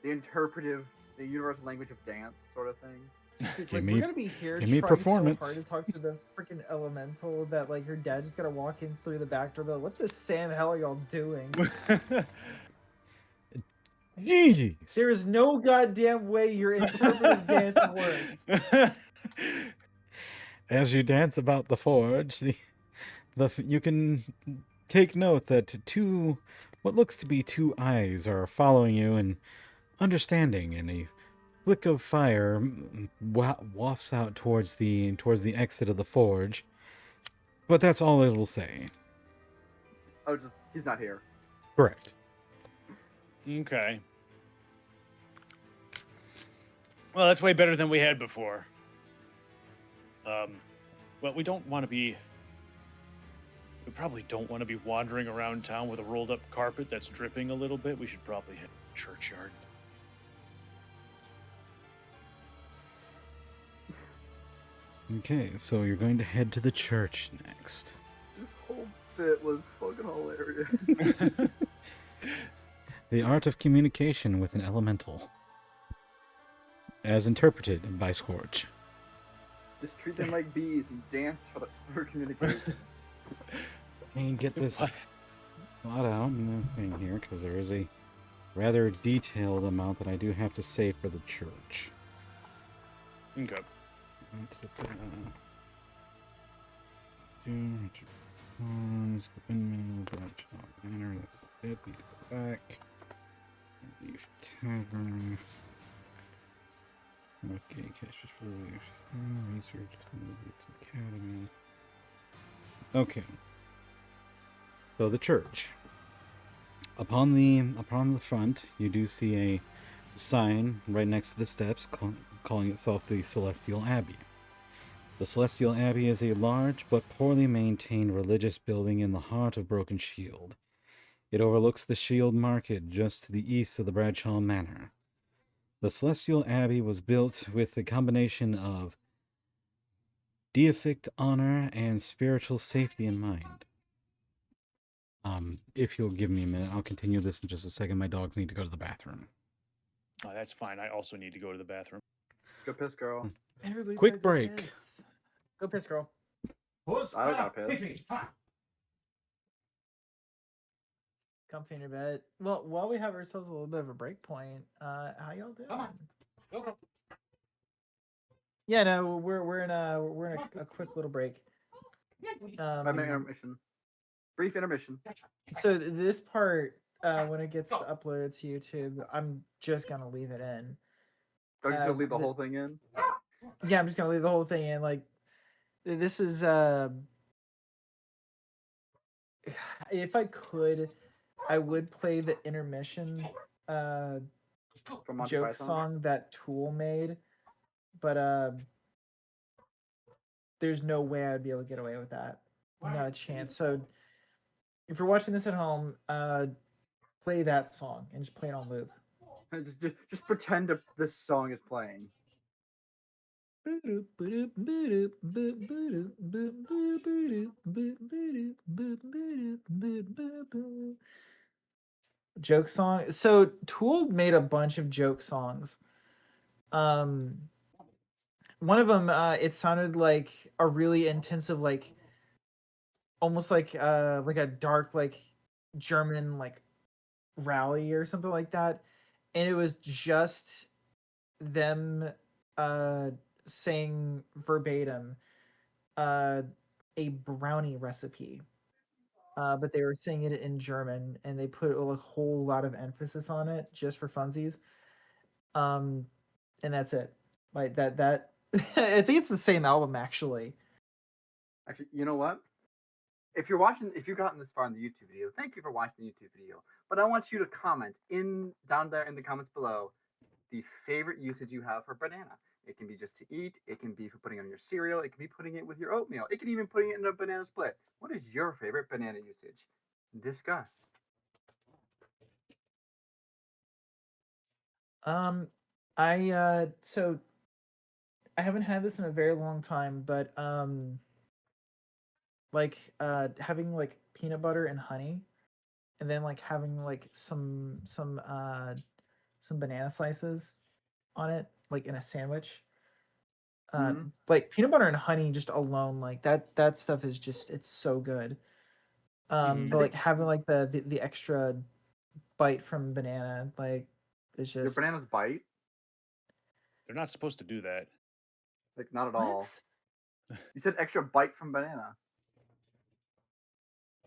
[SPEAKER 3] the interpretive, the universal language of dance sort of thing.
[SPEAKER 2] Dude,
[SPEAKER 1] Give
[SPEAKER 2] like,
[SPEAKER 1] me-
[SPEAKER 2] we're gonna be here
[SPEAKER 1] give me
[SPEAKER 2] trying
[SPEAKER 1] performance.
[SPEAKER 2] so hard to talk to the freaking elemental that like your dad just gotta walk in through the back door. Like, what the Sam hell are y'all doing?
[SPEAKER 1] Jeez.
[SPEAKER 2] There is no goddamn way your interpretive dance works.
[SPEAKER 1] As you dance about the forge, you can take note that what looks to be two eyes are following you and understanding, and a flick of fire wafts out towards the exit of the forge. But that's all it will say.
[SPEAKER 3] Oh, he's not here.
[SPEAKER 1] Correct.
[SPEAKER 6] Okay. Well, that's way better than we had before. Well, we probably don't want to be wandering around town with a rolled up carpet that's dripping a little bit. We should probably hit the churchyard.
[SPEAKER 1] Okay, so you're going to head to the church next.
[SPEAKER 3] This whole bit was fucking hilarious.
[SPEAKER 1] The art of communication with an elemental, as interpreted by Scourge.
[SPEAKER 3] Just treat them like bees and dance for communication.
[SPEAKER 1] Let me get this plot out in the thing here, because there is a rather detailed amount that I do have to say for the church.
[SPEAKER 6] Okay.
[SPEAKER 1] The windmill, manor, that's the bit, need to go back. Leaf Tavern. Northgate, Cashfish Village, Research, Academy. Okay. So the church. Upon the front, you do see a sign right next to the steps calling itself the Celestial Abbey. The Celestial Abbey is a large but poorly maintained religious building in the heart of Broken Shield. It overlooks the Shield Market just to the east of the Bradshaw Manor. The Celestial Abbey was built with a combination of deific honor and spiritual safety in mind. If you'll give me a minute, I'll continue this in just a second. My dogs need to go to the bathroom.
[SPEAKER 6] Oh, that's fine. I also need to go to the bathroom.
[SPEAKER 3] Go piss, girl.
[SPEAKER 2] Everybody's
[SPEAKER 1] Quick
[SPEAKER 2] gotta go
[SPEAKER 1] break.
[SPEAKER 2] piss. Go piss, girl.
[SPEAKER 3] I don't got pissed.
[SPEAKER 2] Comfy in your bed. Well, while we have ourselves a little bit of a break point, how y'all doing? Yeah, no, we're in a quick little break.
[SPEAKER 3] I mean, intermission. Brief intermission.
[SPEAKER 2] So this part, when it gets uploaded to YouTube, I'm just gonna leave it in.
[SPEAKER 3] Are you just gonna leave the
[SPEAKER 2] the-
[SPEAKER 3] whole thing in?
[SPEAKER 2] Yeah, I'm just gonna leave the whole thing in. Like, this is if I could, I would play the intermission
[SPEAKER 3] From Monty
[SPEAKER 2] joke
[SPEAKER 3] Python?
[SPEAKER 2] song that Tool made, but there's no way I'd be able to get away with that. Not a chance. So if you're watching this at home, play that song and just play it on loop.
[SPEAKER 3] Just pretend this song is playing.
[SPEAKER 2] Joke song. So Tool made a bunch of joke songs. one of them, it sounded like a really intensive, like almost like a dark like German like rally or something like that, and it was just them uh saying verbatim uh a brownie recipe, but they were saying it in German, and they put a whole lot of emphasis on it just for funsies. Um, and that's it. Like that. I think it's the same album actually.
[SPEAKER 3] Actually, you know what? If you've gotten this far in the YouTube video, thank you for watching the YouTube video. But I want you to comment down there in the comments below the favorite usage you have for banana. It can be just to eat. It can be for putting on your cereal. It can be putting it with your oatmeal. It can even putting it in a banana split. What is your favorite banana usage? Discuss.
[SPEAKER 2] Um, so I haven't had this in a very long time, but like having like peanut butter and honey, and then like having like some banana slices on it, like in a sandwich.
[SPEAKER 3] Mhm.
[SPEAKER 2] Like peanut butter and honey just alone, like that stuff is just it's so good.
[SPEAKER 4] Mhm.
[SPEAKER 2] But
[SPEAKER 3] I
[SPEAKER 2] like
[SPEAKER 3] think
[SPEAKER 2] having like the extra bite from banana, like it's
[SPEAKER 3] your
[SPEAKER 2] just
[SPEAKER 3] bananas bite.
[SPEAKER 4] They're not supposed to do that.
[SPEAKER 3] Like not at all.
[SPEAKER 2] what?
[SPEAKER 3] You said extra bite from banana.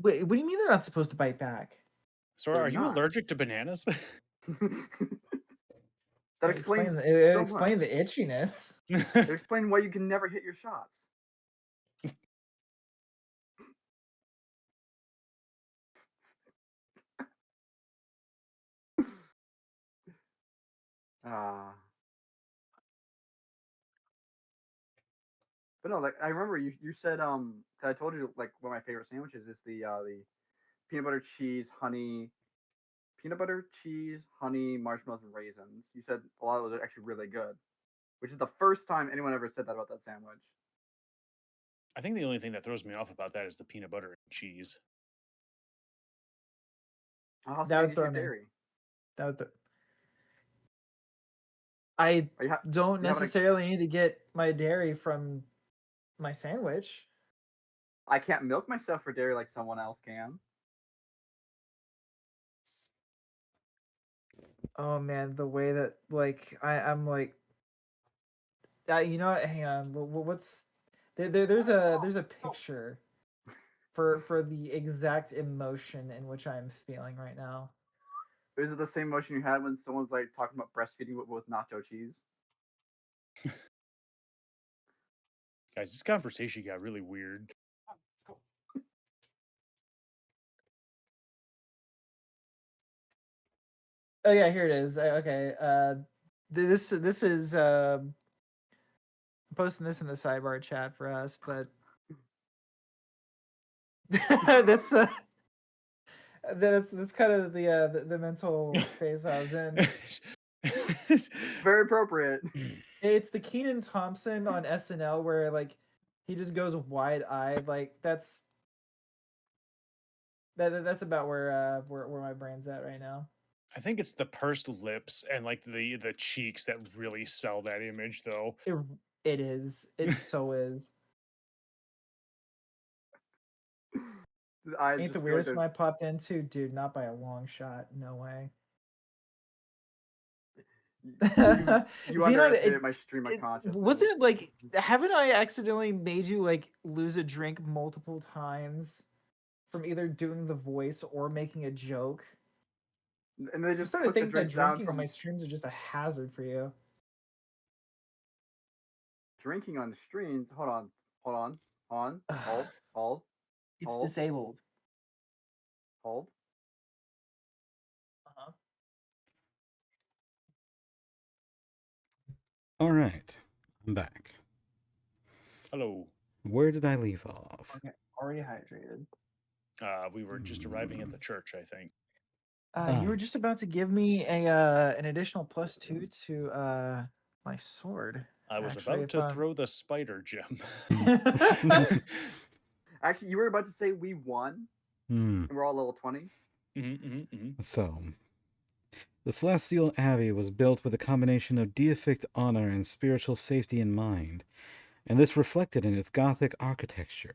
[SPEAKER 2] Wait, what do you mean they're not supposed to bite back?
[SPEAKER 4] Sora,
[SPEAKER 3] They're
[SPEAKER 4] are you
[SPEAKER 3] not.
[SPEAKER 4] allergic to bananas?
[SPEAKER 3] That
[SPEAKER 2] It
[SPEAKER 3] explains
[SPEAKER 2] explains it
[SPEAKER 3] so much.
[SPEAKER 2] explains the itchiness.
[SPEAKER 3] It explains why you can never hit your shots. Ah. But no, like I remember you said I told you like one of my favorite sandwiches is the peanut butter cheese honey marshmallows and raisins. You said a lot of those are actually really good, which is the first time anyone ever said that about that sandwich.
[SPEAKER 4] I think the only thing that throws me off about that is the peanut butter and cheese.
[SPEAKER 3] How else are
[SPEAKER 2] That
[SPEAKER 3] you
[SPEAKER 2] would
[SPEAKER 3] gonna get your
[SPEAKER 2] throw me.
[SPEAKER 3] dairy?
[SPEAKER 2] That would I
[SPEAKER 3] Are
[SPEAKER 2] don't
[SPEAKER 3] you having a
[SPEAKER 2] necessarily need to get my dairy from my sandwich.
[SPEAKER 3] I can't milk myself for dairy like someone else can.
[SPEAKER 2] Oh man, the way that like I'm like you know what? Hang on. What's there's a picture for the exact emotion in which I'm feeling right now.
[SPEAKER 3] Is it the same emotion you had when someone's like talking about breastfeeding with nacho cheese?
[SPEAKER 4] Guys, this conversation got really weird.
[SPEAKER 2] Oh yeah, here it is. Okay. This is I'm posting this in the sidebar chat for us, but that's that's kind of the mental space I was in.
[SPEAKER 3] Very appropriate.
[SPEAKER 2] It's the Keenan Thompson on SNL where like he just goes wide eyed. Like that's about where my brain's at right now.
[SPEAKER 4] I think it's the pursed lips and like the cheeks that really sell that image, though.
[SPEAKER 2] It it is. It so is.
[SPEAKER 3] I
[SPEAKER 2] Ain't the
[SPEAKER 3] just feel like
[SPEAKER 2] weirdest one I popped into, dude? Not by a long shot. No way.
[SPEAKER 3] you
[SPEAKER 2] Xenon,
[SPEAKER 3] underestimated my stream of consciousness.
[SPEAKER 2] wasn't it like haven't I accidentally made you like lose a drink multiple times from either doing the voice or making a joke?
[SPEAKER 3] And they
[SPEAKER 2] I'm
[SPEAKER 3] just
[SPEAKER 2] starting to
[SPEAKER 3] put the
[SPEAKER 2] think that
[SPEAKER 3] drink down
[SPEAKER 2] drinking on
[SPEAKER 3] from
[SPEAKER 2] my streams are just a hazard for you.
[SPEAKER 3] drinking on the streams. Hold on, hold,
[SPEAKER 2] It's
[SPEAKER 3] hold,
[SPEAKER 2] disabled.
[SPEAKER 3] hold.
[SPEAKER 2] Uh-huh.
[SPEAKER 1] All right, I'm back.
[SPEAKER 4] Hello.
[SPEAKER 1] Where did I leave off?
[SPEAKER 2] Okay, already hydrated.
[SPEAKER 4] We were just arriving at the church, I think.
[SPEAKER 2] You were
[SPEAKER 1] Ah.
[SPEAKER 2] just about to give me a an additional +2 to my sword.
[SPEAKER 4] I was
[SPEAKER 2] Actually,
[SPEAKER 4] about
[SPEAKER 2] if
[SPEAKER 4] to throw the spider gem.
[SPEAKER 3] Actually, you were about to say we won,
[SPEAKER 1] Hmm.
[SPEAKER 3] and we're all level 20.
[SPEAKER 4] Mhm, mhm, mhm.
[SPEAKER 1] So, The Celestial Abbey was built with a combination of deific honor and spiritual safety in mind, and this reflected in its Gothic architecture.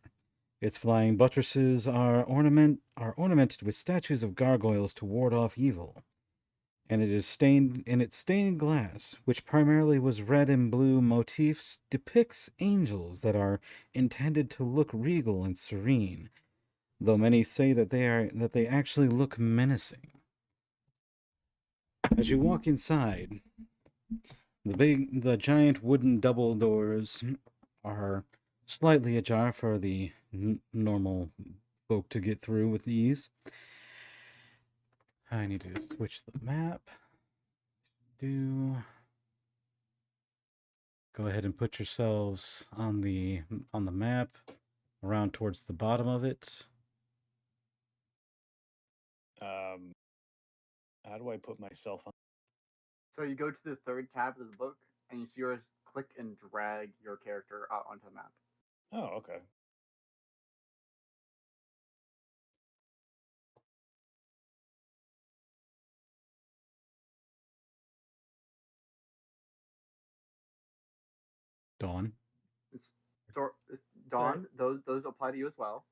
[SPEAKER 1] Its flying buttresses are ornamented with statues of gargoyles to ward off evil, and its stained glass, which primarily was red and blue motifs, depicts angels that are intended to look regal and serene, though many say that they actually look menacing. As you walk inside, the giant wooden double doors are slightly ajar for the normal folk to get through with ease. I need to switch the map. Go ahead and put yourselves on the map, around towards the bottom of it.
[SPEAKER 6] How do I put myself on?
[SPEAKER 3] So you go to the third tab of the book, and you see yours. Click and drag your character out onto the map.
[SPEAKER 6] Oh, okay.
[SPEAKER 1] Dawn.
[SPEAKER 3] It's Dawn. Those apply to you as well.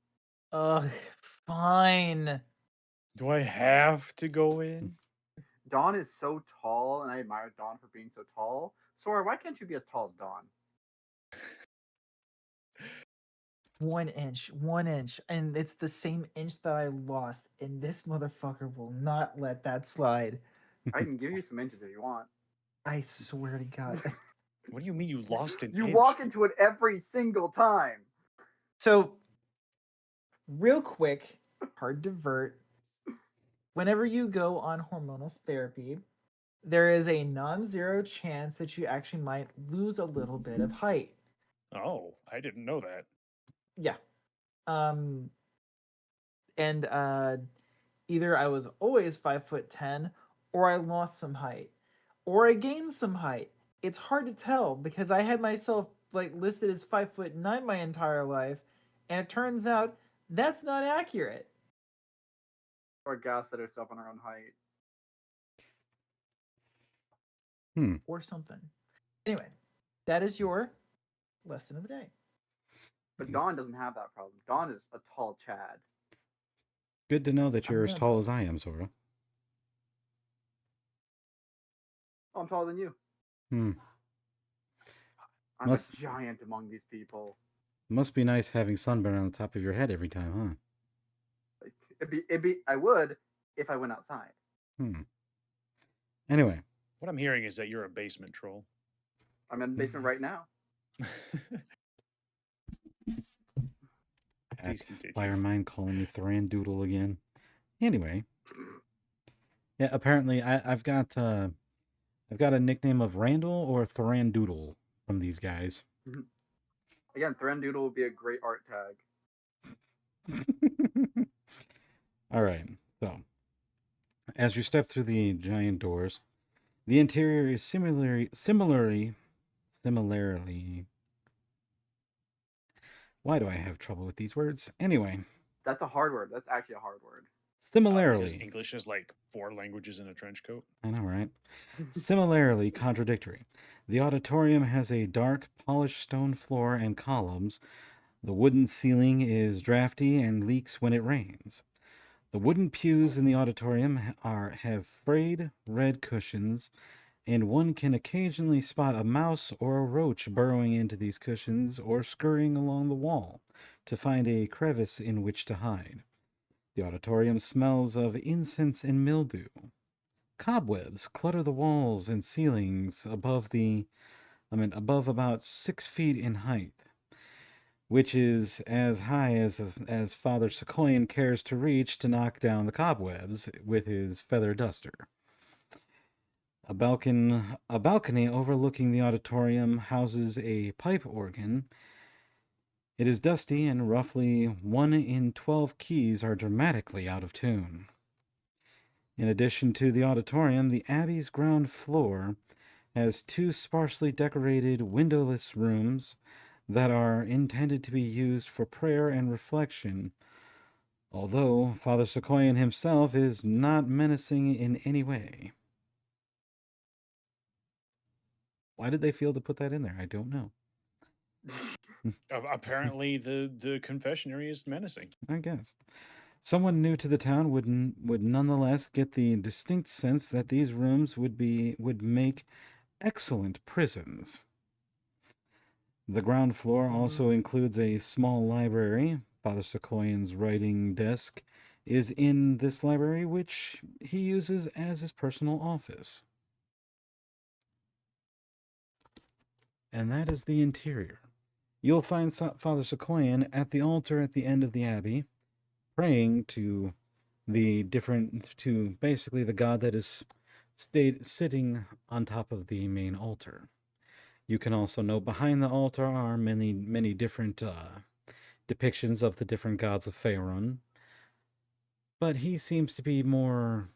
[SPEAKER 2] Ugh, fine.
[SPEAKER 6] Do I have to go in?
[SPEAKER 3] Dawn is so tall, and I admire Dawn for being so tall. Sora, why can't you be as tall as Dawn?
[SPEAKER 2] 1 inch, 1 inch, and it's the same inch that I lost, and this motherfucker will not let that slide.
[SPEAKER 3] I can give you some inches if you want.
[SPEAKER 2] I swear to God.
[SPEAKER 6] What do you mean you lost an
[SPEAKER 3] You
[SPEAKER 6] inch?
[SPEAKER 3] walk into it every single time.
[SPEAKER 2] So, real quick, hard divert. Whenever you go on hormonal therapy, there is a non-zero chance that you actually might lose a little bit of height.
[SPEAKER 6] Oh, I didn't know that.
[SPEAKER 2] Yeah. And either I was always 5'10", or I lost some height, or I gained some height. It's hard to tell because I had myself like listed as 5'9" my entire life, and it turns out that's not accurate.
[SPEAKER 3] Or gaslit herself on her own height.
[SPEAKER 2] Or something. Anyway, that is your lesson of the day.
[SPEAKER 3] But Dawn doesn't have that problem. Dawn is a tall Chad.
[SPEAKER 1] Good to know that
[SPEAKER 2] I'm
[SPEAKER 1] you're as
[SPEAKER 2] gonna
[SPEAKER 1] tall
[SPEAKER 2] vote.
[SPEAKER 1] as I am, Sora.
[SPEAKER 3] Oh, I'm taller than you.
[SPEAKER 1] Hmm.
[SPEAKER 3] I'm
[SPEAKER 1] Must-
[SPEAKER 3] a giant among these people.
[SPEAKER 1] Must be nice having sunburn on the top of your head every time, huh?
[SPEAKER 3] Like, it'd be. I would if I went outside.
[SPEAKER 1] Anyway,
[SPEAKER 6] What I'm hearing is that you're a basement troll.
[SPEAKER 3] I'm in the basement right now.
[SPEAKER 6] Please
[SPEAKER 1] at
[SPEAKER 6] continue.
[SPEAKER 1] Firemind calling me Thrandoodle again. Anyway, yeah. Apparently, I've got a nickname of Randall or Thrandoodle from these guys.
[SPEAKER 3] Again, Thrandoodle would be a great art tag.
[SPEAKER 1] All right. So, as you step through the giant doors, the interior is similarly. Why do I have trouble with these words? Anyway,
[SPEAKER 3] That's a hard word. That's actually a hard word.
[SPEAKER 6] Because
[SPEAKER 1] similarly,
[SPEAKER 6] English is like 4 languages in a trench coat.
[SPEAKER 1] I know, right? Similarly contradictory. The auditorium has a dark, polished stone floor and columns. The wooden ceiling is drafty and leaks when it rains. The wooden pews in the auditorium have frayed red cushions, and one can occasionally spot a mouse or a roach burrowing into these cushions or scurrying along the wall to find a crevice in which to hide. The auditorium smells of incense and mildew. Cobwebs clutter the walls and ceilings above about 6 feet in height, which is as high as Father Sequoian cares to reach to knock down the cobwebs with his feather duster. A balcony overlooking the auditorium houses a pipe organ. It is dusty, and roughly 1 in 12 keys are dramatically out of tune. In addition to the auditorium, the Abbey's ground floor has 2 sparsely decorated windowless rooms that are intended to be used for prayer and reflection, although Father Sequoian himself is not menacing in any way. Why did they feel to put that in there? I don't know.
[SPEAKER 6] Apparently, the confessionary is menacing.
[SPEAKER 1] I guess. Someone new to the town would nonetheless get the distinct sense that these rooms would make excellent prisons. The ground floor also includes a small library. Father Sequoian's writing desk is in this library, which he uses as his personal office. And that is the interior. You'll find Father Sequoian at the altar at the end of the abbey, praying to basically the god that is sitting on top of the main altar. You can also note behind the altar are many different depictions of the different gods of Faerun, but he seems to be more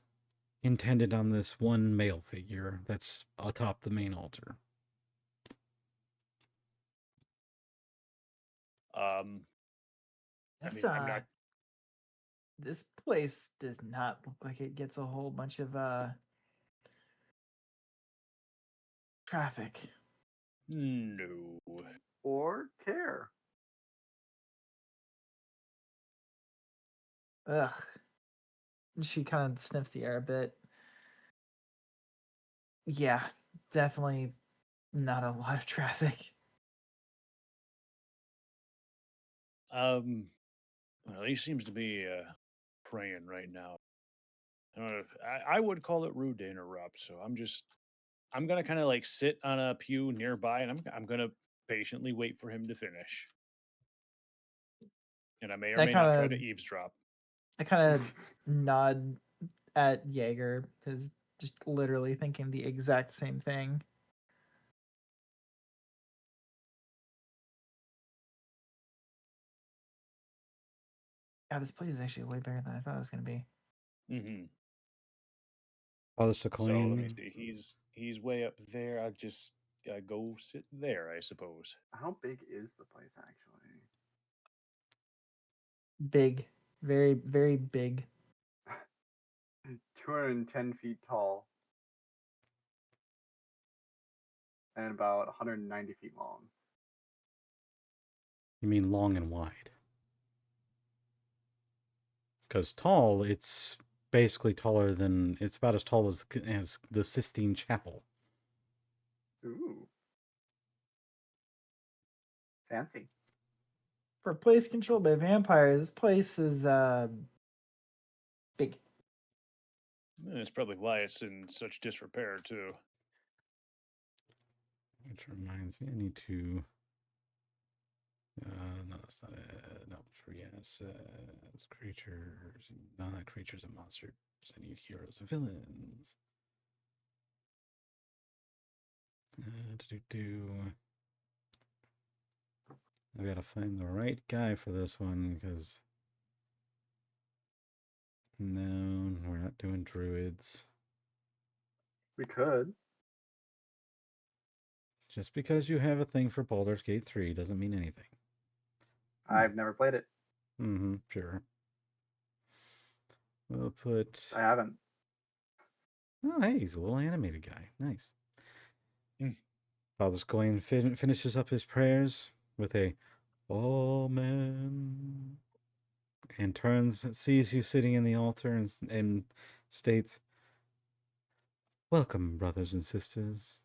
[SPEAKER 1] intended on this one male figure that's atop the main altar.
[SPEAKER 6] I
[SPEAKER 2] This,
[SPEAKER 6] mean, I'm not.
[SPEAKER 2] this place does not look like it gets a whole bunch of traffic.
[SPEAKER 6] No.
[SPEAKER 3] Or care.
[SPEAKER 2] Ugh. She kind of sniffs the air a bit. Yeah, definitely not a lot of traffic.
[SPEAKER 6] Well, he seems to be praying right now. I don't know if, I would call it rude to interrupt, so I'm gonna kind of like sit on a pew nearby, and I'm gonna patiently wait for him to finish. And I may or
[SPEAKER 2] I
[SPEAKER 6] may not try
[SPEAKER 2] kind
[SPEAKER 6] to
[SPEAKER 2] of
[SPEAKER 6] eavesdrop.
[SPEAKER 2] I kind of nod at Jaeger because just literally thinking the exact same thing. Yeah, this place is actually way bigger than I thought it was gonna be.
[SPEAKER 6] Hmm.
[SPEAKER 1] Father
[SPEAKER 6] So let me
[SPEAKER 1] Sequoian,
[SPEAKER 6] see. He's way up there. I'll just go sit there, I suppose.
[SPEAKER 3] How big is the place actually?
[SPEAKER 2] Big, very very big.
[SPEAKER 3] 210 feet tall and about 190 feet long.
[SPEAKER 1] you mean long and wide? Because tall, it's basically taller than it's about as tall as the Sistine Chapel.
[SPEAKER 3] Ooh. Fancy.
[SPEAKER 2] For a place controlled by vampires, this place is big.
[SPEAKER 6] That's probably why it's in such disrepair too.
[SPEAKER 1] Which reminds me, I need to. No, that's not it. No, for yes, it's creatures. No, not creatures and monsters. I need heroes and villains. Do. I gotta find the right guy for this one because no, we're not doing druids.
[SPEAKER 3] We could.
[SPEAKER 1] Just because you have a thing for Baldur's Gate 3 doesn't mean anything.
[SPEAKER 3] I've never played it.
[SPEAKER 1] Mm-hmm, sure. We'll put.
[SPEAKER 3] I haven't.
[SPEAKER 1] Oh, hey, he's a little animated guy. Nice.
[SPEAKER 6] Mm.
[SPEAKER 1] Father Scoian finishes up his prayers with a Amen and sees you sitting in the altar, and states, "Welcome, brothers and sisters,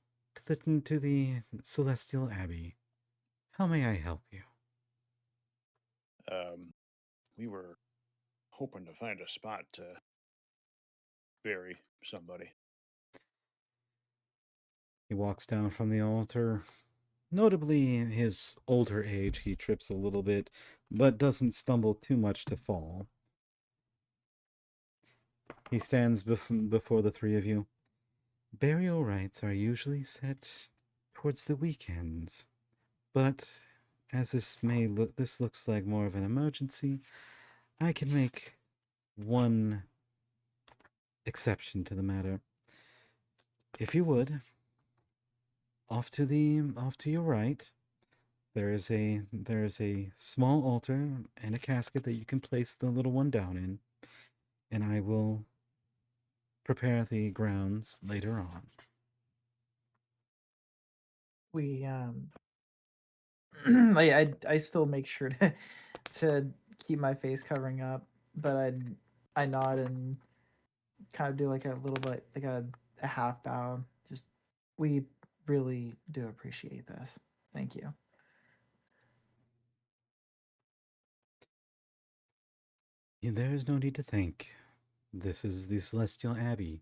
[SPEAKER 1] to the Celestial Abbey. How may I help you?"
[SPEAKER 6] We were hoping to find a spot to bury somebody.
[SPEAKER 1] He walks down from the altar. Notably, in his older age, he trips a little bit, but doesn't stumble too much to fall. He stands before the three of you. Burial rites are usually set towards the weekends, but as this looks like more of an emergency, I can make one exception to the matter. If you would, off to your right, there is a small altar and a casket that you can place the little one down in, and I will prepare the grounds later on.
[SPEAKER 2] we like I still make sure to keep my face covering up, but I nod and kind of do like a little bit like a half bow. Just we really do appreciate this. Thank you.
[SPEAKER 1] There is no need to thank. This is the Celestial Abbey.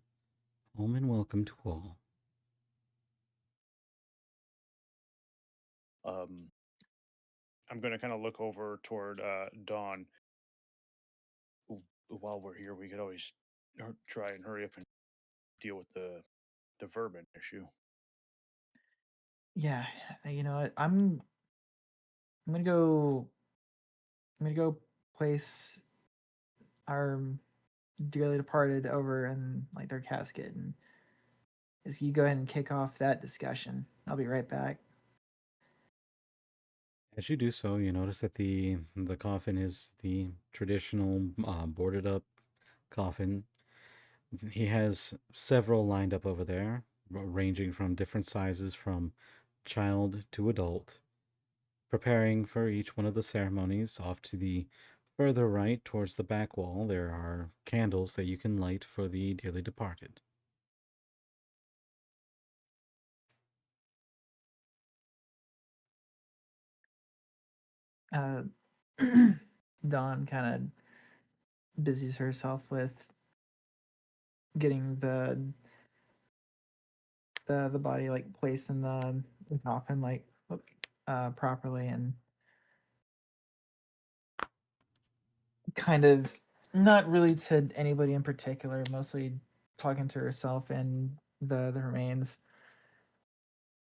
[SPEAKER 1] Home and welcome to all.
[SPEAKER 6] Um, I'm gonna kind of look over toward Dawn. While we're here, we could always try and hurry up and deal with the vermin issue.
[SPEAKER 2] Yeah, you know what? I'm gonna go. I'm gonna go place our dearly departed over in like their casket, and just you go ahead and kick off that discussion. I'll be right back.
[SPEAKER 1] As you do so, you notice that the coffin is the traditional boarded up coffin. He has several lined up over there, ranging from different sizes from child to adult, preparing for each one of the ceremonies. Off to the further right, towards the back wall, there are candles that you can light for the dearly departed.
[SPEAKER 2] Uh, Dawn kind of busies herself with getting the body like placed in the coffin like properly, and kind of not really to anybody in particular, mostly talking to herself and the remains.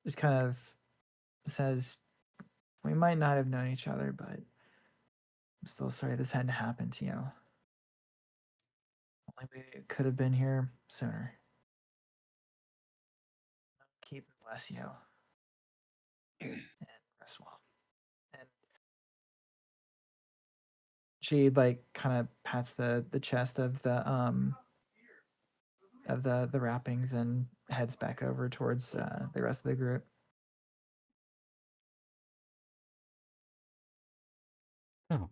[SPEAKER 2] Just kind of says, "We might not have known each other, but I'm still sorry this had to happen to you. Only we could have been here sooner. Keep and bless you, and rest well." And she like kind of pats the chest of the wrappings and heads back over towards the rest of the group.
[SPEAKER 1] Oh,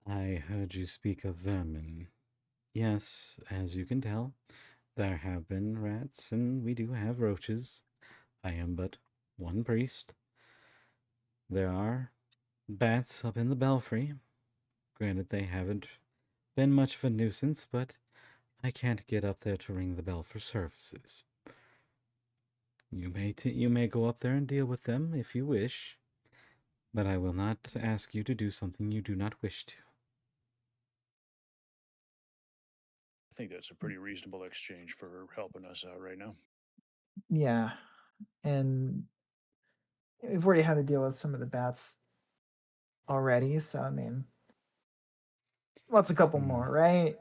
[SPEAKER 1] I heard you speak of vermin. Yes, as you can tell, there have been rats, and we do have roaches. I am but one priest. There are bats up in the belfry. Granted, they haven't been much of a nuisance, but I can't get up there to ring the bell for services. You may go up there and deal with them if you wish, but I will not ask you to do something you do not wish to.
[SPEAKER 6] I think that's a pretty reasonable exchange for her helping us out right now.
[SPEAKER 2] Yeah, and we've already had to deal with some of the bats already, so I mean, what's a couple
[SPEAKER 1] Hmm.
[SPEAKER 2] more, right?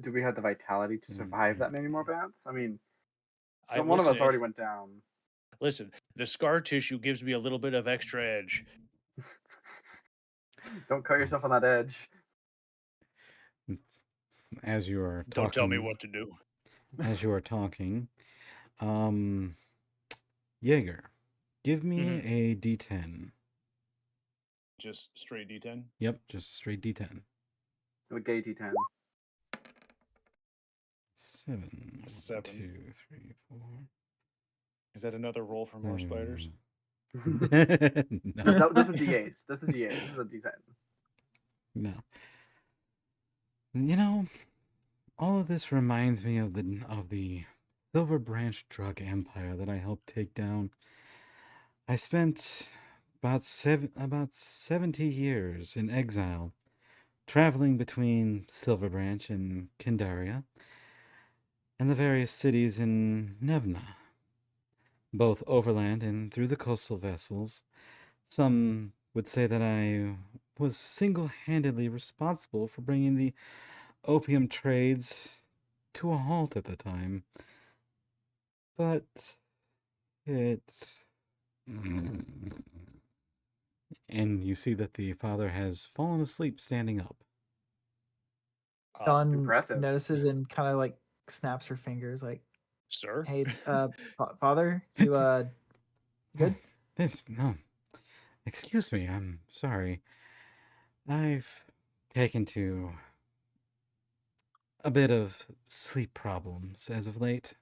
[SPEAKER 3] Do we have the vitality to survive that many more bats? I mean,
[SPEAKER 6] I
[SPEAKER 3] one of
[SPEAKER 6] listen.
[SPEAKER 3] us already went down.
[SPEAKER 6] Listen, the scar tissue gives me a little bit of extra edge.
[SPEAKER 3] Don't cut yourself on that edge.
[SPEAKER 1] As you are
[SPEAKER 6] Don't tell me
[SPEAKER 1] talking,
[SPEAKER 6] what to do.
[SPEAKER 1] as you are talking, um, Jaeger, give me
[SPEAKER 6] Mhm.
[SPEAKER 1] a D10.
[SPEAKER 6] Just straight D10.
[SPEAKER 1] Yep, just a straight D10.
[SPEAKER 3] With gay T10.
[SPEAKER 1] 7, 1,
[SPEAKER 6] 7.
[SPEAKER 1] 2, 3, 4.
[SPEAKER 6] Is that another roll for more spiders?
[SPEAKER 3] No,
[SPEAKER 1] No,
[SPEAKER 3] those are D8s. That's a D8. This is a D10.
[SPEAKER 1] no. You know, all of this reminds me of the Silver Branch drug empire that I helped take down. I spent about 70 years in exile, traveling between Silver Branch and Kindaria, and the various cities in Nevna, both overland and through the coastal vessels. Some would say that I was single-handedly responsible for bringing the opium trades to a halt at the time, but it. And you see that the father has fallen asleep standing up.
[SPEAKER 6] Um,
[SPEAKER 2] Dawn
[SPEAKER 3] Impressive.
[SPEAKER 2] notices and kind of like snaps her fingers, like,
[SPEAKER 4] Sir?
[SPEAKER 2] Hey, Father, you good?
[SPEAKER 1] No, excuse me. I'm sorry. I've taken to a bit of sleep problems as of late.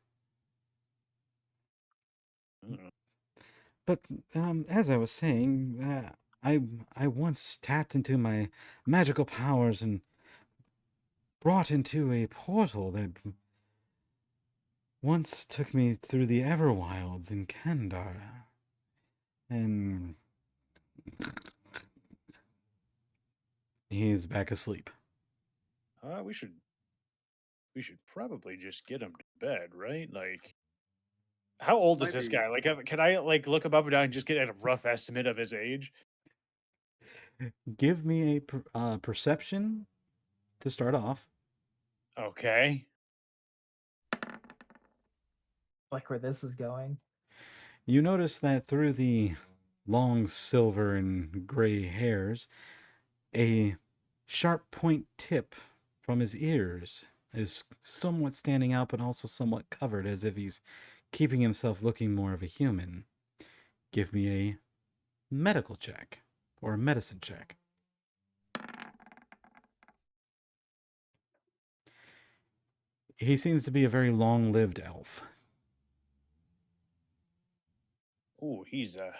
[SPEAKER 4] Mm.
[SPEAKER 1] But as I was saying, I once tapped into my magical powers and brought into a portal that once took me through the Everwilds in Kendara. And he's back asleep.
[SPEAKER 4] We should probably just get him to bed, right? Like, how old is
[SPEAKER 3] Might
[SPEAKER 4] this
[SPEAKER 3] be.
[SPEAKER 4] guy? Like, can I like look him up and down and just get a rough estimate of his age?
[SPEAKER 1] Give me a perception to start off.
[SPEAKER 4] Okay.
[SPEAKER 2] Like where this is going.
[SPEAKER 1] You notice that through the long silver and gray hairs, a sharp point tip from his ears is somewhat standing out, but also somewhat covered, as if he's keeping himself looking more of a human. Give me a medical check or a medicine check. He seems to be a very long lived elf.
[SPEAKER 4] Ooh, he's a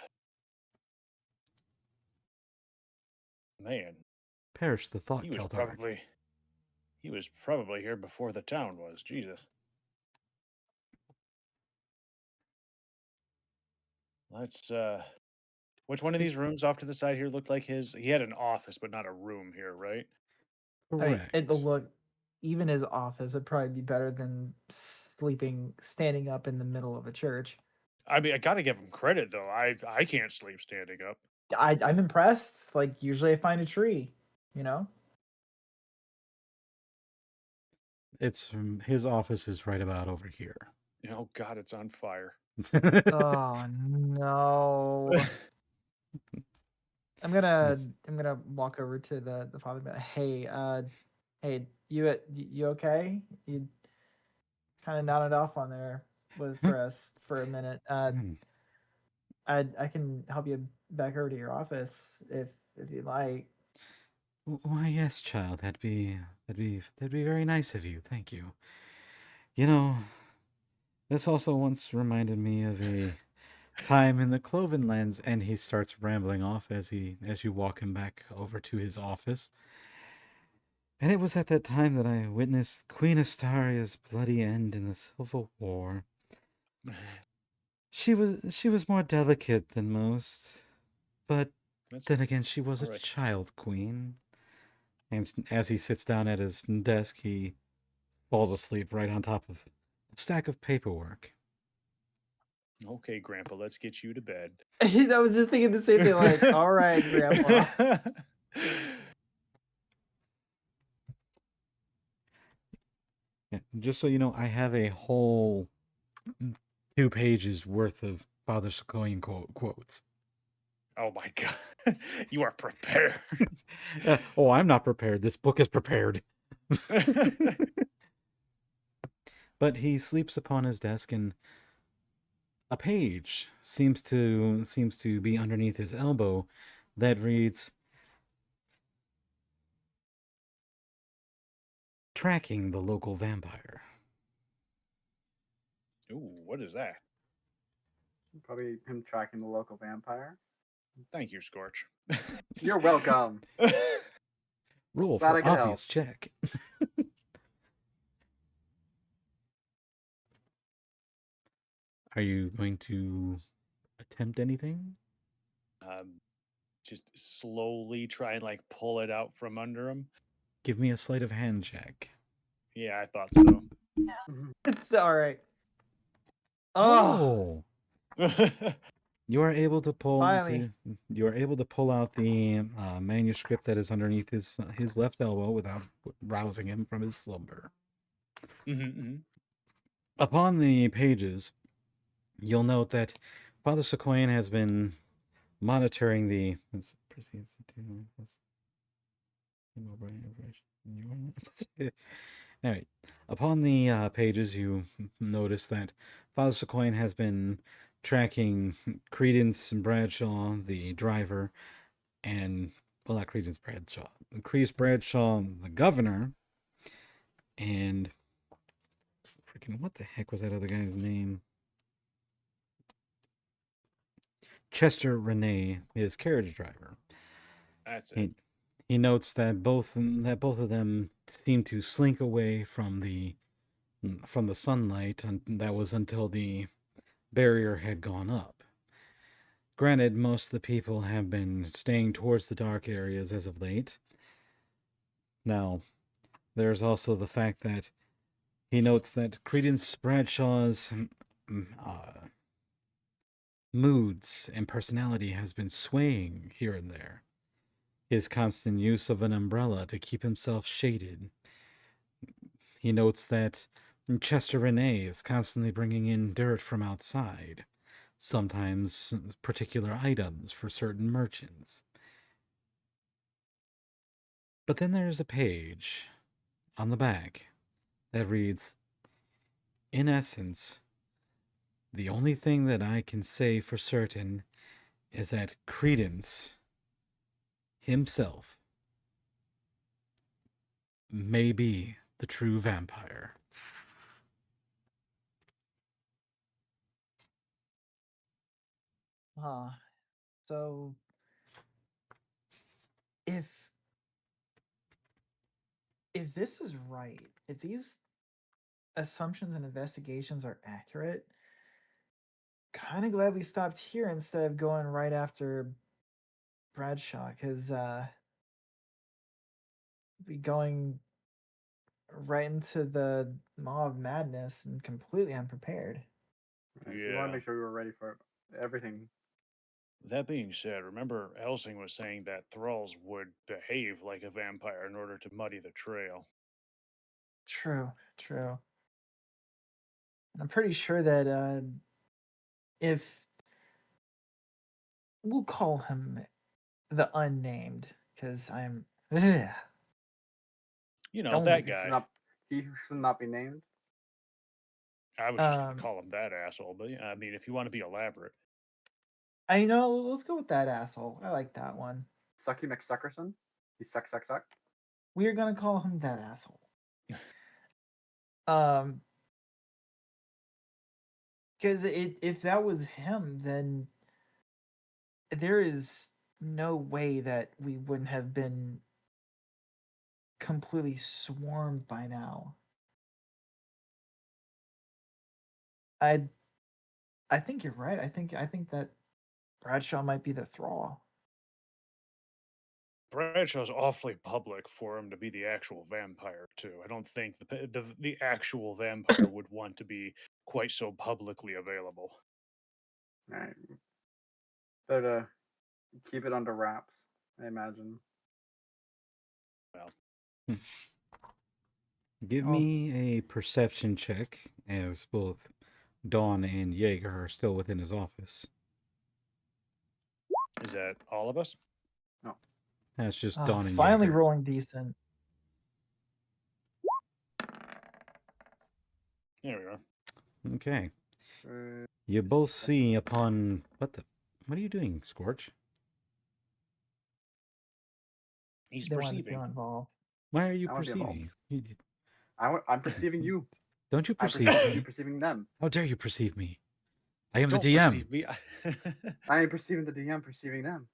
[SPEAKER 4] man.
[SPEAKER 1] Perish the thought,
[SPEAKER 4] He was
[SPEAKER 1] Keldark.
[SPEAKER 4] probably he was probably here before the town was. Jesus. Let's which one of these rooms off to the side here looked like his? He had an office, but not a room here, right?
[SPEAKER 2] I mean,
[SPEAKER 1] Correct.
[SPEAKER 2] it'll look even his office would probably be better than sleeping standing up in the middle of a church.
[SPEAKER 4] I mean, I gotta give him credit though. I can't sleep standing up.
[SPEAKER 2] I'm impressed. Like usually I find a tree, you know?
[SPEAKER 1] It's his office is right about over here.
[SPEAKER 4] Oh God, it's on fire.
[SPEAKER 2] Oh no.
[SPEAKER 1] It's-
[SPEAKER 2] I'm gonna walk over to the father and be like, hey, hey, you okay? You kind of nodded off on there with for us for a minute.
[SPEAKER 1] Hmm.
[SPEAKER 2] I can help you back over to your office if you like.
[SPEAKER 1] Why, yes, child. That'd be very nice of you. Thank you. You know, this also once reminded me of a time in the Cloven Lands, and he starts rambling off as you walk him back over to his office. And it was at that time that I witnessed Queen Astaria's bloody end in the Civil War. She was more delicate than most, but
[SPEAKER 4] That's
[SPEAKER 1] then again, she was a
[SPEAKER 4] all right.
[SPEAKER 1] child queen. And as he sits down at his desk, he falls asleep right on top of a stack of paperwork.
[SPEAKER 4] Okay, Grandpa, let's get you to bed.
[SPEAKER 2] I was just thinking the same thing. Like, all right, Grandpa.
[SPEAKER 1] Yeah, just so you know, I have a whole 2 pages worth of Father Sequoian quotes.
[SPEAKER 4] Oh my God, you are prepared.
[SPEAKER 1] Oh, I'm not prepared. This book is prepared. But he sleeps upon his desk, and a page seems to be underneath his elbow that reads, "Tracking the local vampire."
[SPEAKER 4] Ooh, what is that?
[SPEAKER 3] Probably him tracking the local vampire.
[SPEAKER 4] Thank you, Scorch.
[SPEAKER 3] You're welcome.
[SPEAKER 1] Roll
[SPEAKER 3] Glad
[SPEAKER 1] for
[SPEAKER 3] I could help.
[SPEAKER 1] obvious check. Are you going to attempt anything?
[SPEAKER 4] Just slowly try and like pull it out from under him.
[SPEAKER 1] Give me a sleight of hand check.
[SPEAKER 4] Yeah, I thought so.
[SPEAKER 2] It's all right. Oh,
[SPEAKER 1] You are able to
[SPEAKER 2] finally.
[SPEAKER 1] pull out the manuscript that is underneath his left elbow without rousing him from his slumber.
[SPEAKER 4] Mm-hmm.
[SPEAKER 1] Upon the pages, you'll note that Father Sequoian has been monitoring the. Anyway, upon the pages, you notice that Father Sequoian has been tracking Credence Bradshaw, the driver, and well, not Credence Bradshaw, Credence Bradshaw, the governor, and freaking what the heck was that other guy's name? Chester Renee, his carriage driver.
[SPEAKER 6] That's it.
[SPEAKER 1] He notes that both of them seem to slink away from the sunlight, and that was until the barrier had gone up. Granted, most of the people have been staying towards the dark areas as of late. Now, there's also the fact that he notes that Credence Bradshaw's moods and personality has been swaying here and there. His constant use of an umbrella to keep himself shaded. He notes that Chester Renee is constantly bringing in dirt from outside, sometimes particular items for certain merchants. But then there's a page on the back that reads, in essence, the only thing that I can say for certain is that Credence himself may be the true vampire.
[SPEAKER 2] So if this is right, if these assumptions and investigations are accurate, kind of glad we stopped here instead of going right after Bradshaw, because be going right into the maw of madness and completely unprepared.
[SPEAKER 3] Right. We want
[SPEAKER 6] Yeah.
[SPEAKER 3] to make sure we were ready for everything.
[SPEAKER 6] That being said, remember Elsing was saying that thralls would behave like a vampire in order to muddy the trail.
[SPEAKER 2] True. I'm pretty sure that if we'll call him the unnamed, because I'm
[SPEAKER 6] You know,
[SPEAKER 2] Don't-
[SPEAKER 6] that
[SPEAKER 3] He should
[SPEAKER 6] guy.
[SPEAKER 3] not. He should not be named.
[SPEAKER 6] I was just going to call him that asshole, but I mean, if you want to be elaborate.
[SPEAKER 2] I know. Let's go with that asshole. I like that one.
[SPEAKER 3] Sucky McSuckerson. He suck.
[SPEAKER 2] We are gonna call him that asshole. Because if that was him, then there is no way that we wouldn't have been completely swarmed by now. I think you're right. I think that Bradshaw might be the thrall.
[SPEAKER 6] Bradshaw's awfully public for him to be the actual vampire too. I don't think the actual vampire would want to be quite so publicly available.
[SPEAKER 3] Right. Better keep it under wraps. I imagine.
[SPEAKER 6] Well,
[SPEAKER 1] Give
[SPEAKER 2] Oh.
[SPEAKER 1] me a perception check as both Dawn and Jaeger are still within his office.
[SPEAKER 6] is that all of us?
[SPEAKER 3] No.
[SPEAKER 1] That's just
[SPEAKER 2] Oh,
[SPEAKER 1] Dawn and
[SPEAKER 2] finally
[SPEAKER 1] Jaeger.
[SPEAKER 2] rolling decent.
[SPEAKER 6] There we are.
[SPEAKER 1] Okay.
[SPEAKER 3] Uh,
[SPEAKER 1] You both see upon what are you doing, Scorch?
[SPEAKER 6] He's
[SPEAKER 2] Don't want to feel
[SPEAKER 6] perceiving.
[SPEAKER 2] involved.
[SPEAKER 1] Why are you
[SPEAKER 3] I wanna be involved.
[SPEAKER 1] perceiving?
[SPEAKER 3] I'm perceiving you.
[SPEAKER 1] Don't you
[SPEAKER 3] I'm
[SPEAKER 1] perceive
[SPEAKER 3] perceiving you
[SPEAKER 1] me?
[SPEAKER 3] perceiving them.
[SPEAKER 1] How dare you perceive me? I am
[SPEAKER 6] Don't
[SPEAKER 1] the DM.
[SPEAKER 6] perceive me.
[SPEAKER 3] I am perceiving the DM perceiving them.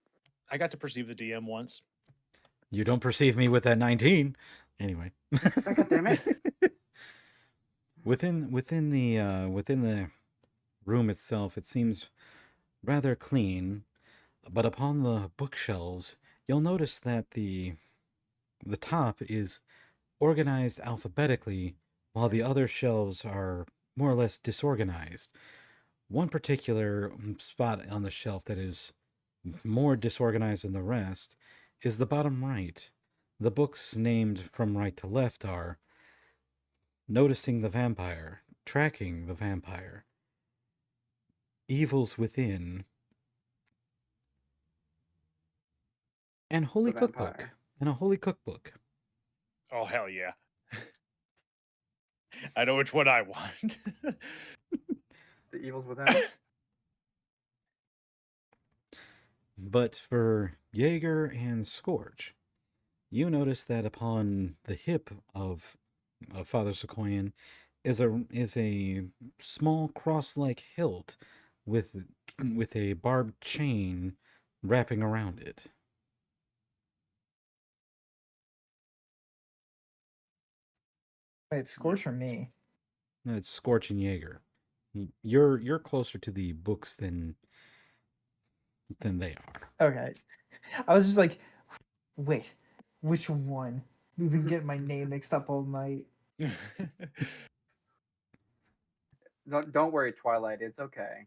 [SPEAKER 6] I got to perceive the DM once.
[SPEAKER 1] You don't perceive me with that 19. Anyway.
[SPEAKER 3] God damn it.
[SPEAKER 1] within the room itself, it seems rather clean, but upon the bookshelves, you'll notice that the top is organized alphabetically, while the other shelves are more or less disorganized. One particular spot on the shelf that is more disorganized than the rest is the bottom right. The books named from right to left are Noticing the Vampire, Tracking the Vampire, Evils Within, and Holy
[SPEAKER 3] The
[SPEAKER 1] Cookbook.
[SPEAKER 3] vampire.
[SPEAKER 1] And a Holy Cookbook.
[SPEAKER 6] Oh hell yeah! I know which one I want.
[SPEAKER 3] The evils within.
[SPEAKER 1] But for Jaeger and Scorch, you notice that upon the hip of Father Sequoian is a small cross-like hilt with with a barbed chain wrapping around it.
[SPEAKER 2] Wait, Scorch or me?
[SPEAKER 1] And it's Scorch and Jaeger. You're closer to the books than they are.
[SPEAKER 2] Okay. I was just like, wait, which one? We've been getting my name mixed up all night.
[SPEAKER 3] Don't worry, Twilight. It's okay.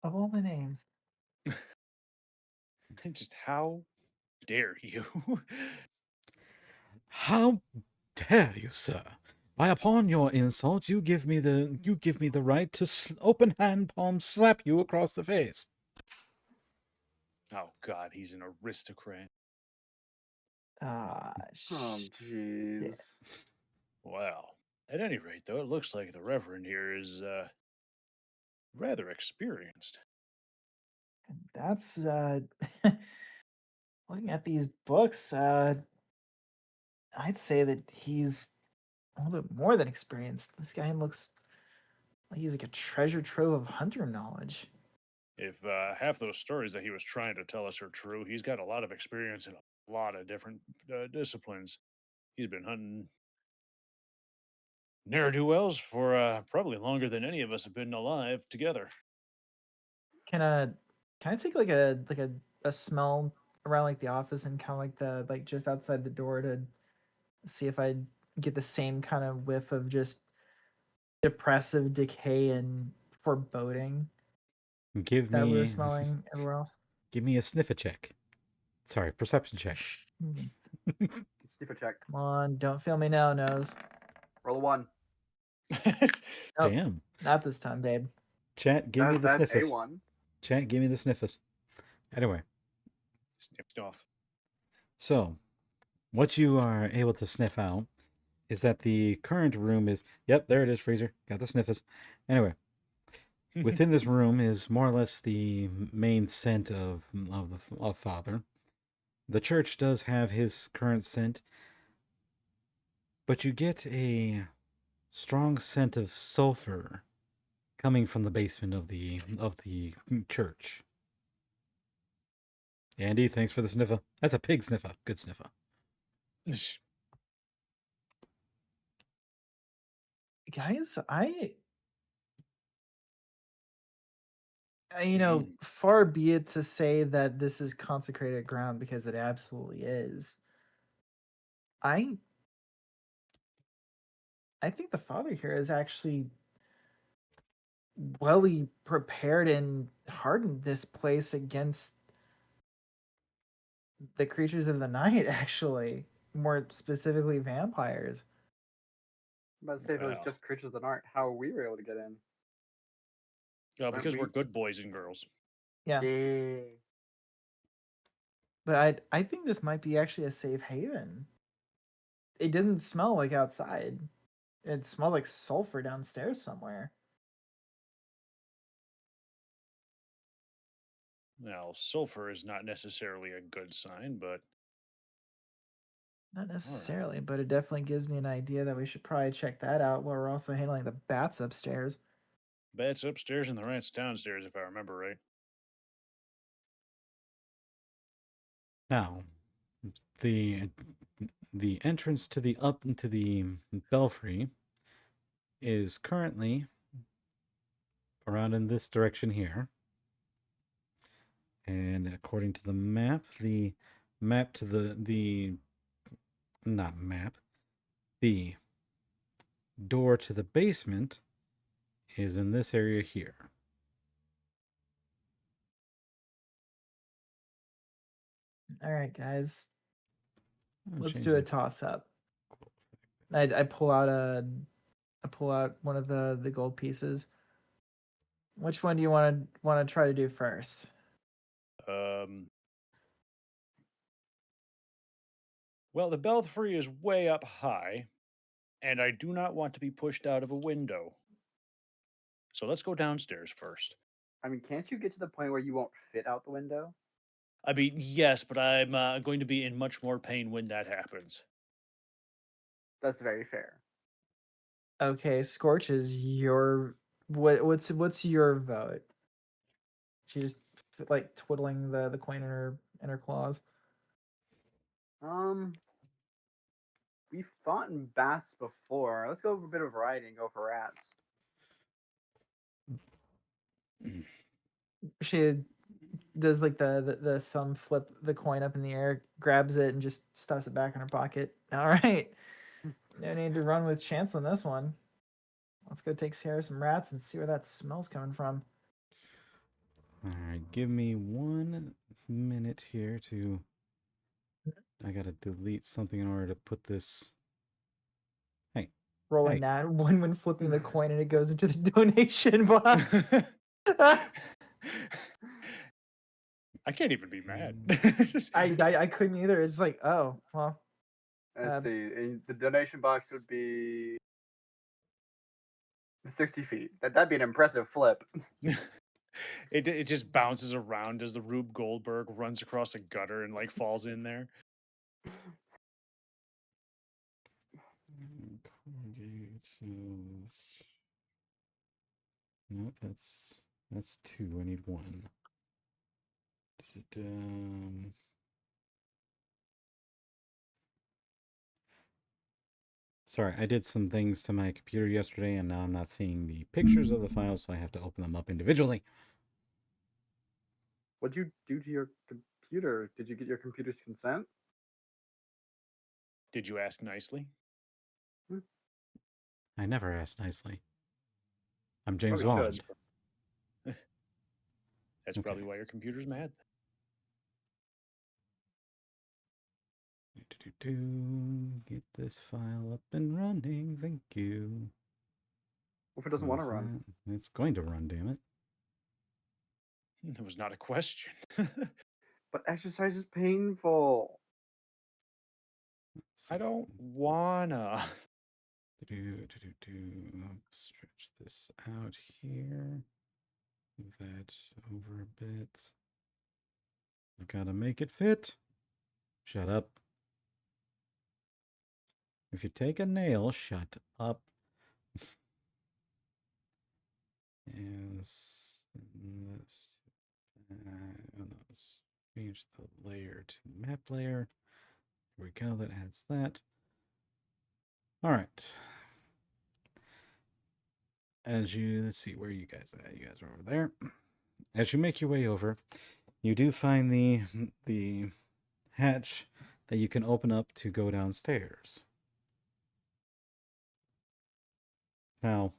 [SPEAKER 2] Of all the names.
[SPEAKER 6] Just how dare you?
[SPEAKER 1] How dare you, sir? Why, upon your insult, you give me the right to open hand palm slap you across the face.
[SPEAKER 6] Oh God, he's an aristocrat.
[SPEAKER 2] Ah,
[SPEAKER 3] Oh, jeez.
[SPEAKER 6] Wow. At any rate, though, it looks like the Reverend here is rather experienced.
[SPEAKER 2] that's looking at these books, I'd say that he's a little bit more than experienced. This guy looks like he's like a treasure trove of hunter knowledge.
[SPEAKER 6] If half those stories that he was trying to tell us are true, he's got a lot of experience in a lot of different disciplines. He's been hunting ne'er do wells for probably longer than any of us have been alive together.
[SPEAKER 2] Can can I take like a smell around like the office and kind of like the like just outside the door to see if I get the same kind of whiff of just depressive decay and foreboding
[SPEAKER 1] Give
[SPEAKER 2] that we were
[SPEAKER 1] me
[SPEAKER 2] smelling everywhere else?
[SPEAKER 1] give me a sniffer check. Sorry, perception check.
[SPEAKER 3] Sniff a check.
[SPEAKER 2] Come on, don't feel me now, nose.
[SPEAKER 3] Roll a 1.
[SPEAKER 2] Oh,
[SPEAKER 1] Damn.
[SPEAKER 2] not this time, babe.
[SPEAKER 1] Chat, give me the
[SPEAKER 3] That's
[SPEAKER 1] sniffers.
[SPEAKER 3] A1.
[SPEAKER 1] Chat, give me the sniffers. Anyway,
[SPEAKER 6] Snipped off.
[SPEAKER 1] so what you are able to sniff out is that the current room is. Yep, there it is, Freezer. Got the sniffers. Anyway, within this room is more or less the main scent of Father. The church does have his current scent, but you get a strong scent of sulfur coming from the basement of the church. Andy, thanks for the sniffer. That's a pig sniffer. Good sniffer.
[SPEAKER 2] Guys, you
[SPEAKER 6] Mm.
[SPEAKER 2] know, far be it to say that this is consecrated ground because it absolutely is. I I think the father here is actually well prepared and hardened this place against the creatures of the night, actually. More specifically vampires.
[SPEAKER 3] I'm about to say if it was
[SPEAKER 6] Wow.
[SPEAKER 3] just creatures of the night, how we were able to get in.
[SPEAKER 6] Because we're
[SPEAKER 3] we-
[SPEAKER 6] good boys and girls.
[SPEAKER 2] Yeah.
[SPEAKER 3] Yeah.
[SPEAKER 2] But I think this might be actually a safe haven. It doesn't smell like outside. It smells like sulfur downstairs somewhere.
[SPEAKER 6] Now, sulfur is not necessarily a good sign, but
[SPEAKER 2] Not necessarily, but it definitely gives me an idea that we should probably check that out while we're also handling the bats upstairs.
[SPEAKER 6] bats upstairs and the rats downstairs, if I remember right.
[SPEAKER 1] Now, the the entrance to the up into the belfry is currently around in this direction here. And according to the map to the not map, the door to the basement is in this area here.
[SPEAKER 2] All right, guys,
[SPEAKER 1] I'll
[SPEAKER 2] let's
[SPEAKER 1] change
[SPEAKER 2] do a
[SPEAKER 1] that.
[SPEAKER 2] toss up. I pull out one of the gold pieces. Which one do you want to try to do first?
[SPEAKER 6] Um, Well, the belfry is way up high, and I do not want to be pushed out of a window. So let's go downstairs first.
[SPEAKER 3] I mean, can't you get to the point where you won't fit out the window?
[SPEAKER 6] I mean, yes, but I'm going to be in much more pain when that happens.
[SPEAKER 3] That's very fair.
[SPEAKER 2] Okay, Scorch is your what's your vote? She just like twiddling the coin in her claws.
[SPEAKER 3] We fought in bats before. Let's go for a bit of variety and go for rats.
[SPEAKER 2] She does like the thumb flip the coin up in the air, grabs it, and just stuffs it back in her pocket. All right, no need to run with chance on this one. Let's go take care of some rats and see where that smell's coming from.
[SPEAKER 1] All right, give me 1 minute here to. I gotta delete something in order to put this. Hey,
[SPEAKER 2] Rolling
[SPEAKER 1] Hey.
[SPEAKER 2] that one when flipping the coin and it goes into the donation box.
[SPEAKER 6] I can't even be mad.
[SPEAKER 2] I couldn't either. It's like, oh well.
[SPEAKER 3] Let's see. The donation box would be 60 feet. That'd be an impressive flip.
[SPEAKER 6] It just bounces around as the Rube Goldberg runs across a gutter and like falls in there.
[SPEAKER 1] No, that's 2. I need 1. Sorry, I did some things to my computer yesterday, and now I'm not seeing the pictures of the files, so I have to open them up individually.
[SPEAKER 3] What'd you do to your computer? Did you get your computer's consent?
[SPEAKER 6] Did you ask nicely?
[SPEAKER 1] I never asked nicely. I'm James
[SPEAKER 3] Probably
[SPEAKER 1] Bond.
[SPEAKER 3] should.
[SPEAKER 6] That's probably why your computer's mad.
[SPEAKER 1] Get this file up and running. Thank you.
[SPEAKER 3] What if it doesn't want to run?
[SPEAKER 1] It's going to run, damn it.
[SPEAKER 6] That was not a question.
[SPEAKER 3] But exercise is painful.
[SPEAKER 6] I don't wanna.
[SPEAKER 1] Stretch this out here. Move that over a bit. I've got to make it fit. Shut up. If you take a nail, shut up. And this, let's change the layer to map layer. Here we go. That adds that. All right. Let's see where you guys are at. You guys are over there. As you make your way over, you do find the hatch that you can open up to go downstairs. Now,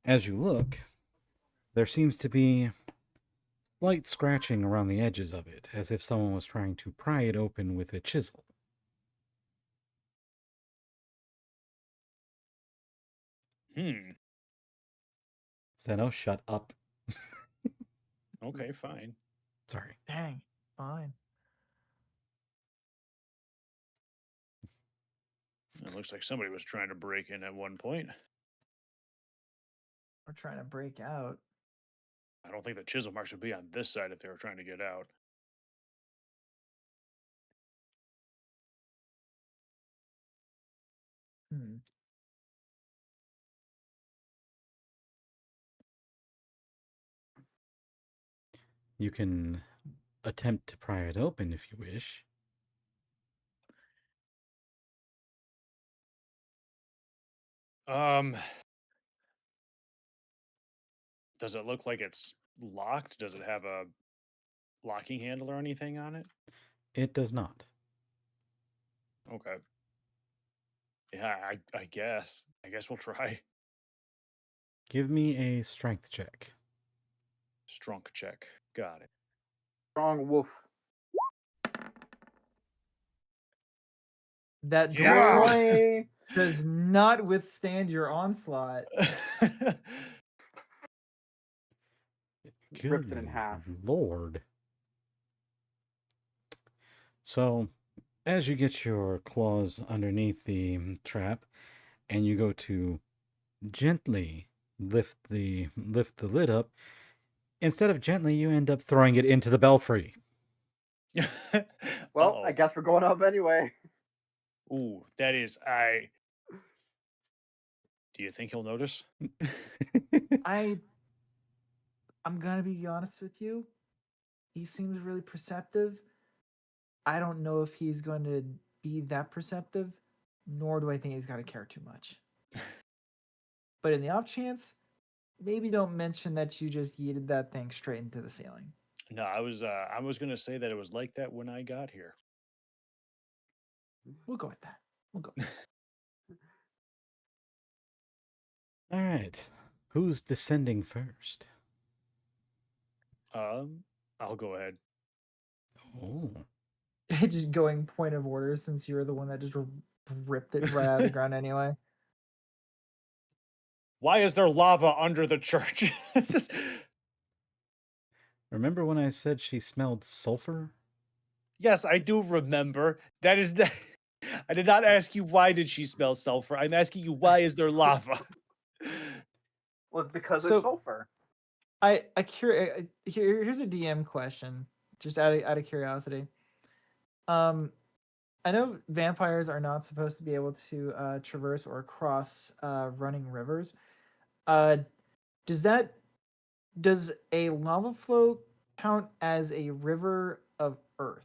[SPEAKER 1] as you look, there seems to be slight scratching around the edges of it, as if someone was trying to pry it open with a chisel. Zeno, shut up.
[SPEAKER 6] Okay, fine.
[SPEAKER 1] Sorry.
[SPEAKER 2] Dang, fine.
[SPEAKER 6] It looks like somebody was trying to break in at one point.
[SPEAKER 2] We're trying to break out.
[SPEAKER 6] I don't think the chisel marks would be on this side if they were trying to get out.
[SPEAKER 2] Hmm.
[SPEAKER 1] You can attempt to pry it open if you wish.
[SPEAKER 6] Does it look like it's locked? Does it have a locking handle or anything on it?
[SPEAKER 1] It does not.
[SPEAKER 6] Okay. Yeah, I guess. I guess we'll try.
[SPEAKER 1] Give me a strength check.
[SPEAKER 6] Strunk check. Got it.
[SPEAKER 3] Strong wolf.
[SPEAKER 2] That
[SPEAKER 6] Yeah.
[SPEAKER 2] door
[SPEAKER 3] Boy.
[SPEAKER 2] does not withstand your onslaught.
[SPEAKER 3] Rips it in half.
[SPEAKER 1] Lord. So, as you get your claws underneath the trap and you go to gently lift the lid up, instead of gently, you end up throwing it into the belfry.
[SPEAKER 3] Well, I
[SPEAKER 4] Uh-oh.
[SPEAKER 3] guess we're going up anyway.
[SPEAKER 4] Ooh, that is Do you think he'll notice?
[SPEAKER 2] I'm gonna be honest with you. He seems really perceptive. I don't know if he's going to be that perceptive, nor do I think he's gonna care too much. But in the off chance, maybe don't mention that you just yeeted that thing straight into the ceiling.
[SPEAKER 4] No, I was gonna say that it was like that when I got here.
[SPEAKER 2] We'll go with that. We'll go. With that.
[SPEAKER 1] All right. Who's descending first?
[SPEAKER 4] I'll go ahead.
[SPEAKER 1] Oh.
[SPEAKER 2] Just going point of order since you were the one that just ripped it right out of the ground anyway.
[SPEAKER 6] Why is there lava under the church? It's just-
[SPEAKER 1] Remember when I said she smelled sulfur?
[SPEAKER 6] yes, I do remember. That is the. I did not ask you why did she smell sulfur. I'm asking you why is there lava?
[SPEAKER 3] Well, it's because
[SPEAKER 2] So-
[SPEAKER 3] there's sulfur.
[SPEAKER 2] Here's a DM question, just out of curiosity. I know vampires are not supposed to be able to traverse or cross running rivers. Does a lava flow count as a river of earth?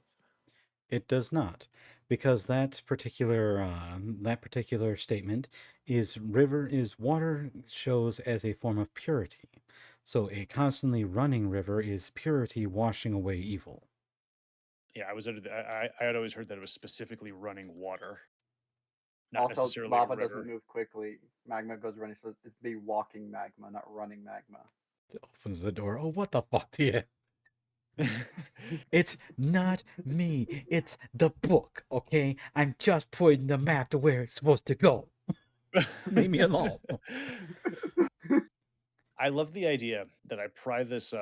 [SPEAKER 1] It does not, because that particular statement is water shows as a form of purity. So a constantly running river is purity washing away evil.
[SPEAKER 6] Yeah, I was under I had always heard that it was specifically running water, not
[SPEAKER 3] Also,
[SPEAKER 6] necessarily
[SPEAKER 3] lava
[SPEAKER 6] a river.
[SPEAKER 3] doesn't move quickly. Magma goes running, so it's be walking magma, not running magma.
[SPEAKER 1] It opens the door. Oh, what the fuck do you? It's not me. It's the book, okay? I'm just pointing the map to where it's supposed to go. Leave me alone.
[SPEAKER 6] I love the idea that I pry this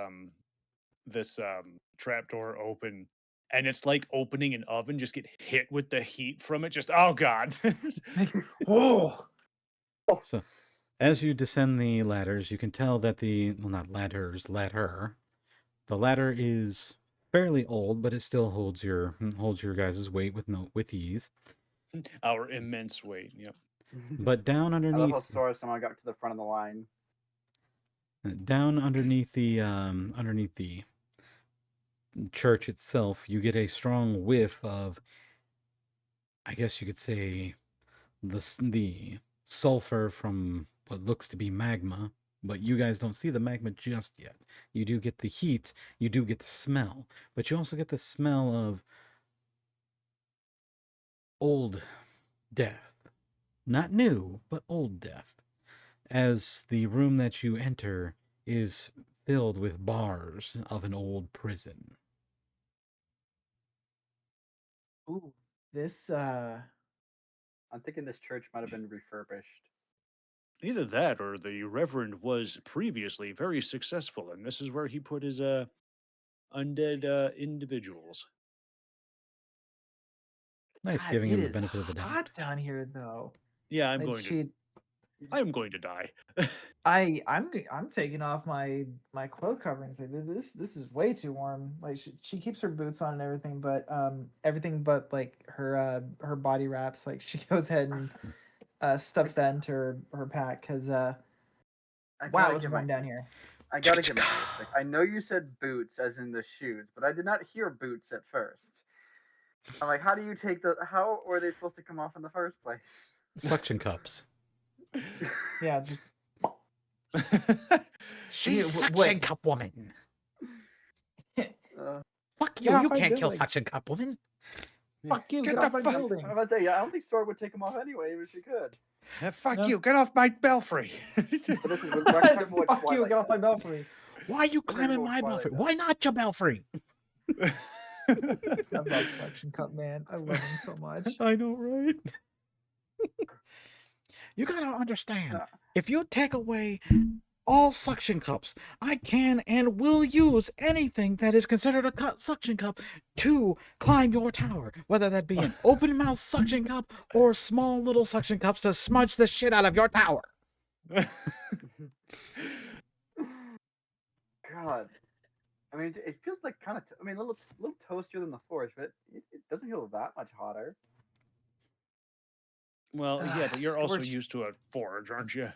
[SPEAKER 6] trapdoor open and it's like opening an oven, just get hit with the heat from it. Just oh god.
[SPEAKER 2] Oh,
[SPEAKER 1] So, as you descend the ladders, you can tell that not ladders, ladder. The ladder is fairly old, but it still holds your guys' weight with ease.
[SPEAKER 6] Our immense weight. Yep.
[SPEAKER 1] But down
[SPEAKER 3] I love
[SPEAKER 1] underneath
[SPEAKER 3] how Sora somehow got to the front of the line.
[SPEAKER 1] underneath the church itself, you get a strong whiff of, I guess you could say, the sulfur from what looks to be magma, but you guys don't see the magma just yet. You do get the heat, you do get the smell, but you also get the smell of old death. Not new, but old death. As the room that you enter is filled with bars of an old prison.
[SPEAKER 2] ooh, this
[SPEAKER 3] I'm thinking this church might have been refurbished.
[SPEAKER 6] Either that or the Reverend was previously very successful, and this is where he put his undead individuals.
[SPEAKER 1] Nice
[SPEAKER 2] God,
[SPEAKER 1] giving
[SPEAKER 2] it
[SPEAKER 1] him the
[SPEAKER 2] is
[SPEAKER 1] benefit of the doubt.
[SPEAKER 2] hot down here though.
[SPEAKER 6] Yeah, I'm
[SPEAKER 2] Like
[SPEAKER 6] going to I'm going to die.
[SPEAKER 2] I'm taking off my cloak coverings. Like this is way too warm. Like she keeps her boots on and everything but like her body wraps. Like she goes ahead and stuffs that into her pack because
[SPEAKER 3] I
[SPEAKER 2] wow,
[SPEAKER 3] gotta
[SPEAKER 2] it's
[SPEAKER 3] get
[SPEAKER 2] warm
[SPEAKER 3] my
[SPEAKER 2] down here.
[SPEAKER 3] I gotta get my ears fixed. I know you said boots as in the shoes, but I did not hear boots at first. I'm like, how do you take the? How were they supposed to come off in the first place?
[SPEAKER 1] Suction cups.
[SPEAKER 2] Yeah, just
[SPEAKER 1] She's
[SPEAKER 2] Yeah,
[SPEAKER 1] suction cup woman. Fuck you.
[SPEAKER 2] Get off
[SPEAKER 1] You
[SPEAKER 2] my
[SPEAKER 1] can't kill
[SPEAKER 2] building.
[SPEAKER 1] suction cup woman.
[SPEAKER 2] fuck you.
[SPEAKER 6] Get
[SPEAKER 2] Get
[SPEAKER 6] the
[SPEAKER 2] off my
[SPEAKER 6] fuck-
[SPEAKER 2] building.
[SPEAKER 3] I'm about to say, yeah, I don't think Sora would take them off anyway, even if she could.
[SPEAKER 6] Fuck
[SPEAKER 2] No.
[SPEAKER 6] you, get off my belfry.
[SPEAKER 3] But this is we're actually talking about
[SPEAKER 2] Fuck you.
[SPEAKER 3] Twilight
[SPEAKER 2] Get off my
[SPEAKER 3] now.
[SPEAKER 2] belfry.
[SPEAKER 1] Why are you
[SPEAKER 3] We're
[SPEAKER 1] climbing
[SPEAKER 3] talking
[SPEAKER 1] my
[SPEAKER 3] about
[SPEAKER 1] belfry?
[SPEAKER 3] Twilight
[SPEAKER 1] Why not your belfry?
[SPEAKER 2] I love Suction Cup, man. I love him so much.
[SPEAKER 1] I know, right? You gotta understand.
[SPEAKER 3] No.
[SPEAKER 1] If you take away all suction cups. I can and will use anything that is considered a suction cup to climb your tower, whether that be an open mouth suction cup or small little suction cups to smudge the shit out of your tower.
[SPEAKER 3] God, I mean, it feels like kind of. I mean, a little toastier than the forge, but it doesn't feel that much hotter.
[SPEAKER 6] Well, yeah, but you're also
[SPEAKER 2] Scorch,
[SPEAKER 6] used to a forge, aren't you?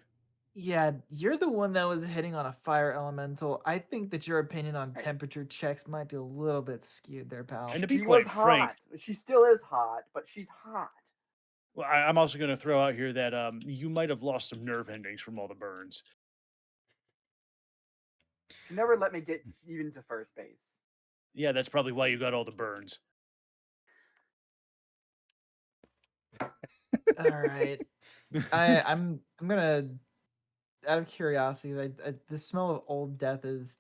[SPEAKER 2] yeah, you're the one that was hitting on a fire elemental. I think that your opinion on
[SPEAKER 3] Hey.
[SPEAKER 2] temperature checks might be a little bit skewed there, pal.
[SPEAKER 6] And to be
[SPEAKER 3] She was
[SPEAKER 6] quite frank,
[SPEAKER 3] hot. She still is hot, but she's hot.
[SPEAKER 6] well, I'm also going to throw out here that you might have lost some nerve endings from all the burns.
[SPEAKER 3] She never let me get even to first base.
[SPEAKER 6] Yeah, that's probably why you got all the burns.
[SPEAKER 2] All right, I'm gonna, out of curiosity, the smell of old death is.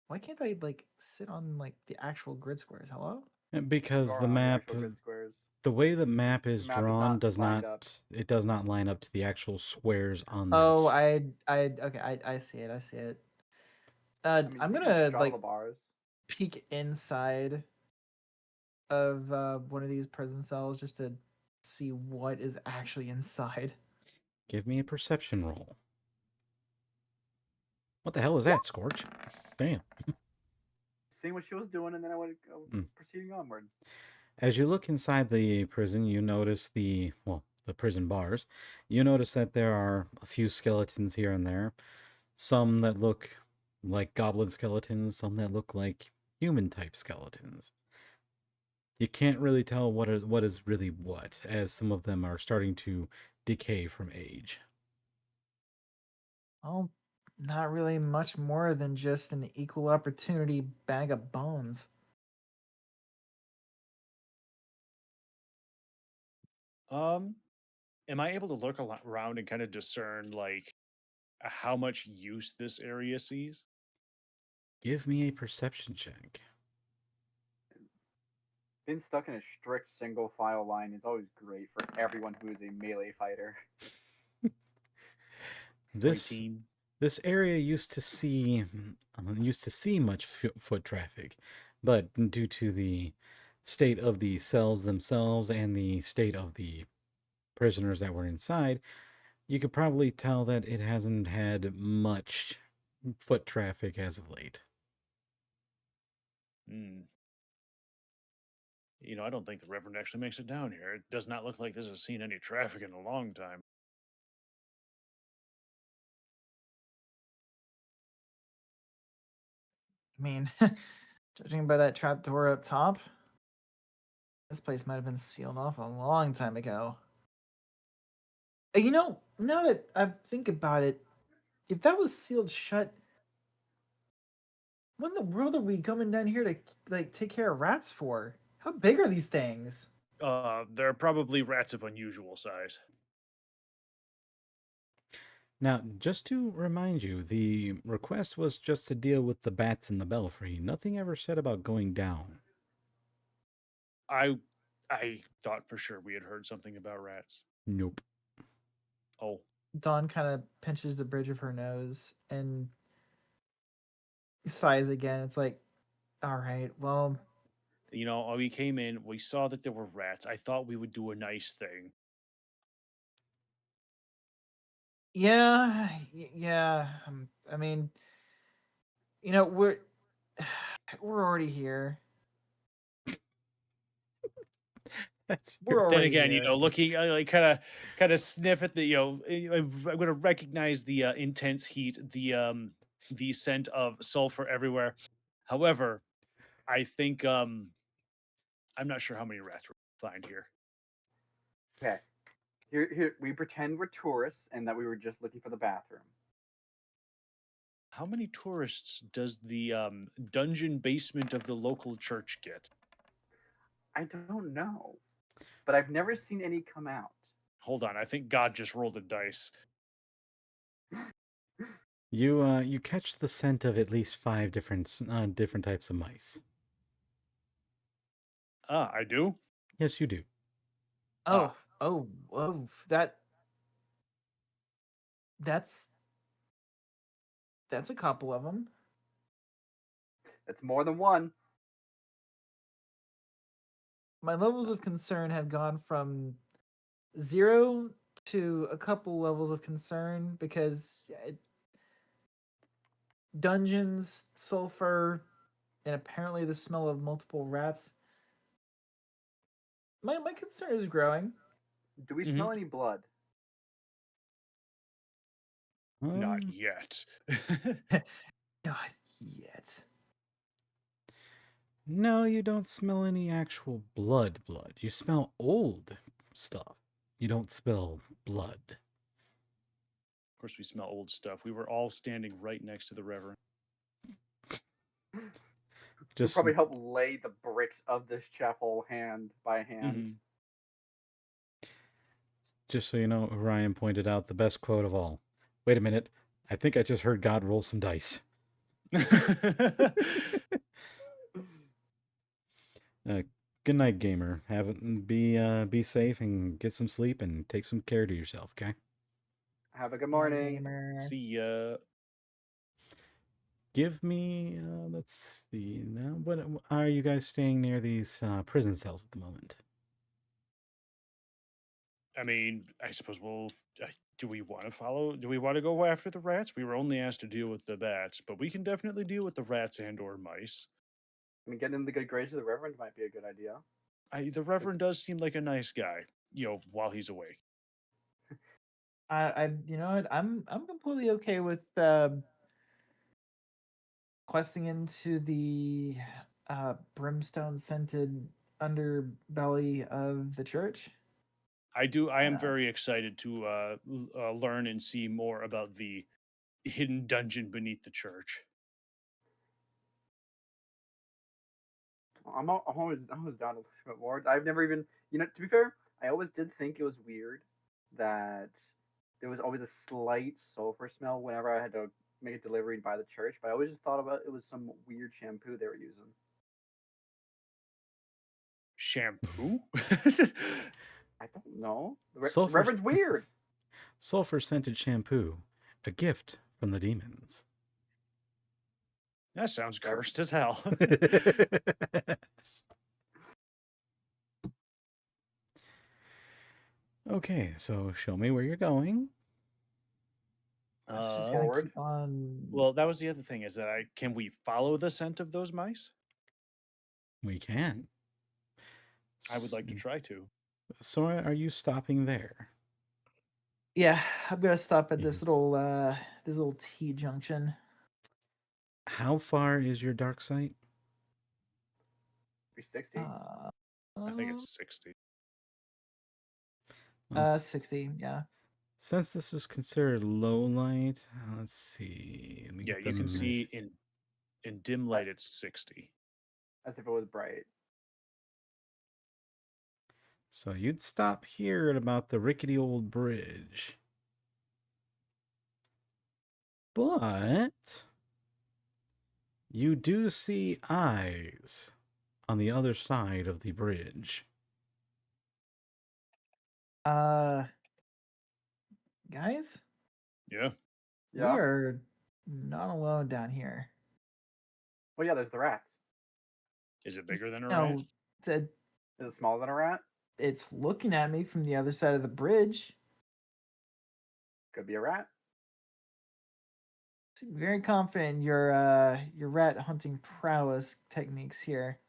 [SPEAKER 2] Why can't I like sit on like the actual grid squares? Hello?
[SPEAKER 1] Because
[SPEAKER 3] Or
[SPEAKER 1] the
[SPEAKER 3] on the
[SPEAKER 1] map,
[SPEAKER 3] actual grid squares.
[SPEAKER 1] the way the map
[SPEAKER 3] The
[SPEAKER 1] is
[SPEAKER 3] map is
[SPEAKER 1] drawn
[SPEAKER 3] not
[SPEAKER 1] does
[SPEAKER 3] lined
[SPEAKER 1] not,
[SPEAKER 3] up.
[SPEAKER 1] it does not line up to the actual squares on
[SPEAKER 2] Oh,
[SPEAKER 1] this.
[SPEAKER 2] okay, I see it. I see it.
[SPEAKER 3] I mean,
[SPEAKER 2] I'm
[SPEAKER 3] you can
[SPEAKER 2] gonna
[SPEAKER 3] draw the
[SPEAKER 2] like
[SPEAKER 3] bars.
[SPEAKER 2] peek inside of one of these prison cells just to see what is actually inside.
[SPEAKER 1] Give me a perception roll. What the hell was that, Scorch? Damn.
[SPEAKER 3] Seeing what she was doing, and then I went
[SPEAKER 1] Mm.
[SPEAKER 3] proceeding onward.
[SPEAKER 1] As you look inside the prison, you notice the prison bars. You notice that there are a few skeletons here and there. Some that look like goblin skeletons, some that look like human type skeletons. You can't really tell what is really what, as some of them are starting to decay from age.
[SPEAKER 2] Well, not really much more than just an equal opportunity bag of bones.
[SPEAKER 6] Am I able to look around and kind of discern like how much use this area sees?
[SPEAKER 1] Give me a perception check.
[SPEAKER 3] Being stuck in a strict single file line is always great for everyone who is a melee fighter.
[SPEAKER 1] This
[SPEAKER 6] 19.
[SPEAKER 1] this area used to see much foot traffic, but due to the state of the cells themselves and the state of the prisoners that were inside, you could probably tell that it hasn't had much foot traffic as of late.
[SPEAKER 6] Hmm. I don't think the Reverend actually makes it down here. It does not look like this has seen any traffic in a long time.
[SPEAKER 2] I mean, judging by that trap door up top, this place might have been sealed off a long time ago. Now that I think about it, if that was sealed shut, what in the world are we coming down here to like take care of rats for? How big are these things?
[SPEAKER 6] They're probably rats of unusual size.
[SPEAKER 1] Now, just to remind you, the request was just to deal with the bats in the belfry. Nothing ever said about going down.
[SPEAKER 6] I I thought for sure we had heard something about rats.
[SPEAKER 1] Nope.
[SPEAKER 6] Oh,
[SPEAKER 2] Dawn kind of pinches the bridge of her nose and sighs again. It's like, all right, well,
[SPEAKER 6] we came in, we saw that there were rats. I thought we would do a nice thing.
[SPEAKER 2] yeah, yeah. I mean, we're we're already here.
[SPEAKER 1] That's
[SPEAKER 2] We're
[SPEAKER 6] Then
[SPEAKER 2] already
[SPEAKER 6] again,
[SPEAKER 2] here.
[SPEAKER 6] looking like kind of sniff at the I'm going to recognize the intense heat, the scent of sulfur everywhere. However, I think I'm not sure how many rats we'll find here.
[SPEAKER 3] Okay, here we pretend we're tourists and that we were just looking for the bathroom.
[SPEAKER 6] How many tourists does the dungeon basement of the local church get?
[SPEAKER 3] I don't know, but I've never seen any come out.
[SPEAKER 6] Hold on, I think God just rolled a dice.
[SPEAKER 1] You catch the scent of at least five different types of mice.
[SPEAKER 6] Ah, I do.
[SPEAKER 1] Yes, you do.
[SPEAKER 2] Oh,
[SPEAKER 6] Ah.
[SPEAKER 2] oh, whoa, that's That's a couple of them.
[SPEAKER 3] It's more than one.
[SPEAKER 2] My levels of concern have gone from 0 to a couple levels of concern because dungeons, sulfur, and apparently the smell of multiple rats. My concern is growing.
[SPEAKER 3] Do we
[SPEAKER 4] Mhm.
[SPEAKER 3] smell any blood?
[SPEAKER 6] Not
[SPEAKER 1] Um,
[SPEAKER 6] yet.
[SPEAKER 2] Not yet.
[SPEAKER 1] no, you don't smell any actual blood. You smell old stuff. You don't smell blood.
[SPEAKER 6] Of course, we smell old stuff. We were all standing right next to the Reverend.
[SPEAKER 3] Who
[SPEAKER 1] Just
[SPEAKER 3] probably helped lay the bricks of this chapel hand by hand.
[SPEAKER 6] Mhm.
[SPEAKER 1] just so you know, Ryan pointed out the best quote of all. Wait a minute. I think I just heard God roll some dice. Good night, gamer. Have it be safe and get some sleep and take some care to yourself. Okay.
[SPEAKER 3] Have a good
[SPEAKER 2] Hey,
[SPEAKER 3] morning.
[SPEAKER 2] gamer.
[SPEAKER 6] See ya.
[SPEAKER 1] Give me. Let's see. Now, what are you guys staying near these prison cells at the moment?
[SPEAKER 6] I mean, I suppose we'll. Do we want to follow? Do we want to go after the rats? We were only asked to deal with the bats, but we can definitely deal with the rats and/or mice.
[SPEAKER 3] I mean, getting in the good graces of the Reverend might be a good idea.
[SPEAKER 6] The Reverend does seem like a nice guy, while he's awake.
[SPEAKER 2] You know what? I'm completely okay with questing into the brimstone scented underbelly of the church.
[SPEAKER 6] I
[SPEAKER 2] Why
[SPEAKER 6] am
[SPEAKER 2] not?
[SPEAKER 6] very excited to learn and see more about the hidden dungeon beneath the church.
[SPEAKER 3] I'm always down a little bit more. I've never even, to be fair, I always did think it was weird that there was always a slight sulfur smell whenever I had to make a delivery by the church. But I always just thought about it was some weird shampoo they were using.
[SPEAKER 6] Shampoo?
[SPEAKER 3] I don't know. The
[SPEAKER 1] Sulfur,
[SPEAKER 3] Reverend's weird.
[SPEAKER 1] sulfur scented shampoo, a gift from the demons.
[SPEAKER 6] That sounds
[SPEAKER 3] Rever-
[SPEAKER 6] cursed as hell.
[SPEAKER 1] Okay, so show me where you're going.
[SPEAKER 2] It's just gonna
[SPEAKER 3] Forward.
[SPEAKER 2] keep on.
[SPEAKER 6] Well, that was the other thing is that can we follow the scent of those mice?
[SPEAKER 1] We can.
[SPEAKER 6] I would like to try to.
[SPEAKER 1] Sora, are you stopping there?
[SPEAKER 2] Yeah, I'm gonna stop at
[SPEAKER 1] Yeah.
[SPEAKER 2] this little T junction.
[SPEAKER 1] How far is your dark sight?
[SPEAKER 3] 360.
[SPEAKER 2] Uh,
[SPEAKER 6] I think it's 60.
[SPEAKER 1] Well,
[SPEAKER 2] 60. Yeah.
[SPEAKER 1] since this is considered low light, let's see. Let me
[SPEAKER 6] Yeah,
[SPEAKER 1] get
[SPEAKER 6] you can
[SPEAKER 1] them.
[SPEAKER 6] see in dim light it's 60.
[SPEAKER 3] As if it was bright.
[SPEAKER 1] So you'd stop here at about the rickety old bridge. But you do see eyes on the other side of the bridge.
[SPEAKER 2] Uh, guys,
[SPEAKER 6] Yeah.
[SPEAKER 2] we
[SPEAKER 3] Yeah.
[SPEAKER 2] are not alone down here.
[SPEAKER 3] Well, yeah. There's the rats.
[SPEAKER 6] Is it bigger than a rat?
[SPEAKER 2] No, it's, a,
[SPEAKER 3] Is it smaller than a rat?
[SPEAKER 2] it's looking at me from the other side of the bridge.
[SPEAKER 3] Could be a rat.
[SPEAKER 2] Very confident in your rat hunting prowess techniques here.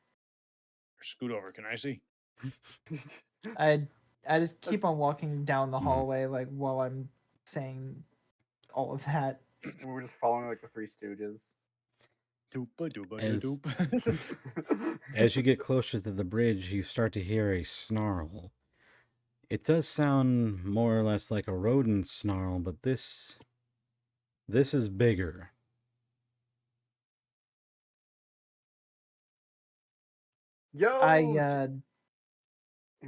[SPEAKER 6] Scoot over, can I see?
[SPEAKER 2] I I just keep on walking down the
[SPEAKER 1] Mhm.
[SPEAKER 2] hallway like while I'm saying all of that.
[SPEAKER 3] We were just following like the Three Stooges.
[SPEAKER 6] Doopa doopa
[SPEAKER 1] As
[SPEAKER 6] doop.
[SPEAKER 1] as you get closer to the bridge, you start to hear a snarl. It does sound more or less like a rodent snarl, but this is bigger.
[SPEAKER 3] Yo!
[SPEAKER 2] I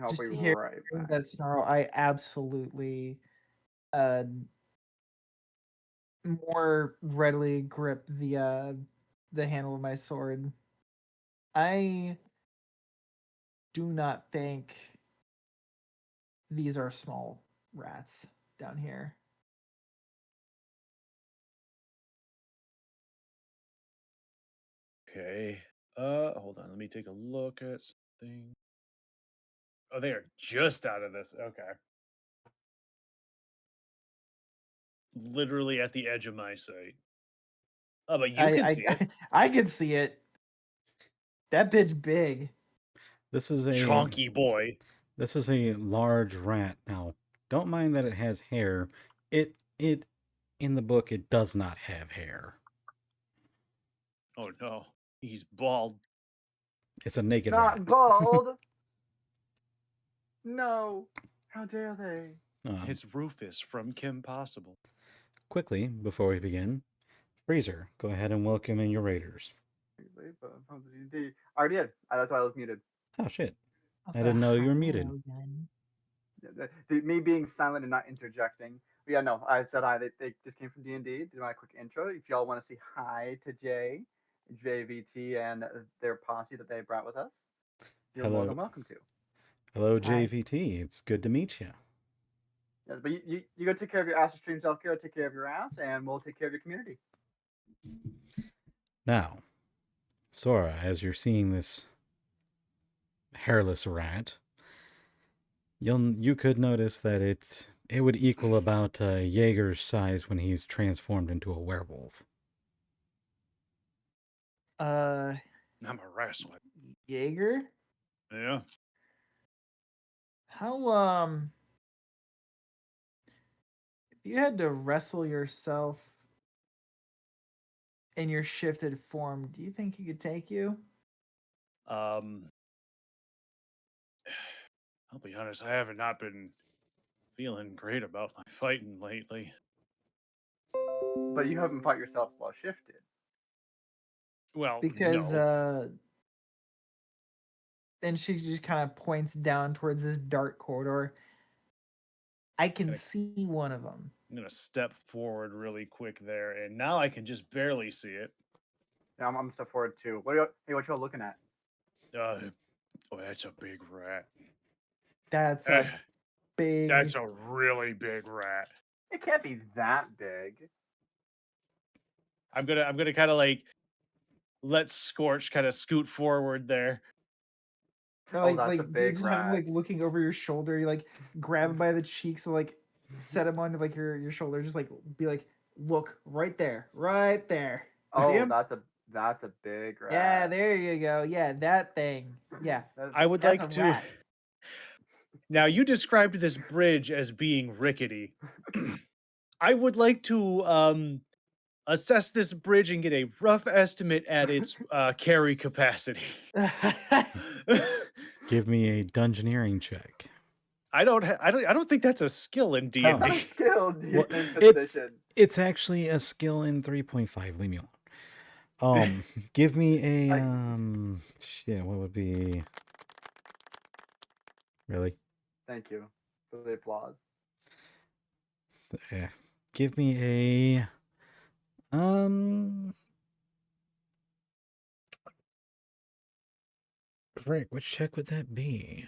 [SPEAKER 3] I'll
[SPEAKER 2] just
[SPEAKER 3] be
[SPEAKER 2] hearing
[SPEAKER 3] right back.
[SPEAKER 2] that snarl, I absolutely uh more readily grip the handle of my sword. I do not think these are small rats down here.
[SPEAKER 6] Okay. Hold on. Let me take a look at something. Oh, they are just out of this. Okay. Literally at the edge of my sight. Oh, but you can see it.
[SPEAKER 2] I can see it. That bitch big.
[SPEAKER 1] This is a
[SPEAKER 6] Chonky boy.
[SPEAKER 1] This is a large rat. Now, don't mind that it has hair. It in the book it does not have hair.
[SPEAKER 6] Oh no. He's bald.
[SPEAKER 1] It's a naked
[SPEAKER 3] Not
[SPEAKER 1] rat.
[SPEAKER 3] bald. No. How dare they?
[SPEAKER 6] It's Rufus from Kim Possible.
[SPEAKER 1] Quickly, before we begin, Freezer, go ahead and welcome in your raiders.
[SPEAKER 3] I already did. That's why I was muted.
[SPEAKER 1] Oh shit!
[SPEAKER 2] Also,
[SPEAKER 1] I didn't know you were
[SPEAKER 2] hello
[SPEAKER 1] muted.
[SPEAKER 2] again.
[SPEAKER 3] Me being silent and not interjecting. But yeah, no, I said hi. They just came from D&D. Did my quick intro. If y'all want to say hi to Jay, JVT, and their posse that they brought with us, you're more
[SPEAKER 1] Hello,
[SPEAKER 3] than welcome to.
[SPEAKER 1] hello,
[SPEAKER 2] Hi.
[SPEAKER 1] JVT. It's good to meet you.
[SPEAKER 3] Yes, but you go take care of your ass, stream self care, take care of your ass, and we'll take care of your community.
[SPEAKER 1] Now, Sora, as you're seeing this hairless rat, you could notice that it would equal about Jaeger's size when he's transformed into a werewolf.
[SPEAKER 2] Uh,
[SPEAKER 6] I'm a wrestler.
[SPEAKER 2] Jaeger.
[SPEAKER 6] Yeah.
[SPEAKER 2] How if you had to wrestle yourself in your shifted form, do you think he could take you?
[SPEAKER 6] I'll be honest, I have not been feeling great about my fighting lately.
[SPEAKER 3] But you haven't fought yourself while shifted.
[SPEAKER 6] Well,
[SPEAKER 2] Because
[SPEAKER 6] no.
[SPEAKER 2] and she just kind of points down towards this dark corridor. I can
[SPEAKER 6] Gonna-
[SPEAKER 2] see one of them.
[SPEAKER 6] I'm gonna step forward really quick there, and now I can just barely see it.
[SPEAKER 3] Yeah, I'm gonna step forward too. What y'all looking at?
[SPEAKER 6] Oh, that's a big rat.
[SPEAKER 2] That's
[SPEAKER 6] Eh,
[SPEAKER 2] a big.
[SPEAKER 6] That's a really big rat.
[SPEAKER 3] It can't be that big.
[SPEAKER 6] I'm gonna kind of like let Scorch kind of scoot forward there.
[SPEAKER 2] No,
[SPEAKER 3] Oh, that's a big
[SPEAKER 2] just have him like
[SPEAKER 3] rat.
[SPEAKER 2] looking over your shoulder. You like grab him by the cheeks and like set him onto like your shoulder. Just like be like, look right there, right there. See
[SPEAKER 3] Oh,
[SPEAKER 2] him?
[SPEAKER 3] that's a big rat.
[SPEAKER 2] Yeah, there you go. Yeah, that thing. Yeah,
[SPEAKER 6] I would
[SPEAKER 2] that's
[SPEAKER 6] like
[SPEAKER 2] a
[SPEAKER 6] to.
[SPEAKER 2] rat.
[SPEAKER 6] Now, you described this bridge as being rickety. I would like to assess this bridge and get a rough estimate at its carry capacity.
[SPEAKER 1] Give me a dungeoneering check.
[SPEAKER 6] I don't think that's a skill in D and
[SPEAKER 3] Not a
[SPEAKER 6] D.
[SPEAKER 3] skill,
[SPEAKER 1] Well,
[SPEAKER 3] in fifth
[SPEAKER 1] it's
[SPEAKER 3] edition.
[SPEAKER 1] it's actually a skill in 3.5. Leave me alone. Give me a shit. What would be really?
[SPEAKER 3] Thank you for the applause.
[SPEAKER 1] Yeah. Give me a frick. Which check would that be?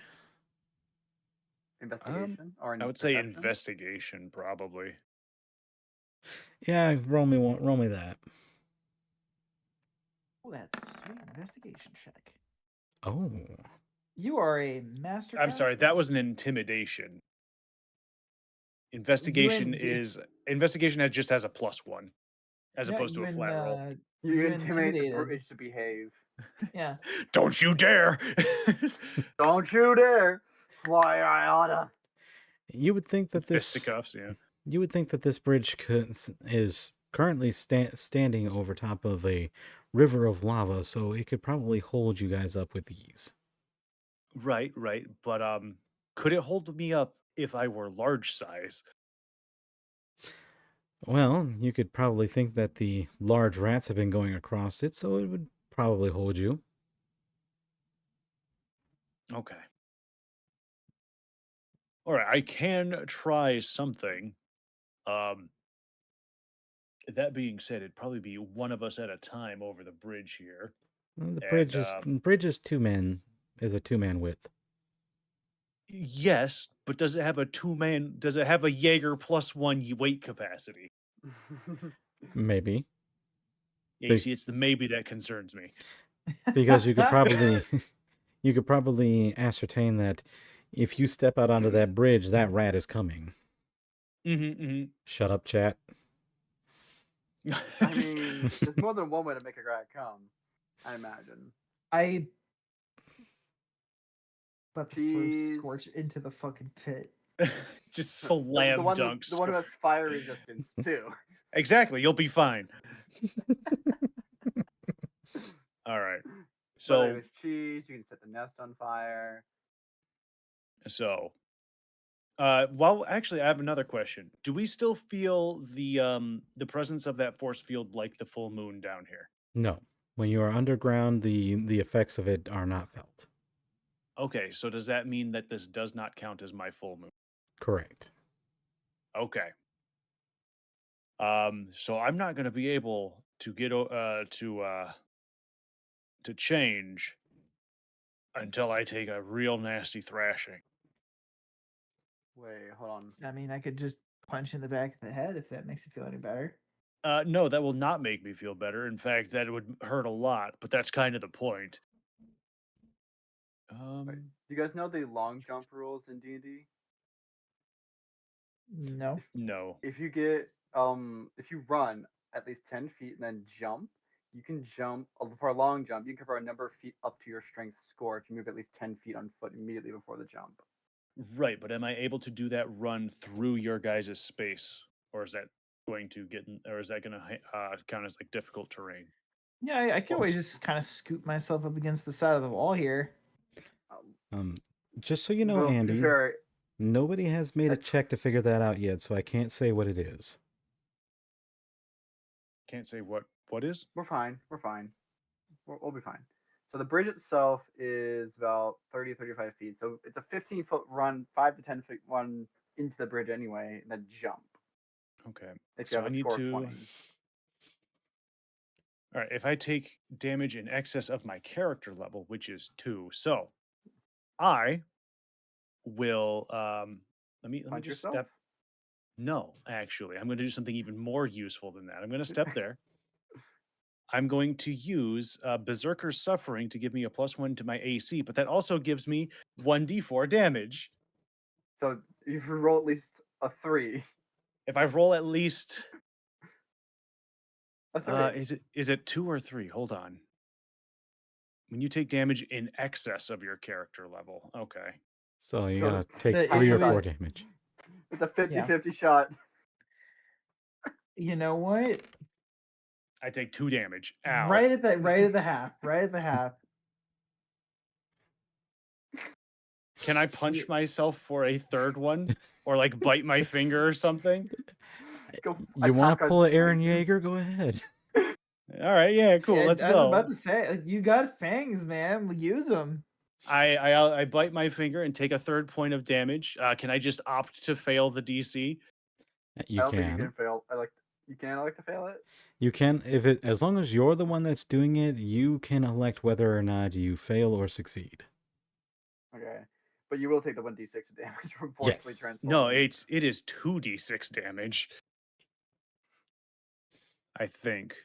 [SPEAKER 3] Investigation or
[SPEAKER 6] I would say
[SPEAKER 3] perception?
[SPEAKER 6] investigation, probably.
[SPEAKER 1] Yeah, roll me that.
[SPEAKER 2] Oh, that's sweet investigation check.
[SPEAKER 1] Oh,
[SPEAKER 2] You are a master.
[SPEAKER 6] I'm sorry, that
[SPEAKER 2] craftsman.
[SPEAKER 6] was an intimidation. Investigation just has a +1, as
[SPEAKER 2] No,
[SPEAKER 6] opposed to a flat roll.
[SPEAKER 3] You
[SPEAKER 2] you
[SPEAKER 3] intimidate the
[SPEAKER 2] intimidated.
[SPEAKER 3] bridge to behave.
[SPEAKER 2] Yeah.
[SPEAKER 6] Don't you dare!
[SPEAKER 3] Don't you dare! Why I oughta.
[SPEAKER 1] you would think that this
[SPEAKER 6] Fisticuffs, yeah.
[SPEAKER 1] you would think that this bridge is currently standing over top of a river of lava, so it could probably hold you guys up with ease.
[SPEAKER 6] Right, but could it hold me up if I were large size?
[SPEAKER 1] Well, you could probably think that the large rats have been going across it, so it would probably hold you.
[SPEAKER 6] Okay. All right, I can try something. Um, that being said, it'd probably be one of us at a time over the bridge here.
[SPEAKER 1] Well, the
[SPEAKER 6] And
[SPEAKER 1] bridge is a 2-man width.
[SPEAKER 6] yes, but does it have a does it have a Jaeger +1 weight capacity?
[SPEAKER 1] Maybe.
[SPEAKER 6] Yeah, you
[SPEAKER 1] Big-
[SPEAKER 6] see, it's the maybe that concerns me.
[SPEAKER 1] because you could probably you could probably ascertain that if you step out onto that bridge, that rat is coming. Shut up, chat.
[SPEAKER 3] I mean, there's more than one way to make a rat come. I imagine.
[SPEAKER 2] I let the first
[SPEAKER 3] Cheese.
[SPEAKER 2] scorch into the fucking pit.
[SPEAKER 6] Just slam
[SPEAKER 3] the one
[SPEAKER 6] dunk.
[SPEAKER 3] the one who has fire resistance too.
[SPEAKER 6] Exactly, you'll be fine. All right. So
[SPEAKER 3] There's cheese. You can set the nest on fire.
[SPEAKER 6] well, actually, I have another question. Do we still feel the presence of that force field like the full moon down here?
[SPEAKER 1] No. When you are underground, the effects of it are not felt.
[SPEAKER 6] Okay, so does that mean that this does not count as my full moon?
[SPEAKER 1] Correct.
[SPEAKER 6] Okay. So I'm not going to be able to get to change until I take a real nasty thrashing.
[SPEAKER 3] Wait, hold on.
[SPEAKER 2] I mean, I could just punch in the back of the head if that makes you feel any better.
[SPEAKER 6] No, that will not make me feel better. In fact, that would hurt a lot, but that's kind of the point.
[SPEAKER 3] Wait, do you guys know the long jump rules in D&D?
[SPEAKER 2] No.
[SPEAKER 6] No.
[SPEAKER 3] If you run at least 10 feet and then jump, you can jump for a long jump. You can cover a number of feet up to your strength score if you move at least 10 feet on foot immediately before the jump.
[SPEAKER 6] Right, but am I able to do that run through your guys' space, or is that going to or is that going to count as like difficult terrain?
[SPEAKER 2] Yeah, I can always just kind of scoop myself up against the side of the wall here.
[SPEAKER 1] Just so you know,
[SPEAKER 3] Well, to be
[SPEAKER 1] Andy,
[SPEAKER 3] fair,
[SPEAKER 1] nobody has made a check to figure that out yet, so I can't say what it is.
[SPEAKER 6] Can't say what is.
[SPEAKER 3] we're fine. We're fine. We'll be fine. So the bridge itself is about 30, 35 feet. So it's a 15-foot run, 5 to 10 feet run into the bridge anyway, and then jump.
[SPEAKER 6] Okay.
[SPEAKER 3] If
[SPEAKER 6] So
[SPEAKER 3] you have
[SPEAKER 6] I
[SPEAKER 3] a
[SPEAKER 6] need
[SPEAKER 3] score
[SPEAKER 6] to.
[SPEAKER 3] of 20.
[SPEAKER 6] All right. If I take damage in excess of my character level, which is 2, so I will. Let me
[SPEAKER 3] Punch
[SPEAKER 6] just
[SPEAKER 3] yourself?
[SPEAKER 6] step. No, actually, I'm going to do something even more useful than that. I'm going to step there. I'm going to use Berserker's Suffering to give me a +1 to my AC, but that also gives me 1d4 damage.
[SPEAKER 3] So if you roll at least a 3.
[SPEAKER 6] If I roll at least,
[SPEAKER 3] A 3.
[SPEAKER 6] is it 2 or 3? Hold on. When you take damage in excess of your character level, okay.
[SPEAKER 1] So you
[SPEAKER 3] So
[SPEAKER 1] gotta take
[SPEAKER 2] the-
[SPEAKER 1] 3 or
[SPEAKER 2] it
[SPEAKER 1] 4
[SPEAKER 2] would-
[SPEAKER 1] damage.
[SPEAKER 3] It's a 50-50 shot.
[SPEAKER 2] You know what?
[SPEAKER 6] I take 2 damage. Ow.
[SPEAKER 2] Right at the half. Right at the half.
[SPEAKER 6] Can I punch myself for a third one, or like bite my finger or something?
[SPEAKER 3] Go
[SPEAKER 1] You want
[SPEAKER 3] attack
[SPEAKER 1] to
[SPEAKER 3] a
[SPEAKER 1] pull an Aaron
[SPEAKER 3] Titan.
[SPEAKER 1] Yeager? Go ahead.
[SPEAKER 6] All right, yeah, cool.
[SPEAKER 2] Yeah,
[SPEAKER 6] Let's
[SPEAKER 2] I was
[SPEAKER 6] go.
[SPEAKER 2] about to say, like, you got fangs, man. Use them.
[SPEAKER 6] I bite my finger and take a 3rd point of damage. Can I just opt to fail the DC?
[SPEAKER 1] You
[SPEAKER 3] I don't think you
[SPEAKER 1] can.
[SPEAKER 3] can fail. I like to fail it.
[SPEAKER 1] You can as long as you're the one that's doing it, you can elect whether or not you fail or succeed.
[SPEAKER 3] Okay. But you will take the 1d6 damage from forcefully
[SPEAKER 1] Yes.
[SPEAKER 3] transforming.
[SPEAKER 6] No, it is 2d6 damage. I think.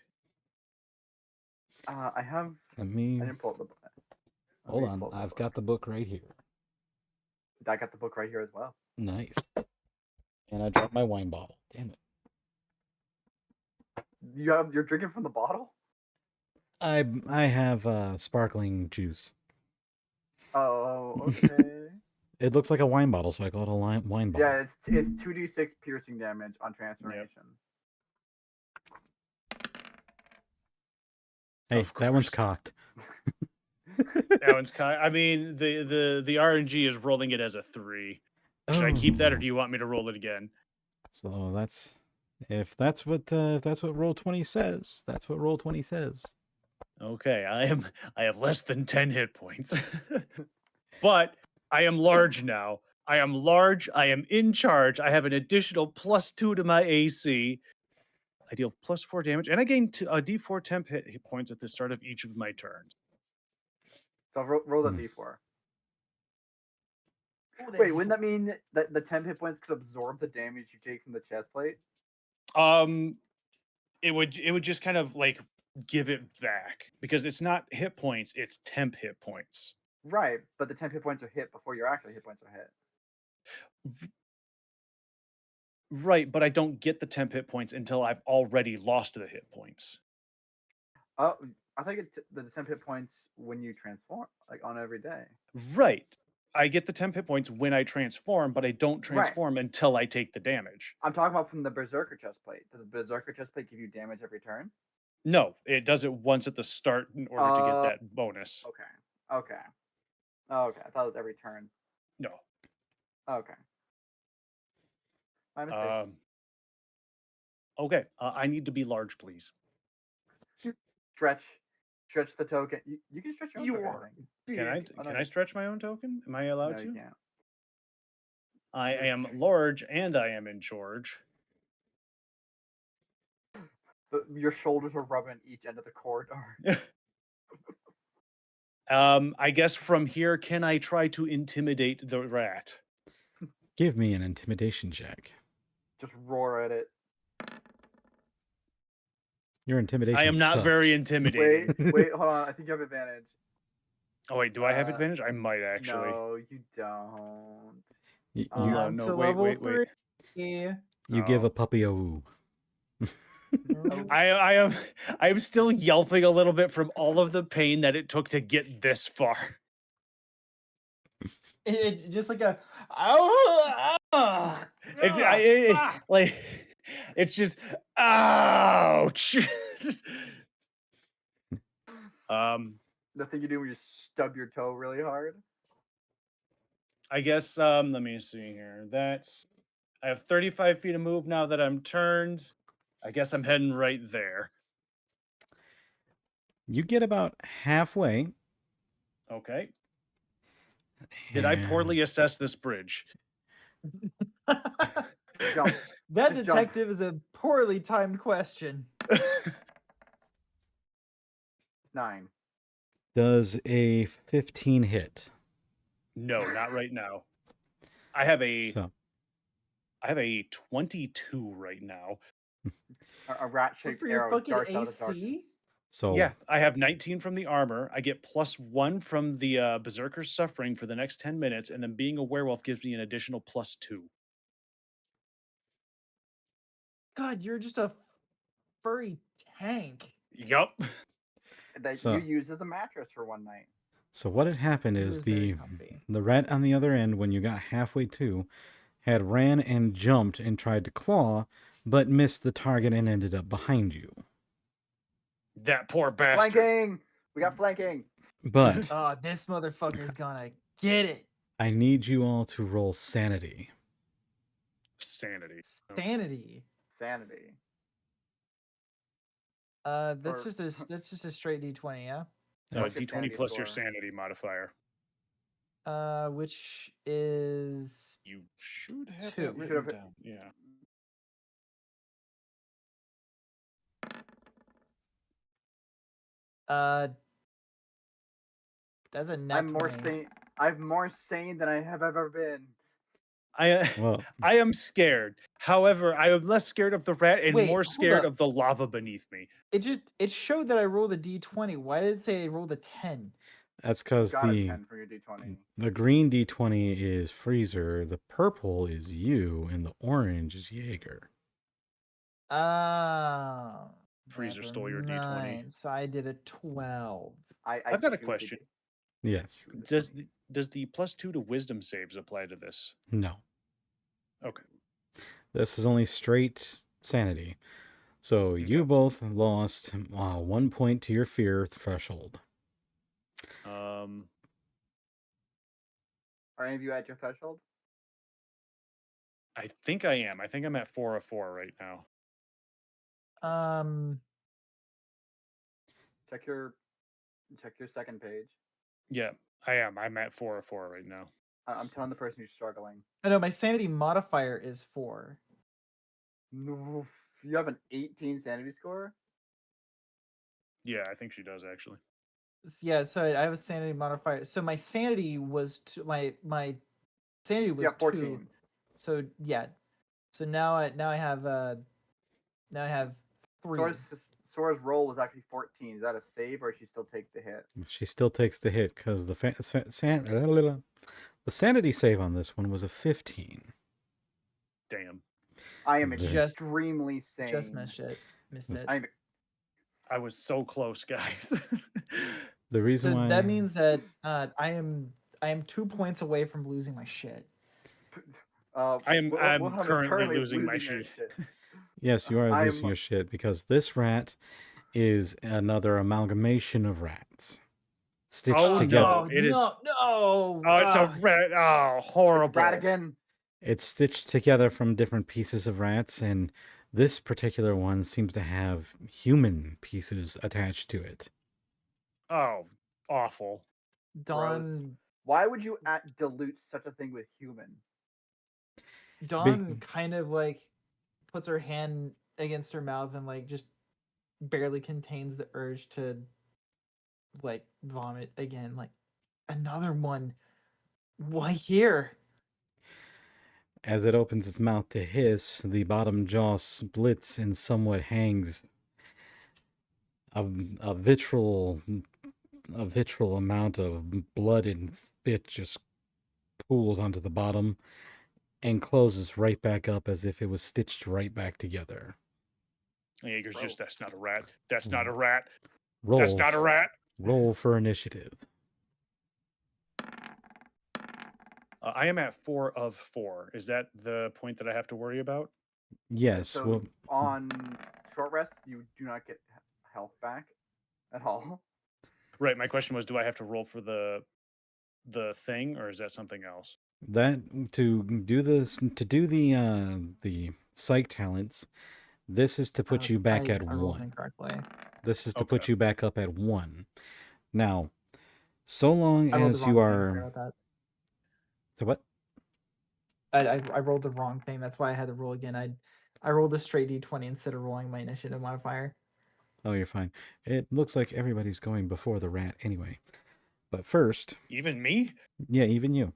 [SPEAKER 3] I have.
[SPEAKER 1] Let me
[SPEAKER 3] I didn't pull up the. let
[SPEAKER 1] hold
[SPEAKER 3] me
[SPEAKER 1] on.
[SPEAKER 3] pull up the
[SPEAKER 1] I've
[SPEAKER 3] book.
[SPEAKER 1] got the book right here.
[SPEAKER 3] I got the book right here as well.
[SPEAKER 1] Nice. And I dropped my wine bottle. Damn it.
[SPEAKER 3] You're drinking from the bottle?
[SPEAKER 1] I have sparkling juice.
[SPEAKER 3] Oh, okay.
[SPEAKER 1] It looks like a wine bottle, so I call it a wine bottle.
[SPEAKER 3] Yeah, it's 2d6 piercing damage on transformation.
[SPEAKER 1] Hey,
[SPEAKER 6] Of
[SPEAKER 1] that one's
[SPEAKER 6] course.
[SPEAKER 1] cocked.
[SPEAKER 6] That one's kind. I mean, the RNG is rolling it as a 3. Should I keep that, or
[SPEAKER 1] Oh.
[SPEAKER 6] do you want me to roll it again?
[SPEAKER 1] So if that's what roll 20 says, that's what roll 20 says.
[SPEAKER 6] Okay, I have less than 10 hit points. But I am large now. I am large, I am in charge. I have an additional +2 to my AC. I deal +4 damage, and I gain a D4 temp hit points at the start of each of my turns.
[SPEAKER 3] So roll that
[SPEAKER 1] Hmm.
[SPEAKER 3] d4.
[SPEAKER 2] Ooh,
[SPEAKER 3] Wait, wouldn't that mean that the 10 hit points could absorb the damage you take from the chest plate?
[SPEAKER 6] It would just kind of like give it back because it's not hit points, it's temp hit points.
[SPEAKER 3] Right, but the 10 hit points are hit before your actual hit points are hit.
[SPEAKER 6] Right, but I don't get the temp hit points until I've already lost the hit points.
[SPEAKER 3] Oh, I think it's the 10 hit points when you transform, like on every day.
[SPEAKER 6] Right. I get the temp hit points when I transform, but I don't
[SPEAKER 3] Right.
[SPEAKER 6] transform until I take the damage.
[SPEAKER 3] I'm talking about from the Berserker chestplate. Does the Berserker chestplate give you damage every turn?
[SPEAKER 6] No, it does it once at the start in order to get that bonus.
[SPEAKER 3] Okay. Okay. Okay. I thought it was every turn.
[SPEAKER 6] No.
[SPEAKER 3] Okay. My mistake.
[SPEAKER 6] Okay, I need to be large, please.
[SPEAKER 3] Stretch the token. You can stretch your own token, I think.
[SPEAKER 6] Can I?
[SPEAKER 3] Oh, no,
[SPEAKER 6] Can I stretch my own token? Am I allowed
[SPEAKER 3] no,
[SPEAKER 6] to?
[SPEAKER 3] you can't.
[SPEAKER 6] I am large and I am in charge.
[SPEAKER 3] But your shoulders are rubbing each end of the corridor.
[SPEAKER 6] I guess from here, can I try to intimidate the rat?
[SPEAKER 1] Give me an intimidation check.
[SPEAKER 3] Just roar at it.
[SPEAKER 1] Your intimidation
[SPEAKER 6] I am not very
[SPEAKER 1] sucks.
[SPEAKER 6] intimidating.
[SPEAKER 3] Wait, hold on. I think you have advantage.
[SPEAKER 6] Oh wait, do I have advantage? I might actually.
[SPEAKER 3] No, you don't.
[SPEAKER 1] You,
[SPEAKER 6] Hold
[SPEAKER 1] you,
[SPEAKER 6] on,
[SPEAKER 2] Down
[SPEAKER 6] no,
[SPEAKER 2] to
[SPEAKER 6] wait,
[SPEAKER 2] level
[SPEAKER 6] wait, wait.
[SPEAKER 2] 3.
[SPEAKER 1] you give
[SPEAKER 3] No.
[SPEAKER 1] a puppy a woo.
[SPEAKER 6] I am still yelping a little bit from all of the pain that it took to get this far.
[SPEAKER 2] It's just like a
[SPEAKER 6] Like it's just ouch.
[SPEAKER 3] The thing you do when you stub your toe really hard.
[SPEAKER 6] I guess let me see here. I have 35 feet of move now that I'm turned. I guess I'm heading right there.
[SPEAKER 1] You get about halfway.
[SPEAKER 6] Okay. Did I poorly assess this bridge?
[SPEAKER 3] Jump.
[SPEAKER 2] That
[SPEAKER 3] Just jump.
[SPEAKER 2] detective is a poorly timed question.
[SPEAKER 3] 9.
[SPEAKER 1] Does a 15 hit?
[SPEAKER 6] No, not right now. I have a
[SPEAKER 1] So
[SPEAKER 6] 22 right now.
[SPEAKER 3] A rat-shaped
[SPEAKER 2] For your
[SPEAKER 3] arrow
[SPEAKER 2] fucking
[SPEAKER 3] darts out of the darkness.
[SPEAKER 2] AC?
[SPEAKER 1] so
[SPEAKER 6] Yeah, I have 19 from the armor. I get +1 from the Berserker's Suffering for the next 10 minutes, and then being a werewolf gives me an additional +2.
[SPEAKER 2] God, you're just a furry tank.
[SPEAKER 6] Yup.
[SPEAKER 3] That
[SPEAKER 1] So-
[SPEAKER 3] you used as a mattress for one night.
[SPEAKER 1] So what had happened
[SPEAKER 2] It
[SPEAKER 1] is
[SPEAKER 2] was very comfy.
[SPEAKER 1] the rat on the other end, when you got halfway to, had ran and jumped and tried to claw, but missed the target and ended up behind you.
[SPEAKER 6] That poor bastard.
[SPEAKER 3] Flanking! We got flanking.
[SPEAKER 1] But
[SPEAKER 2] Oh, this motherfucker's gonna get it.
[SPEAKER 1] I need you all to roll sanity.
[SPEAKER 6] Sanity.
[SPEAKER 2] Sanity.
[SPEAKER 3] Sanity.
[SPEAKER 2] That's
[SPEAKER 3] Or-
[SPEAKER 2] just a straight D20, yeah.
[SPEAKER 3] What's your
[SPEAKER 6] D20
[SPEAKER 3] sanity
[SPEAKER 6] plus your
[SPEAKER 3] score?
[SPEAKER 6] sanity modifier.
[SPEAKER 2] Which is
[SPEAKER 6] You should have
[SPEAKER 2] Two.
[SPEAKER 6] that
[SPEAKER 3] You should
[SPEAKER 6] written
[SPEAKER 3] have-
[SPEAKER 6] down. Yeah.
[SPEAKER 2] that's a nat
[SPEAKER 3] I'm more
[SPEAKER 2] 20.
[SPEAKER 3] sane. I'm more sane than I have ever been.
[SPEAKER 1] Well,
[SPEAKER 6] I am scared. However, I am less scared of the rat and
[SPEAKER 2] Wait,
[SPEAKER 6] more
[SPEAKER 2] hold
[SPEAKER 6] scared
[SPEAKER 2] up.
[SPEAKER 6] of the lava beneath me.
[SPEAKER 2] It showed that I rolled a D20. Why did it say I rolled a 10?
[SPEAKER 1] that's because
[SPEAKER 3] Got a 10 for your d20.
[SPEAKER 1] the green D20 is Freezer, the purple is you, and the orange is Jaeger.
[SPEAKER 2] Oh.
[SPEAKER 6] Freezer
[SPEAKER 2] never
[SPEAKER 6] stole your D20.
[SPEAKER 2] mind. So I did a 12.
[SPEAKER 6] I've got a
[SPEAKER 3] shooted
[SPEAKER 6] question.
[SPEAKER 1] Yes.
[SPEAKER 6] Does the +2 to wisdom saves apply to this?
[SPEAKER 1] No.
[SPEAKER 6] Okay.
[SPEAKER 1] This is only straight sanity. So you both lost 1 point to your fear threshold.
[SPEAKER 3] Are any of you at your threshold?
[SPEAKER 6] I think I am. I think I'm at 4 of 4 right now.
[SPEAKER 3] Check your second page.
[SPEAKER 6] Yeah, I am. I'm at 4 of 4 right now.
[SPEAKER 3] I'm telling the person who's struggling.
[SPEAKER 2] I know my sanity modifier is 4.
[SPEAKER 3] No, you have an 18 sanity score.
[SPEAKER 6] Yeah, I think she does actually.
[SPEAKER 2] Yeah, so I have a sanity modifier. So my sanity was my sanity was
[SPEAKER 3] Yeah,
[SPEAKER 2] 2.
[SPEAKER 3] 14.
[SPEAKER 2] So yeah. So now I have 3.
[SPEAKER 3] Sora's roll was actually 14. Is that a save, or does she still take the hit?
[SPEAKER 1] She still takes the hit because the sanity save on this one was a 15.
[SPEAKER 6] Damn.
[SPEAKER 3] I am
[SPEAKER 1] The-
[SPEAKER 3] extremely sane.
[SPEAKER 2] Just missed it. Missed it.
[SPEAKER 3] I'm
[SPEAKER 6] I was so close, guys.
[SPEAKER 1] The reason
[SPEAKER 2] So
[SPEAKER 1] why
[SPEAKER 2] that means that I am 2 points away from losing my shit.
[SPEAKER 6] I'm
[SPEAKER 3] Wilhelm is
[SPEAKER 6] currently losing my
[SPEAKER 3] her
[SPEAKER 6] shit.
[SPEAKER 1] yes, you are
[SPEAKER 3] I'm-
[SPEAKER 1] losing your shit because this rat is another amalgamation of rats stitched
[SPEAKER 6] Oh,
[SPEAKER 1] together.
[SPEAKER 6] no. It is-
[SPEAKER 2] no.
[SPEAKER 6] Oh, it's a red. Oh, horrible.
[SPEAKER 3] Rat again.
[SPEAKER 1] It's stitched together from different pieces of rats, and this particular one seems to have human pieces attached to it.
[SPEAKER 6] Oh, awful.
[SPEAKER 2] Dawn
[SPEAKER 3] Why would you dilute such a thing with human?
[SPEAKER 2] Dawn kind of like puts her hand against her mouth and like just barely contains the urge to like vomit again. Like another one. Why here?
[SPEAKER 1] As it opens its mouth to hiss, the bottom jaw splits and somewhat hangs. A vitreal amount of blood and spit just pools onto the bottom and closes right back up as if it was stitched right back together.
[SPEAKER 6] Jaeger's
[SPEAKER 3] Bro.
[SPEAKER 6] just, that's not a rat. That's not a rat.
[SPEAKER 1] Roll.
[SPEAKER 6] That's not a rat.
[SPEAKER 1] Roll for initiative.
[SPEAKER 6] I am at 4 of 4. Is that the point that I have to worry about?
[SPEAKER 1] Yes.
[SPEAKER 3] So
[SPEAKER 1] well,
[SPEAKER 3] on short rest, you do not get health back at all.
[SPEAKER 6] Right. My question was, do I have to roll for the thing, or is that something else?
[SPEAKER 1] that to do the psych talents. This is to put you back at
[SPEAKER 2] I rolled
[SPEAKER 1] 1.
[SPEAKER 2] incorrectly.
[SPEAKER 1] This is to
[SPEAKER 6] Okay.
[SPEAKER 1] put you back up at 1. Now, so long
[SPEAKER 2] I rolled the
[SPEAKER 1] as
[SPEAKER 2] wrong
[SPEAKER 1] you
[SPEAKER 2] thing. Sorry
[SPEAKER 1] are.
[SPEAKER 2] about that.
[SPEAKER 1] So what?
[SPEAKER 2] I rolled the wrong thing. That's why I had to roll again. I rolled a straight d20 instead of rolling my initiative modifier.
[SPEAKER 1] Oh, you're fine. It looks like everybody's going before the rat anyway. But first,
[SPEAKER 6] Even me?
[SPEAKER 1] yeah, even you.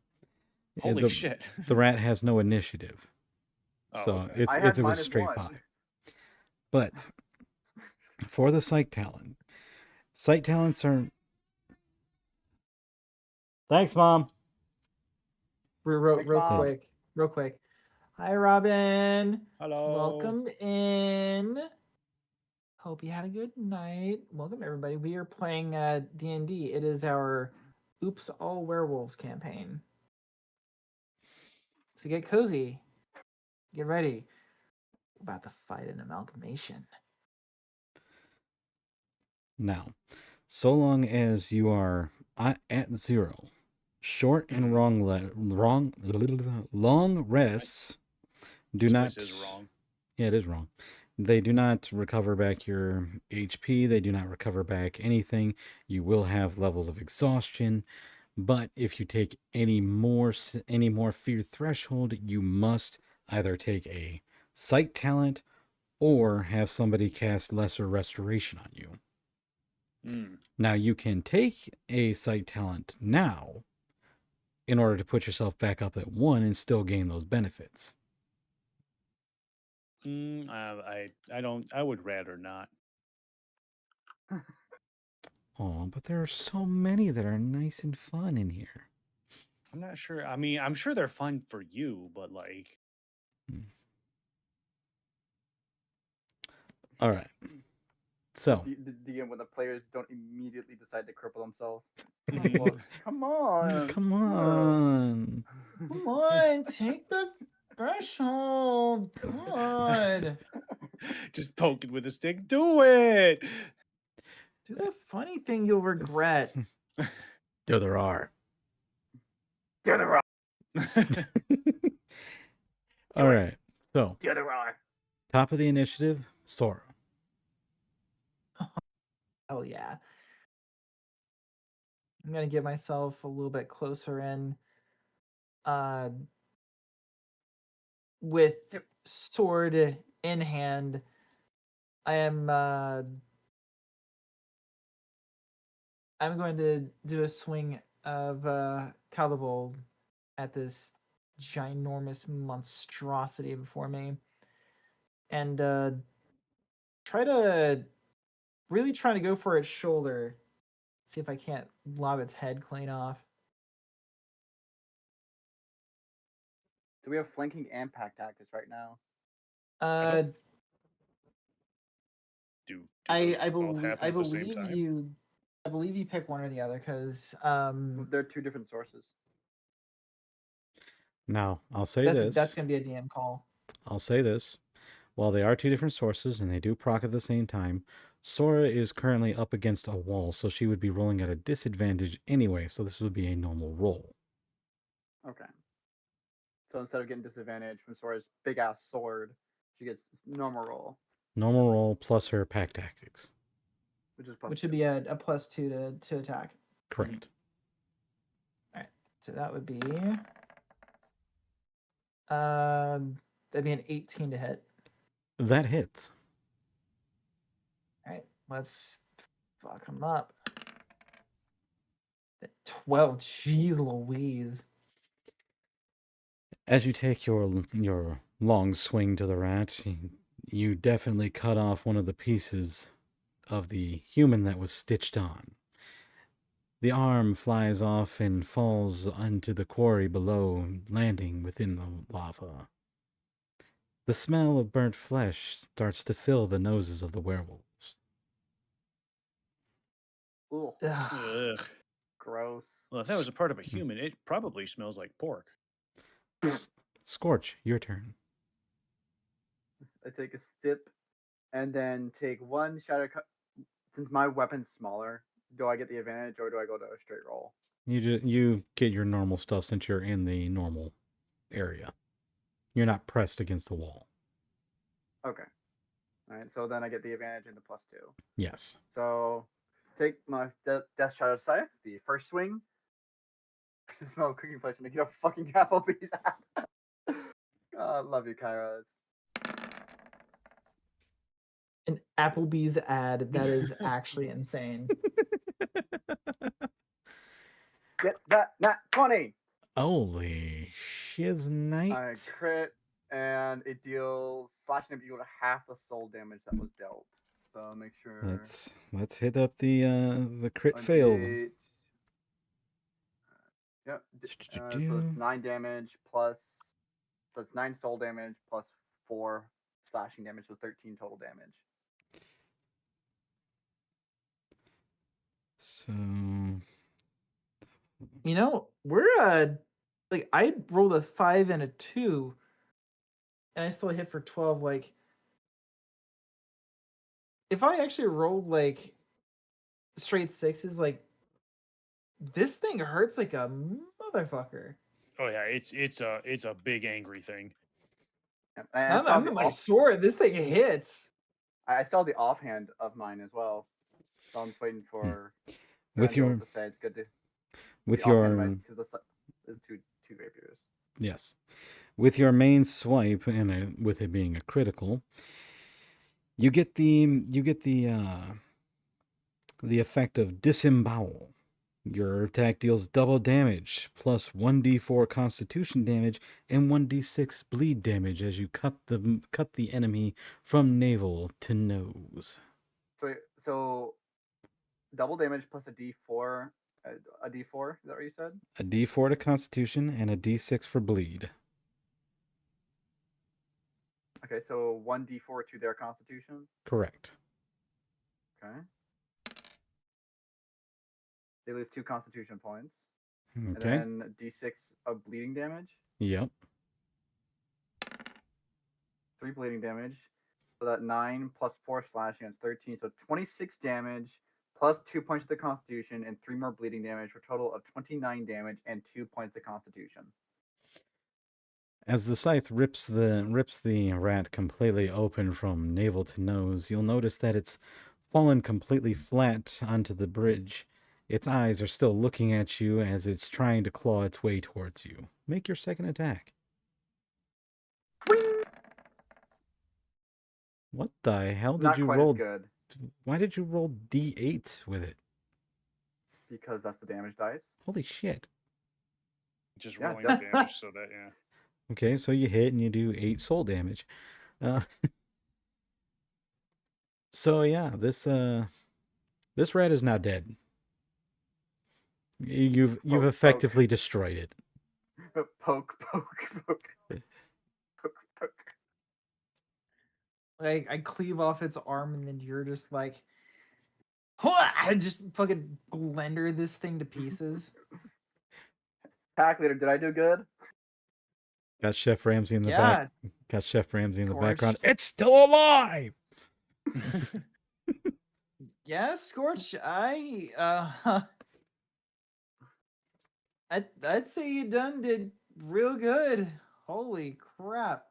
[SPEAKER 6] Holy
[SPEAKER 1] the,
[SPEAKER 6] shit.
[SPEAKER 1] The rat has no initiative.
[SPEAKER 6] Oh,
[SPEAKER 1] So
[SPEAKER 6] okay.
[SPEAKER 3] I had
[SPEAKER 1] it was
[SPEAKER 3] -1.
[SPEAKER 1] straight pie. But for the psych talents are. Thanks, Mom.
[SPEAKER 2] Real
[SPEAKER 3] Mom.
[SPEAKER 2] quick. Hi, Robin.
[SPEAKER 6] Hello.
[SPEAKER 2] Welcome in. Hope you had a good night. Welcome, everybody. We are playing D&D. It is our Oops All Werewolves campaign. So get cozy. Get ready. We're about to fight an amalgamation.
[SPEAKER 1] Now, so long as you are at 0, short and long rests do
[SPEAKER 6] This
[SPEAKER 1] not.
[SPEAKER 6] place is wrong.
[SPEAKER 1] Yeah, it is wrong. They do not recover back your HP. They do not recover back anything. You will have levels of exhaustion, but if you take any more fear threshold, you must either take a psych talent or have somebody cast lesser restoration on you.
[SPEAKER 6] Mm.
[SPEAKER 1] Now you can take a psych talent now in order to put yourself back up at 1 and still gain those benefits.
[SPEAKER 6] I would rather not.
[SPEAKER 1] Oh, but there are so many that are nice and fun in here.
[SPEAKER 6] I'm not sure. I mean, I'm sure they're fun for you, but like,
[SPEAKER 1] All right. So,
[SPEAKER 3] The DM when the players don't immediately decide to cripple themselves.
[SPEAKER 2] Well,
[SPEAKER 3] Come on.
[SPEAKER 1] come on.
[SPEAKER 2] come on, take the threshold. God.
[SPEAKER 6] just poke it with a stick. Do it.
[SPEAKER 2] Do the funny thing you'll regret.
[SPEAKER 1] There are.
[SPEAKER 3] The other rock.
[SPEAKER 1] All right. So,
[SPEAKER 3] The other rock.
[SPEAKER 1] top of the initiative, Sora.
[SPEAKER 2] Hell yeah. I'm gonna get myself a little bit closer in. With sword in hand, I am I'm going to do a swing of Calibold at this ginormous monstrosity before me, and try to really trying to go for its shoulder. See if I can't lob its head clean off.
[SPEAKER 3] Do we have flanking and pack tactics right now?
[SPEAKER 2] Uh,
[SPEAKER 6] Do
[SPEAKER 2] I
[SPEAKER 6] those both
[SPEAKER 2] believe
[SPEAKER 6] happen at the same time?
[SPEAKER 2] I believe you pick one or the other because
[SPEAKER 3] They're two different sources.
[SPEAKER 1] Now, I'll say
[SPEAKER 2] that's
[SPEAKER 1] this.
[SPEAKER 2] gonna be a DM call.
[SPEAKER 1] I'll say this. While they are two different sources and they do proc at the same time, Sora is currently up against a wall, so she would be rolling at a disadvantage anyway, so this would be a normal roll.
[SPEAKER 3] Okay. So instead of getting disadvantage from Sora's big ass sword, she gets normal roll,
[SPEAKER 1] Normal roll plus her pack tactics.
[SPEAKER 3] which is plus
[SPEAKER 2] Which
[SPEAKER 3] two.
[SPEAKER 2] would be a +2 to attack.
[SPEAKER 1] Correct.
[SPEAKER 2] So that would be that'd be an 18 to hit.
[SPEAKER 1] That hits.
[SPEAKER 2] All right, let's fuck him up. 12. Jeez Louise.
[SPEAKER 1] As you take your long swing to the rat, you definitely cut off one of the pieces of the human that was stitched on. The arm flies off and falls into the quarry below, landing within the lava. The smell of burnt flesh starts to fill the noses of the werewolves.
[SPEAKER 3] Ooh,
[SPEAKER 2] Ugh.
[SPEAKER 6] Ugh.
[SPEAKER 3] gross.
[SPEAKER 6] Well, if that was a part of a human, it probably smells like pork.
[SPEAKER 1] Scorch, your turn.
[SPEAKER 3] I take a sip and then take one shadow cut. Since my weapon's smaller, do I get the advantage or do I go to a straight roll?
[SPEAKER 1] You get your normal stuff since you're in the normal area. You're not pressed against the wall.
[SPEAKER 3] Okay. All right. So then I get the advantage and the +2.
[SPEAKER 1] Yes.
[SPEAKER 3] So take my Death Shadow Scythe, the first swing. I smell cooking flesh and I get a fucking Applebee's ad. Love you, Kyra.
[SPEAKER 2] An Applebee's ad. That is actually insane.
[SPEAKER 3] Get that nat 20.
[SPEAKER 1] Holy shiznite.
[SPEAKER 3] I crit and it deals slashing damage equal to half the soul damage that was dealt. So make sure.
[SPEAKER 1] Let's hit up the crit
[SPEAKER 3] a
[SPEAKER 1] fail.
[SPEAKER 3] D8. Yep. So it's 9 damage plus. So it's 9 soul damage plus 4 slashing damage, so 13 total damage.
[SPEAKER 1] So
[SPEAKER 2] You know, we're like I rolled a 5 and a 2, and I still hit for 12. Like, if I actually rolled like straight sixes, like this thing hurts like a motherfucker.
[SPEAKER 6] Oh yeah, it's a big angry thing.
[SPEAKER 3] Yep. And
[SPEAKER 2] I'm at my sword. This thing hits.
[SPEAKER 3] I still have the offhand of mine as well. So I'm just waiting for
[SPEAKER 1] with your
[SPEAKER 3] to say it's good to
[SPEAKER 1] with your
[SPEAKER 3] because there's two rapiers.
[SPEAKER 1] yes, with your main swipe and with it being a critical, you get the effect of disembowel. Your attack deals double damage plus 1d4 constitution damage and 1d6 bleed damage as you cut the enemy from navel to nose.
[SPEAKER 3] So double damage plus a d4. A d4, is that what you said?
[SPEAKER 1] A d4 to constitution and a d6 for bleed.
[SPEAKER 3] Okay, so 1d4 to their constitution.
[SPEAKER 1] Correct.
[SPEAKER 3] Okay. They lose 2 constitution points.
[SPEAKER 1] Okay.
[SPEAKER 3] And then d6 of bleeding damage.
[SPEAKER 1] Yep.
[SPEAKER 3] 3 bleeding damage. So that 9 plus 4 slashing, that's 13. So 26 damage plus 2 points of the constitution and 3 more bleeding damage for a total of 29 damage and 2 points of constitution.
[SPEAKER 1] As the scythe rips the rat completely open from navel to nose, you'll notice that it's fallen completely flat onto the bridge. Its eyes are still looking at you as it's trying to claw its way towards you. Make your second attack. What the hell did
[SPEAKER 3] Not
[SPEAKER 1] you
[SPEAKER 3] quite
[SPEAKER 1] roll?
[SPEAKER 3] as good
[SPEAKER 1] Why did you roll d8s with it?
[SPEAKER 3] because that's the damage dice.
[SPEAKER 1] Holy shit.
[SPEAKER 6] Just
[SPEAKER 3] Yeah,
[SPEAKER 6] rolling
[SPEAKER 3] that-
[SPEAKER 6] damage so that yeah.
[SPEAKER 1] Okay, so you hit and you do 8 soul damage. So yeah, this This rat is now dead. You've
[SPEAKER 3] Poke,
[SPEAKER 1] effectively destroyed it.
[SPEAKER 3] Poke, poke, poke, poke, poke.
[SPEAKER 2] Like I cleave off its arm, and then you're just like, I just fucking blender this thing to pieces.
[SPEAKER 3] Pack leader, did I do good?
[SPEAKER 1] Got Chef Ramsay in the
[SPEAKER 2] Yeah,
[SPEAKER 1] back. Got Chef Ramsay in the
[SPEAKER 2] Scorch.
[SPEAKER 1] background. It's still alive.
[SPEAKER 2] Yeah, Scorch. I'd say you did real good. Holy crap!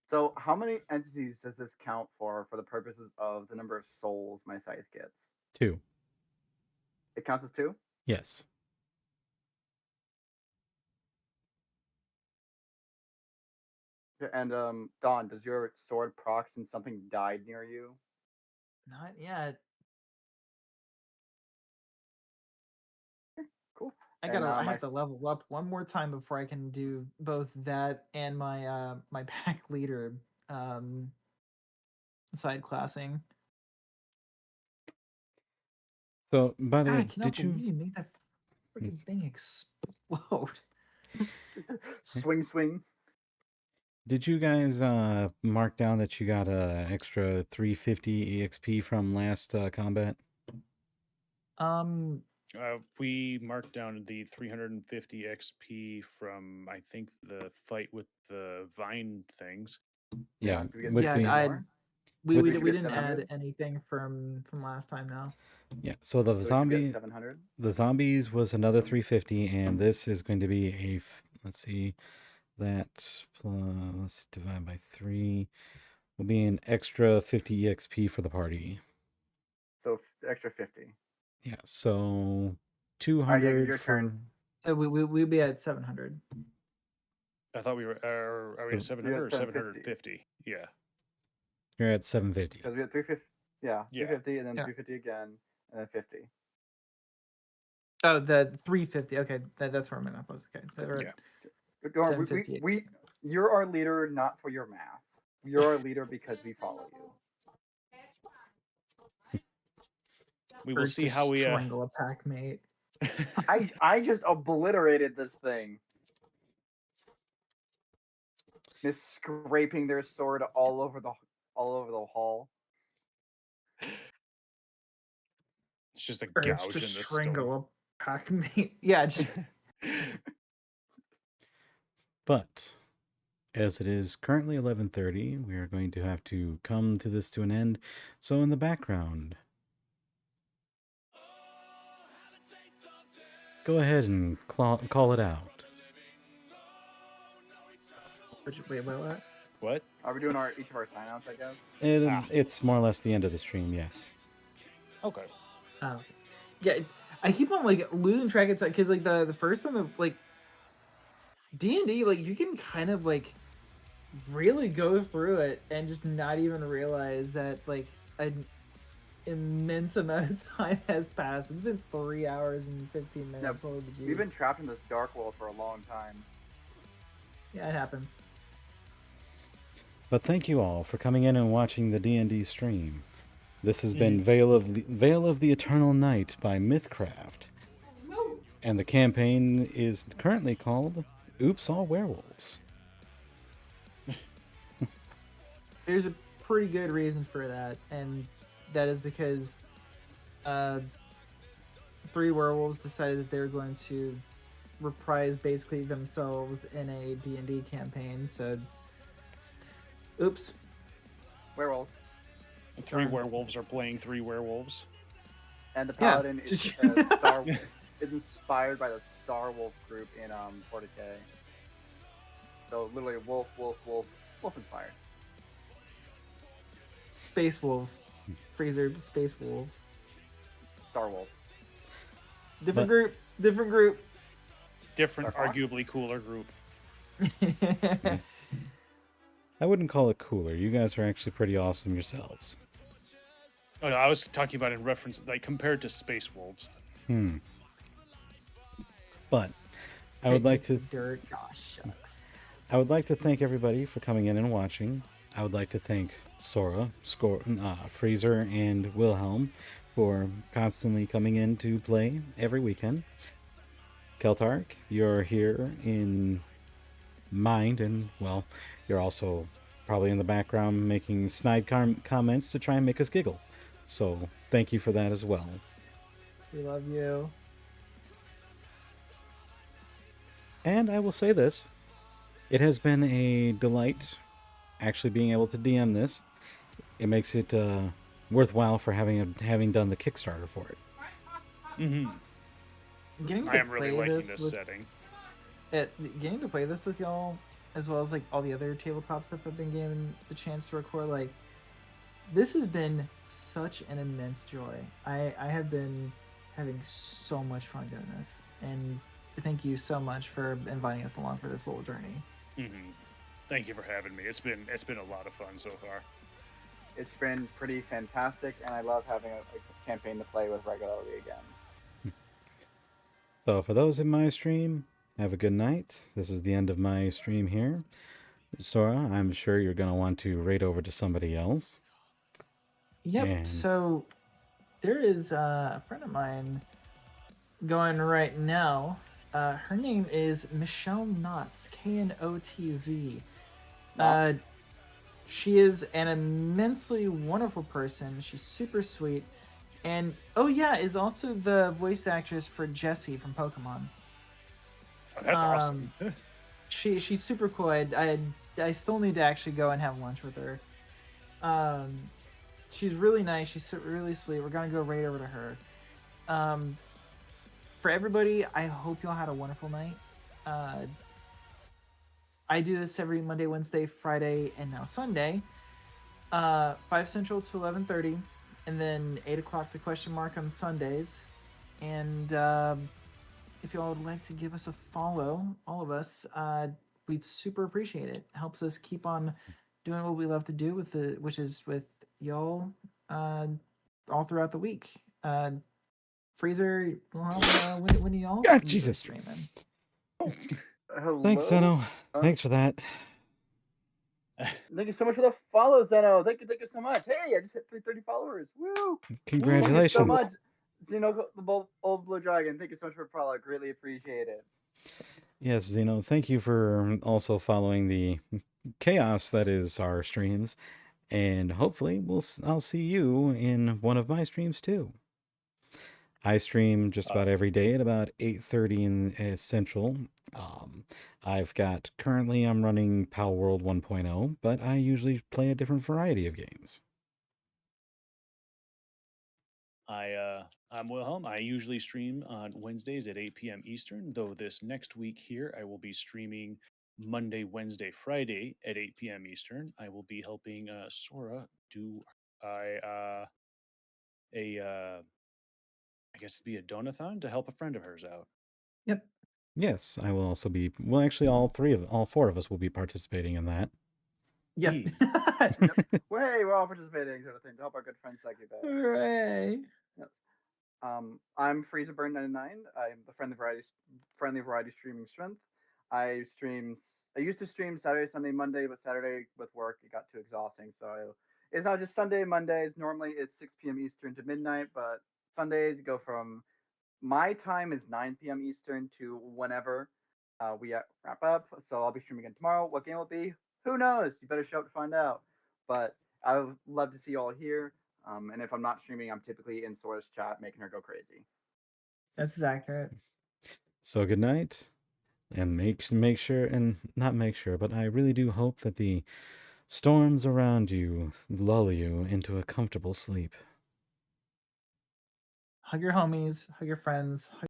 [SPEAKER 3] So how many entities does this count for the purposes of the number of souls my scythe gets?
[SPEAKER 1] 2.
[SPEAKER 3] It counts as 2?
[SPEAKER 1] Yes.
[SPEAKER 3] And Dawn, does your sword proc since something died near you?
[SPEAKER 2] Not yet.
[SPEAKER 3] Cool.
[SPEAKER 2] I
[SPEAKER 3] And,
[SPEAKER 2] I
[SPEAKER 3] my
[SPEAKER 2] have to level up one more time before I can do both that and my my pack leader side classing.
[SPEAKER 1] So, by the
[SPEAKER 2] God, I
[SPEAKER 1] way,
[SPEAKER 2] cannot
[SPEAKER 1] did you
[SPEAKER 2] believe you made that freaking thing explode.
[SPEAKER 3] swing swing.
[SPEAKER 1] did you guys mark down that you got a extra 350 EXP from last combat?
[SPEAKER 6] We marked down the 350 XP from, I think, the fight with the vine things.
[SPEAKER 1] Yeah,
[SPEAKER 3] Do we get
[SPEAKER 1] with
[SPEAKER 2] Yeah,
[SPEAKER 1] the
[SPEAKER 3] more?
[SPEAKER 2] we
[SPEAKER 1] With-
[SPEAKER 3] We should get
[SPEAKER 2] didn't add
[SPEAKER 3] 700?
[SPEAKER 2] anything from last time now.
[SPEAKER 1] yeah. So the
[SPEAKER 3] So we should
[SPEAKER 1] zombie
[SPEAKER 3] get 700.
[SPEAKER 1] the zombies was another 350, and this is going to be a let's see, that plus let's divide by 3 will be an extra 50 EXP for the party.
[SPEAKER 3] So extra 50.
[SPEAKER 1] Yeah, so
[SPEAKER 3] Alright, yeah,
[SPEAKER 1] 200
[SPEAKER 3] your
[SPEAKER 1] for
[SPEAKER 3] turn.
[SPEAKER 2] So we'll be at 700.
[SPEAKER 6] I thought we were. Are we
[SPEAKER 1] The-
[SPEAKER 6] at 700 or
[SPEAKER 3] 750.
[SPEAKER 6] 750? Yeah.
[SPEAKER 1] you're at 750.
[SPEAKER 3] Because we had 350. Yeah,
[SPEAKER 6] Yeah.
[SPEAKER 3] 350 and then
[SPEAKER 2] Yeah.
[SPEAKER 3] 350 again, and then 50.
[SPEAKER 2] Oh, the 350. Okay, that's where my math was. Okay, so we're
[SPEAKER 6] Yeah.
[SPEAKER 2] at
[SPEAKER 3] Don't worry,
[SPEAKER 2] 750.
[SPEAKER 3] you're our leader not for your math. You're our leader because we follow you.
[SPEAKER 6] We will
[SPEAKER 2] Urge
[SPEAKER 6] see
[SPEAKER 2] to
[SPEAKER 6] how we.
[SPEAKER 2] strangle a pack mate.
[SPEAKER 3] I just obliterated this thing. Just scraping their sword all over the hall.
[SPEAKER 6] It's just a
[SPEAKER 2] Urge
[SPEAKER 6] gouge
[SPEAKER 2] to
[SPEAKER 6] in the
[SPEAKER 2] strangle
[SPEAKER 6] stone.
[SPEAKER 2] a pack mate. Yeah, just
[SPEAKER 1] But as it is currently 11:30, we are going to have to come to this to an end. So in the background, go ahead and call it out.
[SPEAKER 2] wait, what?
[SPEAKER 6] What?
[SPEAKER 3] Are we doing each of our sign-outs, I guess?
[SPEAKER 1] It's more or less the end of the stream, yes.
[SPEAKER 6] Okay.
[SPEAKER 2] Oh, yeah. I keep on like losing track of time because like the first time of like D&D, like you can kind of like really go through it and just not even realize that like an immense amount of time has passed. It's been 3 hours and 15 minutes.
[SPEAKER 3] Yeah,
[SPEAKER 2] Holy
[SPEAKER 3] We've
[SPEAKER 2] jeez.
[SPEAKER 3] been trapped in this dark world for a long time.
[SPEAKER 2] Yeah, it happens.
[SPEAKER 1] But thank you all for coming in and watching the D&D stream. This has been Veil of the Eternal Night by Mythcraft. And the campaign is currently called Oops All Werewolves.
[SPEAKER 2] There's a pretty good reason for that, and that is because 3 werewolves decided that they're going to reprise basically themselves in a D&D campaign. So, oops.
[SPEAKER 3] Werewolves.
[SPEAKER 6] 3 werewolves are playing 3 werewolves.
[SPEAKER 3] And the
[SPEAKER 2] Yeah.
[SPEAKER 3] paladin is is inspired by the Star Wolf group in 40K. So literally wolf inspired.
[SPEAKER 2] Space wolves. Freezer space wolves.
[SPEAKER 3] Star Wolf.
[SPEAKER 2] Different
[SPEAKER 1] But-
[SPEAKER 2] group. Different group.
[SPEAKER 6] Different,
[SPEAKER 3] Dark Hawk?
[SPEAKER 6] arguably cooler group.
[SPEAKER 1] I wouldn't call it cooler. You guys are actually pretty awesome yourselves.
[SPEAKER 6] Oh no, I was talking about in reference, like compared to Space Wolves.
[SPEAKER 1] But I would like to
[SPEAKER 2] dirt. Gosh, shucks.
[SPEAKER 1] I would like to thank everybody for coming in and watching. I would like to thank Sora, Freezer, and Wilhelm for constantly coming in to play every weekend. Keltark, you're here in mind, and well, you're also probably in the background making snide comments to try and make us giggle. So thank you for that as well.
[SPEAKER 2] We love you.
[SPEAKER 1] And I will say this, it has been a delight actually being able to DM this. It makes it worthwhile for having done the Kickstarter for it.
[SPEAKER 2] Getting
[SPEAKER 6] I
[SPEAKER 2] to
[SPEAKER 6] am really
[SPEAKER 2] play
[SPEAKER 6] liking
[SPEAKER 2] this
[SPEAKER 6] this
[SPEAKER 2] with
[SPEAKER 6] setting.
[SPEAKER 2] getting to play this with y'all, as well as like all the other tabletop stuff I've been given the chance to record, like this has been such an immense joy. I have been having so much fun doing this, and thank you so much for inviting us along for this little journey.
[SPEAKER 6] Thank you for having me. It's been a lot of fun so far.
[SPEAKER 3] It's been pretty fantastic, and I love having a campaign to play with regularly again.
[SPEAKER 1] So for those in my stream, have a good night. This is the end of my stream here. Sora, I'm sure you're going to want to raid over to somebody else.
[SPEAKER 2] Yep.
[SPEAKER 1] And
[SPEAKER 2] So there is a friend of mine going right now. Her name is Michelle Knotz, Knotz.
[SPEAKER 3] Knox?
[SPEAKER 2] She is an immensely wonderful person. She's super sweet. And oh yeah, is also the voice actress for Jessie from Pokemon.
[SPEAKER 6] Oh, that's awesome.
[SPEAKER 2] She's super cool. I still need to actually go and have lunch with her. She's really nice. She's really sweet. We're gonna go right over to her. For everybody, I hope y'all had a wonderful night. I do this every Monday, Wednesday, Friday, and now Sunday. 5 Central to 11:30, and then 8 o'clock to question mark on Sundays. And if y'all would like to give us a follow, all of us, we'd super appreciate it. Helps us keep on doing what we love to do which is with y'all all throughout the week. Freezer, well, when do y'all
[SPEAKER 1] God,
[SPEAKER 2] usually
[SPEAKER 1] Jesus.
[SPEAKER 2] streaming?
[SPEAKER 3] Hello?
[SPEAKER 1] thanks, Zeno. Thanks for that.
[SPEAKER 3] Thank you so much for the follow, Zeno. Thank you so much. Hey, I just hit 330 followers. Woo!
[SPEAKER 1] Congratulations.
[SPEAKER 3] Thank you so much, Zeno, the old blue dragon. Thank you so much for the follow. Greatly appreciate it.
[SPEAKER 1] Yes, Zeno, thank you for also following the chaos that is our streams. And hopefully I'll see you in one of my streams too. I stream just about every day at about 8:30 in Central. I've got currently I'm running Pal World 1.0, but I usually play a different variety of games.
[SPEAKER 6] I'm Wilhelm. I usually stream on Wednesdays at 8 p.m. Eastern, though this next week here I will be streaming Monday, Wednesday, Friday at 8 p.m. Eastern. I will be helping Sora do I guess it'd be a donathon to help a friend of hers out.
[SPEAKER 2] Yep.
[SPEAKER 1] Yes, I will also be. Well, actually, all four of us will be participating in that.
[SPEAKER 2] Yep.
[SPEAKER 3] Yep. Well, hey, we're all participating, sort of thing, to help our good friend Psyche back.
[SPEAKER 2] Hooray!
[SPEAKER 3] Yes. I'm FreezerBurn99. I'm the friendly variety streaming strength. I used to stream Saturday, Sunday, Monday, but Saturday with work it got too exhausting, so it's not just Sunday, Mondays. Normally it's 6 p.m. Eastern to midnight, but Sundays go from my time is 9 p.m. Eastern to whenever we wrap up. So I'll be streaming again tomorrow. What game will it be? Who knows? You better show up to find out. But I would love to see you all here. And if I'm not streaming, I'm typically in Sora's chat making her go crazy.
[SPEAKER 2] That's accurate.
[SPEAKER 1] So good night, and make sure, and not make sure, but I really do hope that the storms around you lull you into a comfortable sleep.
[SPEAKER 2] Hug your homies, hug your friends, hug